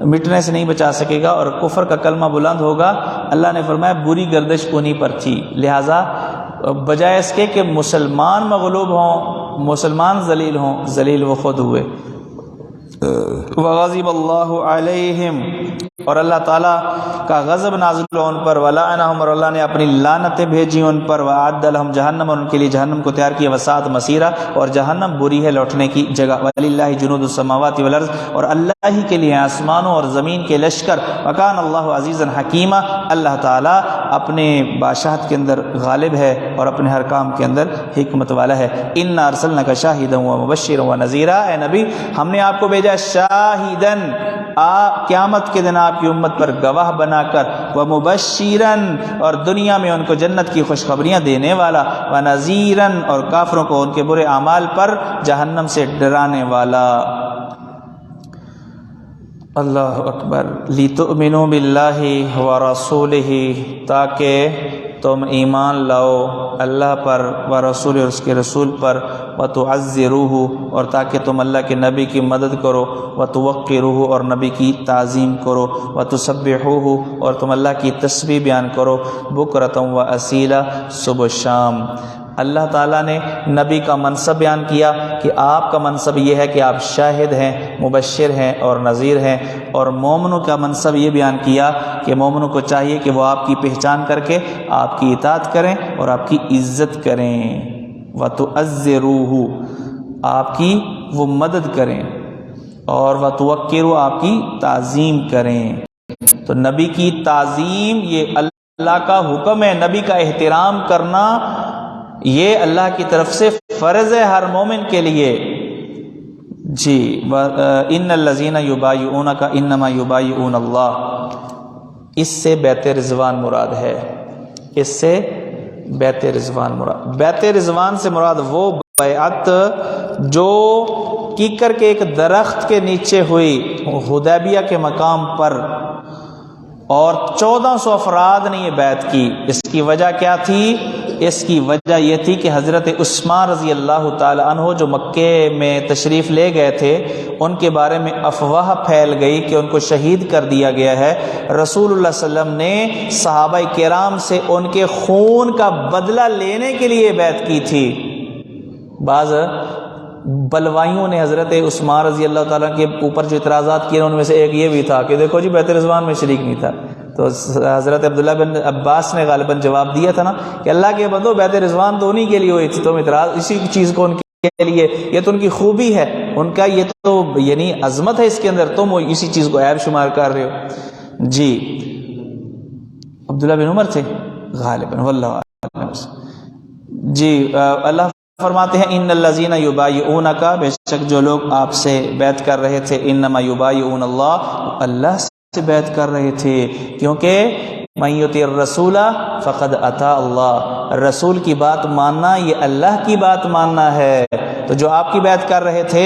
مٹنے سے نہیں بچا سکے گا، اور کفر کا کلمہ بلند ہوگا۔ اللہ نے فرمایا بری گردش انہی پر تھی، لہٰذا بجائے اس کے کہ مسلمان مغلوب ہوں، مسلمان ذلیل ہوں، ذلیل وہ خود ہوئے۔ وغضب اللہ علیہم، اور اللہ تعالیٰ کا غضب نازل ہوا ان پر، ولعنہم، اور اللہ نے اپنی لعنتیں بھیجی ان پر، وأعد لہم جہنم، اور ان کے لیے جہنم کو تیار کیا، وساءت مصیرا، اور جہنم بری ہے لوٹنے کی جگہ۔ وللہ جنود السماوات والارض، اور اللہ ہی کے لیے آسمانوں اور زمین کے لشکر۔ وکان اللہ عزیزا حکیما، اللہ تعالیٰ اپنے بادشاہت کے اندر غالب ہے اور اپنے ہر کام کے اندر حکمت والا ہے۔ انا ارسلناک شاہدا ومبشرا ونذیرا، اے نبی ہم نے آپ کو بھیجا شاہدن، قیامت کے دن آپ کی امت پر گواہ بنا کر، ومبشرا، اور دنیا میں ان کو جنت کی خوشخبریاں دینے والا، ونذیرا، اور کافروں کو ان کے برے اعمال پر جہنم سے ڈرانے والا۔ اللہ اکبر۔ لِتُؤْمِنُوا بِاللَّهِ وَرَسُولِهِ، تاکہ تم ایمان لاؤ اللہ پر، ورسول، اور اس کے رسول پر، وَتُعَزِّرُوهُ، اور تاکہ تم اللہ کے نبی کی مدد کرو، وَتُوَقِّرُوهُ، اور نبی کی تعظیم کرو، وَتُسَبِّحُوهُ، اور تم اللہ کی تسبیح بیان کرو، بُکْرَةً وَأَصِیلًا، صبح شام۔ اللہ تعالیٰ نے نبی کا منصب بیان کیا کہ آپ کا منصب یہ ہے کہ آپ شاہد ہیں، مبشر ہیں اور نذیر ہیں، اور مومنوں کا منصب یہ بیان کیا کہ مومنوں کو چاہیے کہ وہ آپ کی پہچان کر کے آپ کی اطاعت کریں اور آپ کی عزت کریں، وَتُعَزِّرُوهُ، آپ کی وہ مدد کریں، اور وَتُوَقِّرُوا، آپ کی تعظیم کریں۔ تو نبی کی تعظیم یہ اللہ اللہ کا حکم ہے، نبی کا احترام کرنا یہ اللہ کی طرف سے فرض ہے ہر مومن کے لیے۔ جی ان الذین یبایعونک انما یبایعون اللہ، اس سے بیت رضوان مراد ہے، اس سے بیت رضوان مراد، بیت رضوان سے مراد وہ بیعت جو کیکر کے ایک درخت کے نیچے ہوئی حدیبیہ کے مقام پر، اور 1400 افراد نے یہ بیعت کی۔ اس کی وجہ کیا تھی؟ اس کی وجہ یہ تھی کہ حضرت عثمان رضی اللہ تعالی عنہ جو مکے میں تشریف لے گئے تھے، ان کے بارے میں افواہ پھیل گئی کہ ان کو شہید کر دیا گیا ہے۔ رسول اللہ صلی اللہ علیہ وسلم نے صحابہ کرام سے ان کے خون کا بدلہ لینے کے لیے بیعت کی تھی۔ بعض بلوائیوں نے حضرت عثمان رضی اللہ تعالیٰ کے اوپر جو اعتراضات کیے ان میں سے ایک یہ بھی تھا کہ دیکھو جی بیت رضوان میں شریک نہیں تھا، تو حضرت عبداللہ بن عباس نے غالباً جواب دیا تھا نا کہ اللہ کے بندو بیت رضوان تو انہی کے لیے ہوئی تھی، تم اعتراض اسی چیز کو ان کے لیے، یہ تو ان کی خوبی ہے، ان کا یہ تو یعنی عظمت ہے اس کے اندر، تم اسی چیز کو عیب شمار کر رہے ہو۔ جی عبداللہ بن عمر تھے غالباً، واللہ اعلم۔ جی اللہ فرماتے ہیں ان الذین یبایعونک، بے شک جو لوگ آپ سے بیعت کر رہے تھے، انما یبایعون اللہ، اللہ سے بیعت کر رہے تھے، کیونکہ من یطیع الرسول فقد اطاع اللہ، رسول کی بات ماننا یہ اللہ کی بات ماننا ہے۔ تو جو آپ کی بیعت کر رہے تھے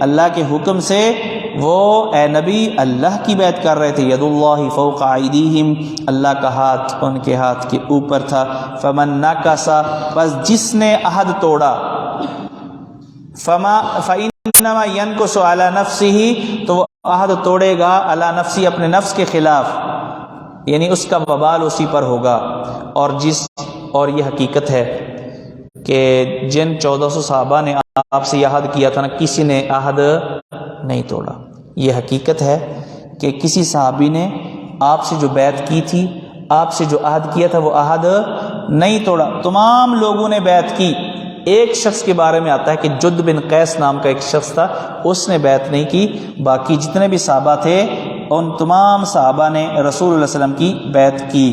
اللہ کے حکم سے، وہ اے نبی اللہ کی بیعت کر رہے تھے۔ ید اللہ فوق ایدیہم، اللہ کا ہاتھ ان کے ہاتھ کے اوپر تھا۔ فمن نکث، بس جس نے عہد توڑا، فإنما ينكث على نفسه، تو وہ عہد توڑے گا علی نفسی، اپنے نفس کے خلاف، یعنی اس کا وبال اسی پر ہوگا۔ اور یہ حقیقت ہے کہ جن 1400 صحابہ نے آپ سے یہ عہد کیا تھا نا، کسی نے عہد نہیں توڑا۔ یہ حقیقت ہے کہ کسی صحابی نے آپ سے جو بیعت کی تھی، آپ سے جو عہد کیا تھا، وہ عہد نہیں توڑا، تمام لوگوں نے بیعت کی۔ ایک شخص کے بارے میں آتا ہے کہ جد بن قیس نام کا ایک شخص تھا، اس نے بیعت نہیں کی، باقی جتنے بھی صحابہ تھے ان تمام صحابہ نے رسول اللہ صلی اللہ علیہ وسلم کی بیعت کی۔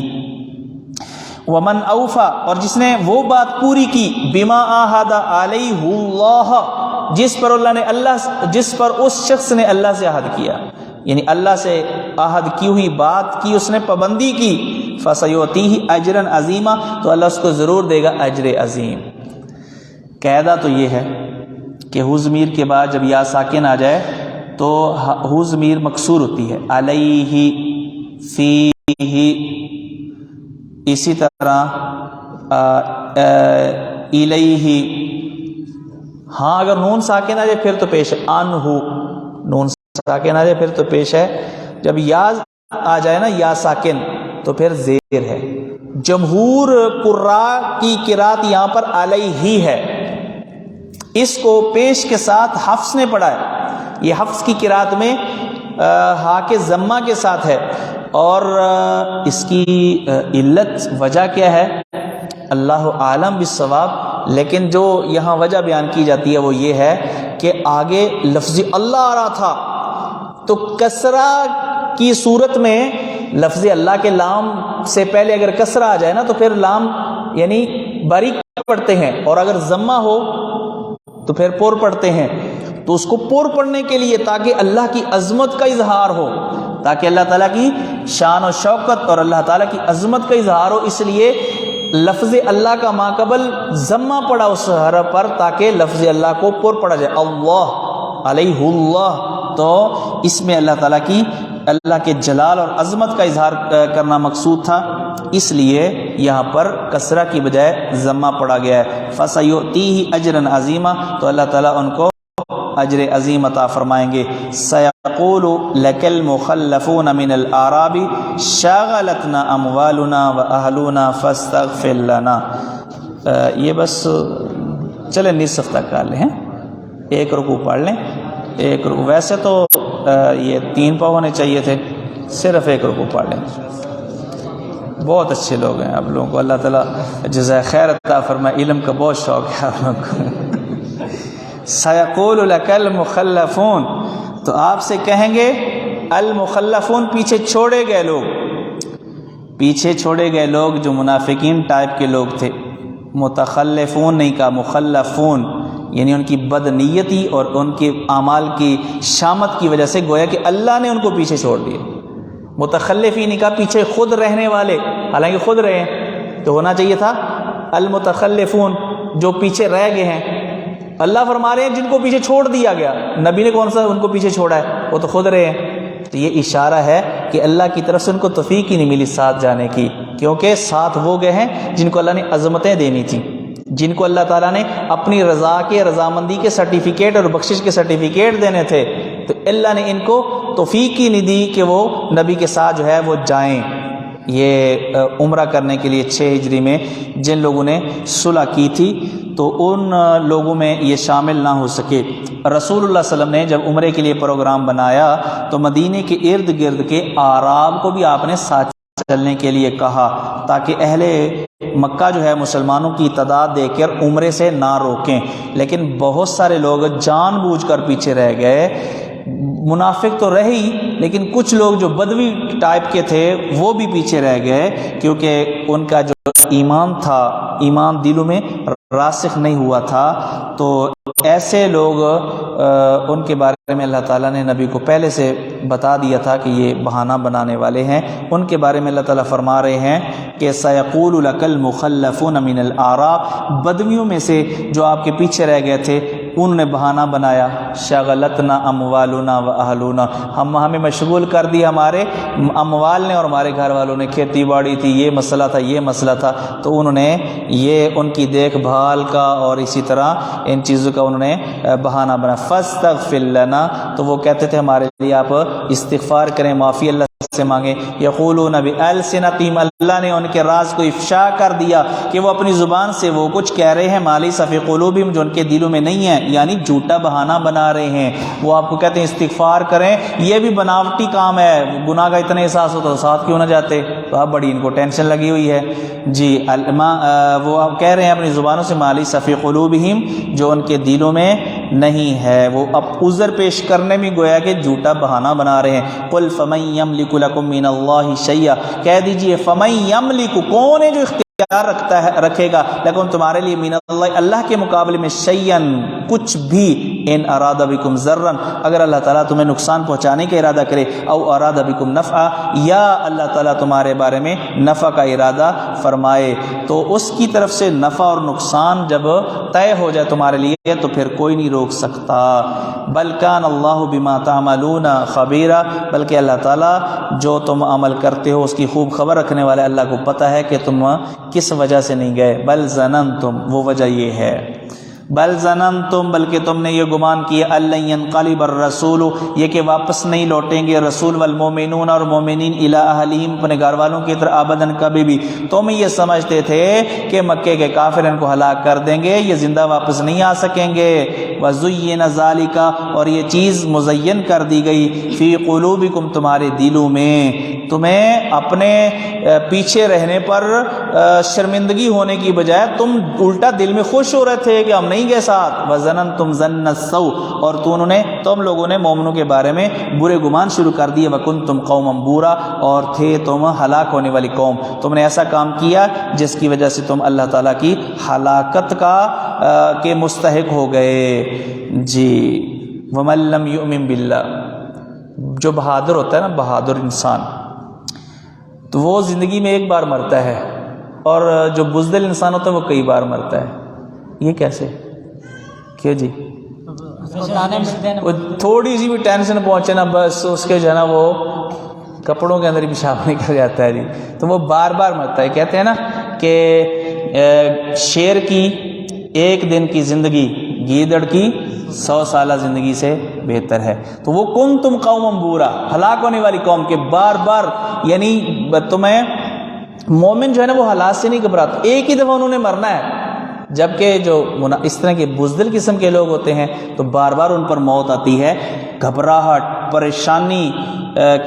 ومن اوفا، اور جس نے وہ بات پوری کی، بما عاہد علیہ اللہ، جس پر اس شخص نے اللہ سے عہد کیا، یعنی اللہ سے عہد کی ہوئی بات کی اس نے پابندی کی، فسیؤتیہ اجرا عظیما، تو اللہ اس کو ضرور دے گا اجر عظیم۔ قاعدہ تو یہ ہے کہ ہو ضمیر کے بعد جب یا ساکن آ جائے تو ہو ضمیر مکسور ہوتی ہے، علیہ، فیہ، اسی طرح الیہ۔ ہاں اگر نون ساکن آ جائے پھر تو پیش ہے عنہ، نون ساکن آ جائے پھر تو پیش ہے، جب یا آ جائے نا یا ساکن تو پھر زیر ہے۔ جمہور قراء کی قرات یہاں پر علیہ ہے، اس کو پیش کے ساتھ حفص نے پڑھا ہے، یہ حفص کی قرات میں ہا کے ضمہ کے ساتھ ہے، اور اس کی علت وجہ کیا ہے اللہ عالم بالصواب، لیکن جو یہاں وجہ بیان کی جاتی ہے وہ یہ ہے کہ آگے لفظ اللہ آ رہا تھا، تو کسرہ کی صورت میں لفظ اللہ کے لام سے پہلے اگر کسرہ آ جائے نا تو پھر لام یعنی باریک پڑھتے ہیں، اور اگر ضمہ ہو تو پھر پور پڑھتے ہیں، تو اس کو پور پڑھنے کے لیے تاکہ اللہ کی عظمت کا اظہار ہو، تاکہ اللہ تعالیٰ کی شان و شوکت اور اللہ تعالیٰ کی عظمت کا اظہار ہو، اس لیے لفظ اللہ کا ماقبل ضمہ پڑا اس حرف پر تاکہ لفظ اللہ کو پور پڑھا جائے، اللہ علیہ اللہ، تو اس میں اللہ تعالیٰ کی اللہ کے جلال اور عظمت کا اظہار کرنا مقصود تھا، اس لیے یہاں پر کسرہ کی بجائے ضمہ پڑھا گیا ہے۔ فَسَيُؤْتِيهِ أَجْرًا عَظِيمًا، تو اللہ تعالیٰ ان کو اجر عظیم عطا فرمائیں گے۔ سَيَقُولُ لَكَ الْمُخَلَّفُونَ مِنَ الْأَعْرَابِ شَغَلَتْنَا أَمْوَالُنَا وَأَهْلُنَا فَاسْتَغْفِرْ لَنَا۔ یہ بس چلیں نصف تک کر لیں، ایک رکوع پڑھ لیں، ایک رکوع، ویسے تو یہ 3 پاؤں ہونے چاہیے تھے، صرف ایک رکوع پڑھ لیں۔ بہت اچھے لوگ ہیں آپ لوگوں کو، اللہ تعالیٰ جزائے خیر عطا فرمائے، علم کا بہت شوق ہے آپ لوگوں کو۔ سیقول لک المخلفون، تو آپ سے کہیں گے المخلفون، پیچھے چھوڑے گئے لوگ، پیچھے چھوڑے گئے لوگ جو منافقین ٹائپ کے لوگ تھے، متخلفون نہیں کہا، مخلفون، یعنی ان کی بدنیتی اور ان کے اعمال کی شامت کی وجہ سے گویا کہ اللہ نے ان کو پیچھے چھوڑ دیا۔ متخلفین نہیں کہا، پیچھے خود رہنے والے، حالانکہ خود رہے ہیں تو ہونا چاہیے تھا المتخلفون، جو پیچھے رہ گئے ہیں۔ اللہ فرما رہے ہیں جن کو پیچھے چھوڑ دیا گیا، نبی نے کون سا ان کو پیچھے چھوڑا ہے، وہ تو خود رہے ہیں۔ تو یہ اشارہ ہے کہ اللہ کی طرف سے ان کو توفیق ہی نہیں ملی ساتھ جانے کی، کیونکہ ساتھ وہ گئے ہیں جن کو اللہ نے عظمتیں دینی تھیں، جن کو اللہ تعالیٰ نے اپنی رضا کے، رضامندی کے سرٹیفکیٹ اور بخشش کے سرٹیفکیٹ دینے تھے، تو اللہ نے ان کو توفیق ہی نہیں دی کہ وہ نبی کے ساتھ جو ہے وہ جائیں یہ عمرہ کرنے کے لیے 6 ہجری میں جن لوگوں نے صلح کی تھی، تو ان لوگوں میں یہ شامل نہ ہو سکے۔ رسول اللہ صلی اللہ علیہ وسلم نے جب عمرے کے لیے پروگرام بنایا تو مدینے کے ارد گرد کے اعراب کو بھی آپ نے ساتھ چلنے کے لیے کہا، تاکہ اہل مکہ جو ہے مسلمانوں کی تعداد دیکھ کر عمرے سے نہ روکیں، لیکن بہت سارے لوگ جان بوجھ کر پیچھے رہ گئے۔ منافق تو رہی، لیکن کچھ لوگ جو بدوی ٹائپ کے تھے وہ بھی پیچھے رہ گئے، کیونکہ ان کا جو ایمان تھا، ایمان دلوں میں راسخ نہیں ہوا تھا۔ تو ایسے لوگ ان کے بارے میں اللہ تعالیٰ نے نبی کو پہلے سے بتا دیا تھا کہ یہ بہانہ بنانے والے ہیں۔ ان کے بارے میں اللہ تعالیٰ فرما رہے ہیں کہ سَيَقُولُ لَكَ الْمُخَلَّفُونَ مِنَ الْأَعْرَابِ، بدویوں میں سے جو آپ کے پیچھے رہ گئے تھے انہوں نے بہانہ بنایا، شغلتنا اموالنا و اہلنا، ہمیں مشغول کر دیا ہمارے اموال نے اور ہمارے گھر والوں نے، کھیتی باڑی تھی، یہ مسئلہ تھا، یہ مسئلہ تھا، تو انہوں نے یہ ان کی دیکھ بھال کا اور اسی طرح ان چیزوں کا انہوں نے بہانہ بنا۔ فاستغفر لنا، تو وہ کہتے تھے ہمارے لیے آپ استغفار کریں، معافی اللہ سے مانگیں۔ یقولون بألسنتہم، اللہ نے ان کے راز کو افشا کر دیا کہ وہ اپنی زبان سے وہ کچھ کہہ رہے ہیں، ما لیس فی قلوبہم، جو ان کے دلوں میں نہیں ہے، یعنی جھوٹا بہانہ بنا رہے ہیں۔ وہ آپ کو کہتے ہیں استغفار کریں، یہ بھی بناوٹی کام ہے، گناہ کا اتنا احساس ہوتا تو ساتھ کیوں نہ جاتے؟ تو اب بڑی ان کو ٹینشن لگی ہوئی ہے جی۔ وہ آپ کہہ رہے ہیں اپنی زبانوں سے ما لیس فی قلوبہم، جو ان کے دلوں میں نہیں ہے، وہ اب عذر پیش کرنے میں گویا کہ جھوٹا بہانہ بنا رہے ہیں۔ قل فمن یملک لکم من اللہ شیئا، کہہ دیجئے فمن یملک، کون ہے جو اختیار رکھے گا، لیکن تمہارے لیے من اللہ، اللہ کے مقابلے میں شیئن، کچھ بھی، ان اراد بکم ضررا، اگر اللہ تعالیٰ تمہیں نقصان پہنچانے کا ارادہ کرے، او اراد بکم نفعا، یا اللہ تعالیٰ تمہارے بارے میں نفع کا ارادہ فرمائے، تو اس کی طرف سے نفع اور نقصان جب طے ہو جائے تمہارے لیے تو پھر کوئی نہیں روک سکتا۔ بل کان اللہ بما تعملون خبیرا، بلکہ اللہ تعالیٰ جو تم عمل کرتے ہو اس کی خوب خبر رکھنے والے، اللہ کو پتہ ہے کہ تم کس وجہ سے نہیں گئے۔ بل ظننتم، وہ وجہ یہ ہے، بل ظننتم، بلکہ تم نے یہ گمان کیا، الن ینقلب الرسول، یہ کہ واپس نہیں لوٹیں گے رسول، والمومنون، اور مومنین، الی اہلہم، اپنے گھر والوں کی طرف، ابداً، کبھی بھی۔ تم یہ سمجھتے تھے کہ مکے کے کافر ان کو ہلاک کر دیں گے، یہ زندہ واپس نہیں آ سکیں گے۔ وزین ذالک، اور یہ چیز مزین کر دی گئی، فی قلوبکم، تمہارے دلوں میں، تمہیں اپنے پیچھے رہنے پر شرمندگی ہونے کی بجائے تم الٹا دل میں خوش ہو رہے تھے کہ ہم نہیں گئے ساتھ۔ وظننتم ظن السوء، اور تم لوگوں نے مومنوں کے بارے میں برے گمان شروع کر دیے، وکنتم قوما بورا، اور تھے تم ہلاک ہونے والی قوم۔ تم نے ایسا کام کیا جس کی وجہ سے تم اللہ تعالیٰ کی ہلاکت کے مستحق ہو گئے جی۔ ومن لم یؤمن باللہ، جو بہادر ہوتا ہے نا، بہادر انسان، تو وہ زندگی میں ایک بار مرتا ہے، اور جو بزدل انسان ہوتا ہے وہ کئی بار مرتا ہے۔ یہ کیسے؟ کیوں جی؟ وہ تھوڑی سی بھی ٹینشن پہنچے نا، بس اس کے جو ہے نا وہ کپڑوں کے اندر پیشاب نکل جاتا ہے جی، تو وہ بار بار مرتا ہے۔ کہتے ہیں نا کہ شیر کی 1 دن کی زندگی گیدڑ کی 100 سالہ زندگی سے بہتر ہے۔ تو وہ کنتم قوما بورا، ہلاک ہونے والی قوم کے بار بار، یعنی تمہیں مومن جو ہے نا وہ حالات سے نہیں گھبراتا، ایک ہی دفعہ انہوں نے مرنا ہے، جبکہ جو اس طرح کے بزدل قسم کے لوگ ہوتے ہیں تو بار بار ان پر موت آتی ہے، گھبراہٹ، پریشانی،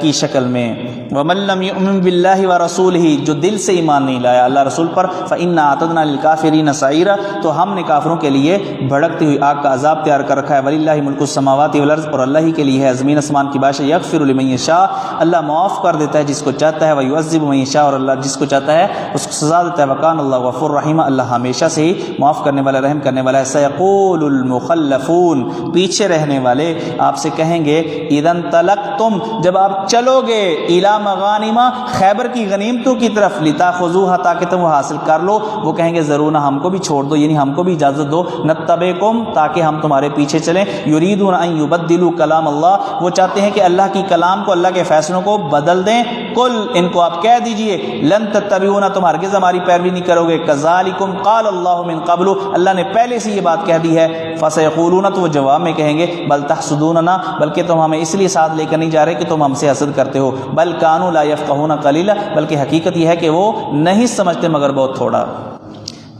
کی شکل میں. وَمَن لَّمْ يُؤْمِن بِاللَّهِ وَرَسُولِهِ جو دل سے ایمان نہیں لایا اللہ رسول پر فَإِنَّا أَعْتَدْنَا لِلْكَافِرِينَ سَعِيرًا تو ہم نے کافروں کے لیے بھڑکتی ہوئی آگ کا عذاب تیار کر رکھا ہے. وَلِلَّهِ مُلْكُ السَّمَاوَاتِ وَالْأَرْضِ اور اللہ ہی کے لیے ہے زمین اسمان کی بادشاہی. يَغْفِرُ لِمَن يَشَاءُ اللہ معاف کر دیتا ہے جس کو چاہتا ہے. وَيُعَذِّبُ مَن يَشَاءُ اور اللہ جس کو چاہتا ہے اس کو سزا دیتا ہے. وَكَانَ اللَّهُ غَفُورًا رَحِيمًا اللہ ہمیشہ سے ہی معاف کرنے والا رحم کرنے والا ہے. سَيَقُولُ الْمُخَلَّفُونَ پیچھے رہنے والے آپ سے کہیں گے اِذَا انطَلَقْتُمْ جب آپ چلو گے اِلیٰ مغانم خیبر کی غنیمتوں کی طرف لِتَأْخُذُوهَا تاکہ تم وہ حاصل کر لو. وہ کہیں گے ضرور ہم کو بھی چھوڑ دو یعنی ہم کو بھی اجازت دو. نتبعکم تاکہ ہم تمہارے پیچھے چلیں. یریدون ان یبدلوا کلام اللہ وہ چاہتے ہیں کہ اللہ کی کلام کو اللہ کے فیصلوں کو بدل دیں. قل ان کو آپ کہہ دیجئے لن تتبعونا تم ہرگز ہماری پیروی نہیں کرو گے. کذالکم قال اللہ من قبل اللہ نے پہلے سے یہ بات کہہ دی ہے. فسیقولون تو وہ جواب میں کہیں گے بل تحسدوننا بلکہ تم ہمیں اس لیے ساتھ لے کر نہیں جا رہے کہ تم ہم سے حسد کرتے ہو. بل کانوا لا یفقهون قلیلا بلکہ حقیقت یہ ہے کہ وہ نہیں سمجھتے مگر بہت تھوڑا.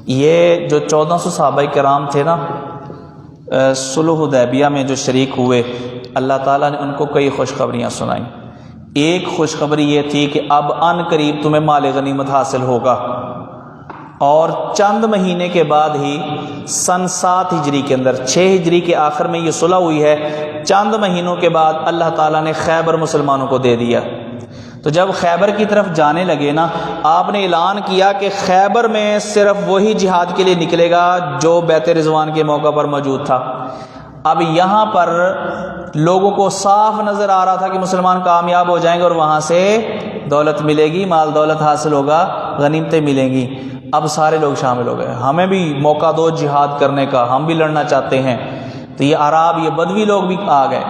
یہ جو 1400 صحابہ کرام تھے نا صلح حدیبیہ میں جو شریک ہوئے اللہ تعالیٰ نے ان کو کئی خوشخبریاں سنائیں. ایک خوشخبری یہ تھی کہ اب ان قریب تمہیں مال غنیمت حاصل ہوگا اور چند مہینے کے بعد ہی سن 7 ہجری کے اندر 6 ہجری کے آخر میں یہ صلح ہوئی ہے. چند مہینوں کے بعد اللہ تعالیٰ نے خیبر مسلمانوں کو دے دیا. تو جب خیبر کی طرف جانے لگے نا آپ نے اعلان کیا کہ خیبر میں صرف وہی جہاد کے لیے نکلے گا جو بیت رضوان کے موقع پر موجود تھا. اب یہاں پر لوگوں کو صاف نظر آ رہا تھا کہ مسلمان کامیاب ہو جائیں گے اور وہاں سے دولت ملے گی مال دولت حاصل ہوگا غنیمتیں ملیں گی. اب سارے لوگ شامل ہو گئے ہمیں بھی موقع دو جہاد کرنے کا ہم بھی لڑنا چاہتے ہیں. تو یہ عرب یہ بدوی لوگ بھی آ گئے.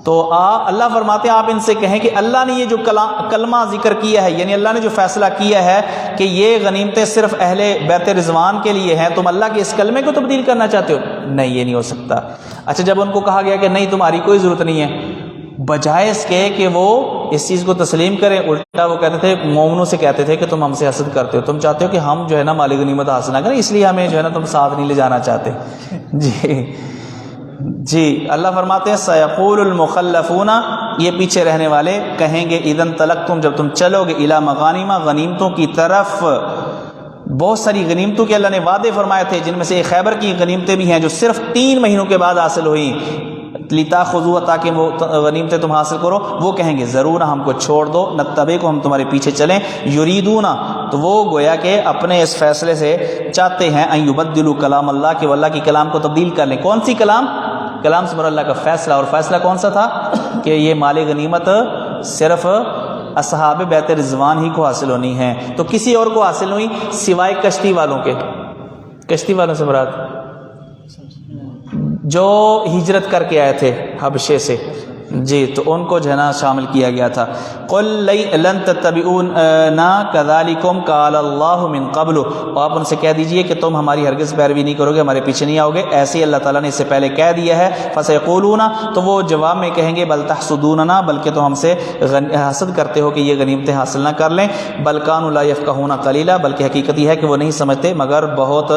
تو اللہ فرماتے ہیں آپ ان سے کہیں کہ اللہ نے یہ جو کلمہ ذکر کیا ہے یعنی اللہ نے جو فیصلہ کیا ہے کہ یہ غنیمتیں صرف اہل بیت رضوان کے لیے ہیں تم اللہ کے اس کلمے کو تبدیل کرنا چاہتے ہو. نہیں یہ نہیں ہو سکتا. اچھا جب ان کو کہا گیا کہ نہیں تمہاری کوئی ضرورت نہیں ہے بجائے اس کے کہ وہ اس چیز کو تسلیم کریں الٹا وہ کہتے تھے مومنوں سے کہتے تھے کہ تم ہم سے حسد کرتے ہو تم چاہتے ہو کہ ہم جو ہے نا مال غنیمت حاصل نہ کریں اس لیے ہمیں جو ہے نا تم ساتھ نہیں لے جانا چاہتے. جی اللہ فرماتے ہیں سیقول المخلفون یہ پیچھے رہنے والے کہیں گے اذا انطلقتم جب تم چلو گے الی مغانم غنیمتوں کی طرف. بہت ساری غنیمتوں کے اللہ نے وعدے فرمائے تھے جن میں سے خیبر کی غنیمتیں بھی ہیں جو صرف 3 مہینوں کے بعد حاصل ہوئی. لتاخذوا تاکہ وہ غنیمتیں تم حاصل کرو. وہ کہیں گے ضرور ہم کو چھوڑ دو نتبع کو ہم تمہارے پیچھے چلیں. یریدون تو وہ گویا کہ اپنے اس فیصلے سے چاہتے ہیں ان یبدلوا کلام اللہ کہ وہ اللہ کی کلام کو تبدیل کر لیں. کون سی کلام سے مراد اللہ کا فیصلہ. اور فیصلہ کون سا تھا کہ یہ مال غنیمت صرف اصحاب بیت رضوان ہی کو حاصل ہونی ہے. تو کسی اور کو حاصل ہوئی سوائے کشتی والوں کے. کشتی والوں سے مراد جو ہجرت کر کے آئے تھے حبشے سے جی تو ان کو جو ہے نا شامل کیا گیا تھا. قل لن تتبعونا كذلكم قال الله من قبل اور آپ ان سے کہہ دیجئے کہ تم ہماری ہرگز پیروی نہیں کرو گے ہمارے پیچھے نہیں آؤ گے ایسے ہی اللہ تعالیٰ نے اس سے پہلے کہہ دیا ہے. فسيقولون تو وہ جواب میں کہیں گے بل تحسدوننا بلکہ تو ہم سے حسد کرتے ہو کہ یہ غنیمتیں حاصل نہ کر لیں. بل كانوا لا يفقهون قليلا بلکہ حقیقت یہ ہے کہ وہ نہیں سمجھتے مگر بہت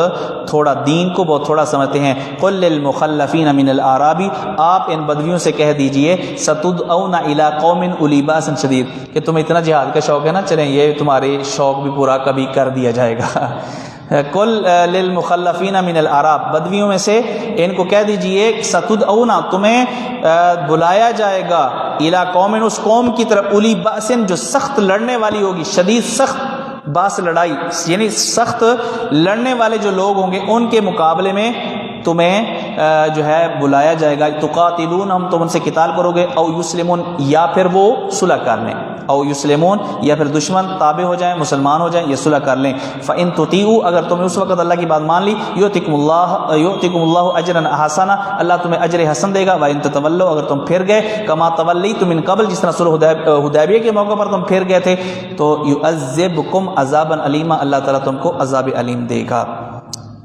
تھوڑا دین کو بہت تھوڑا سمجھتے ہیں. قل للمخلفین من الاعراب آپ ان بدویوں سے کہہ دیجئے ستدعون الی قوم اولی باس شدید کہ تمہیں اتنا جہاد کا شوق ہے نا چلیں یہ تمہارے شوق بھی پورا کبھی کر دیا جائے گا. قل للمخلفین من الاعراب بدویوں میں سے ان کو کہہ دیجئے ستدعون تمہیں بلایا جائے گا الی قوم اس قوم کی طرف اولی باس جو سخت لڑنے والی ہوگی شدید سخت باس لڑائی یعنی سخت لڑنے والے جو لوگ ہوں گے ان کے مقابلے میں تمہیں جو ہے بلایا جائے گا. تقاتلون ہم تم ان سے قتال کرو گے او یسلمون یا پھر وہ صلح کر لیں او یسلمون یا پھر دشمن تابع ہو جائیں مسلمان ہو جائیں یہ صلح کر لیں. فان تطیعوا اگر تم نے اس وقت اللہ کی بات مان لی یؤتکم اللہ اجرا حسنا اللہ تمہیں اجر حسن دے گا. وان تتولوا اگر تم پھر گئے کما تولیتم من قبل جس طرح صلح حدیبیہ کے موقع پر تم پھر گئے تھے تو یعذبکم عذابا علیما اللہ تعالیٰ تم کو عذاب علیم دے گا.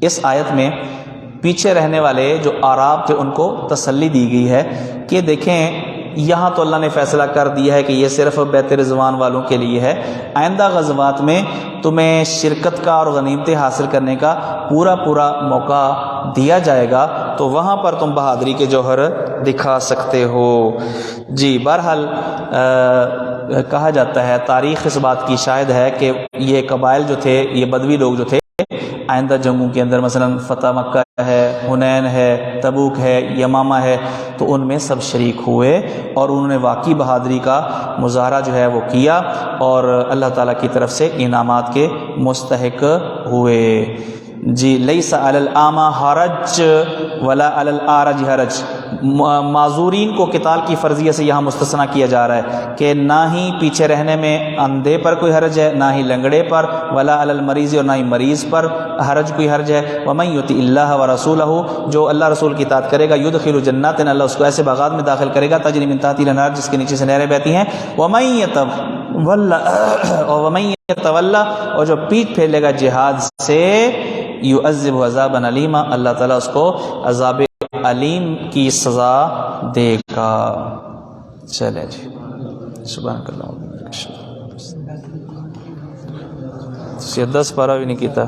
اس آیت میں پیچھے رہنے والے جو اعراب تھے ان کو تسلی دی گئی ہے کہ دیکھیں یہاں تو اللہ نے فیصلہ کر دیا ہے کہ یہ صرف بیت رضوان والوں کے لیے ہے. آئندہ غزوات میں تمہیں شرکت کا اور غنیمتیں حاصل کرنے کا پورا موقع دیا جائے گا تو وہاں پر تم بہادری کے جوہر دکھا سکتے ہو۔ جی بہرحال کہا جاتا ہے، تاریخ اس بات کی شاہد ہے کہ یہ قبائل جو تھے، یہ بدوی لوگ جو تھے، آئندہ جنگوں کے اندر مثلا فتح مکہ ہے، حنین ہے، تبوک ہے، یمامہ ہے، تو ان میں سب شریک ہوئے اور انہوں نے واقعی بہادری کا مظاہرہ جو ہے وہ کیا اور اللہ تعالیٰ کی طرف سے انعامات کے مستحق ہوئے۔ جی لیس علی الاعمی حرج ولا علی الاعرج حرج، معذورین کو قتال کی فرضیت سے یہاں مستثنیٰ کیا جا رہا ہے کہ نہ ہی پیچھے رہنے میں اندھے پر کوئی حرج ہے، نہ ہی لنگڑے پر، ولا علی المریض، اور نہ ہی مریض پر کوئی حرج ہے۔ ومن یطع اللہ ورسولہ، جو اللہ رسول کی اطاعت کرے گا، یدخل جنات، اللہ اس کو ایسے باغات میں داخل کرے گا تجری من تحتها الانہار، جس کے نیچے سے نہریں بہتی ہیں۔ ومن یتولی، اور جو پیٹھ پھیر لے گا جہاد سے، یعذب عذابا علیما، اللہ تعالیٰ اس کو عذاب علیم کی سزا دے گا۔ چلے جی، سبحانک اللہم و بحمدک، 10 پارہ بھی نہیں کیتا۔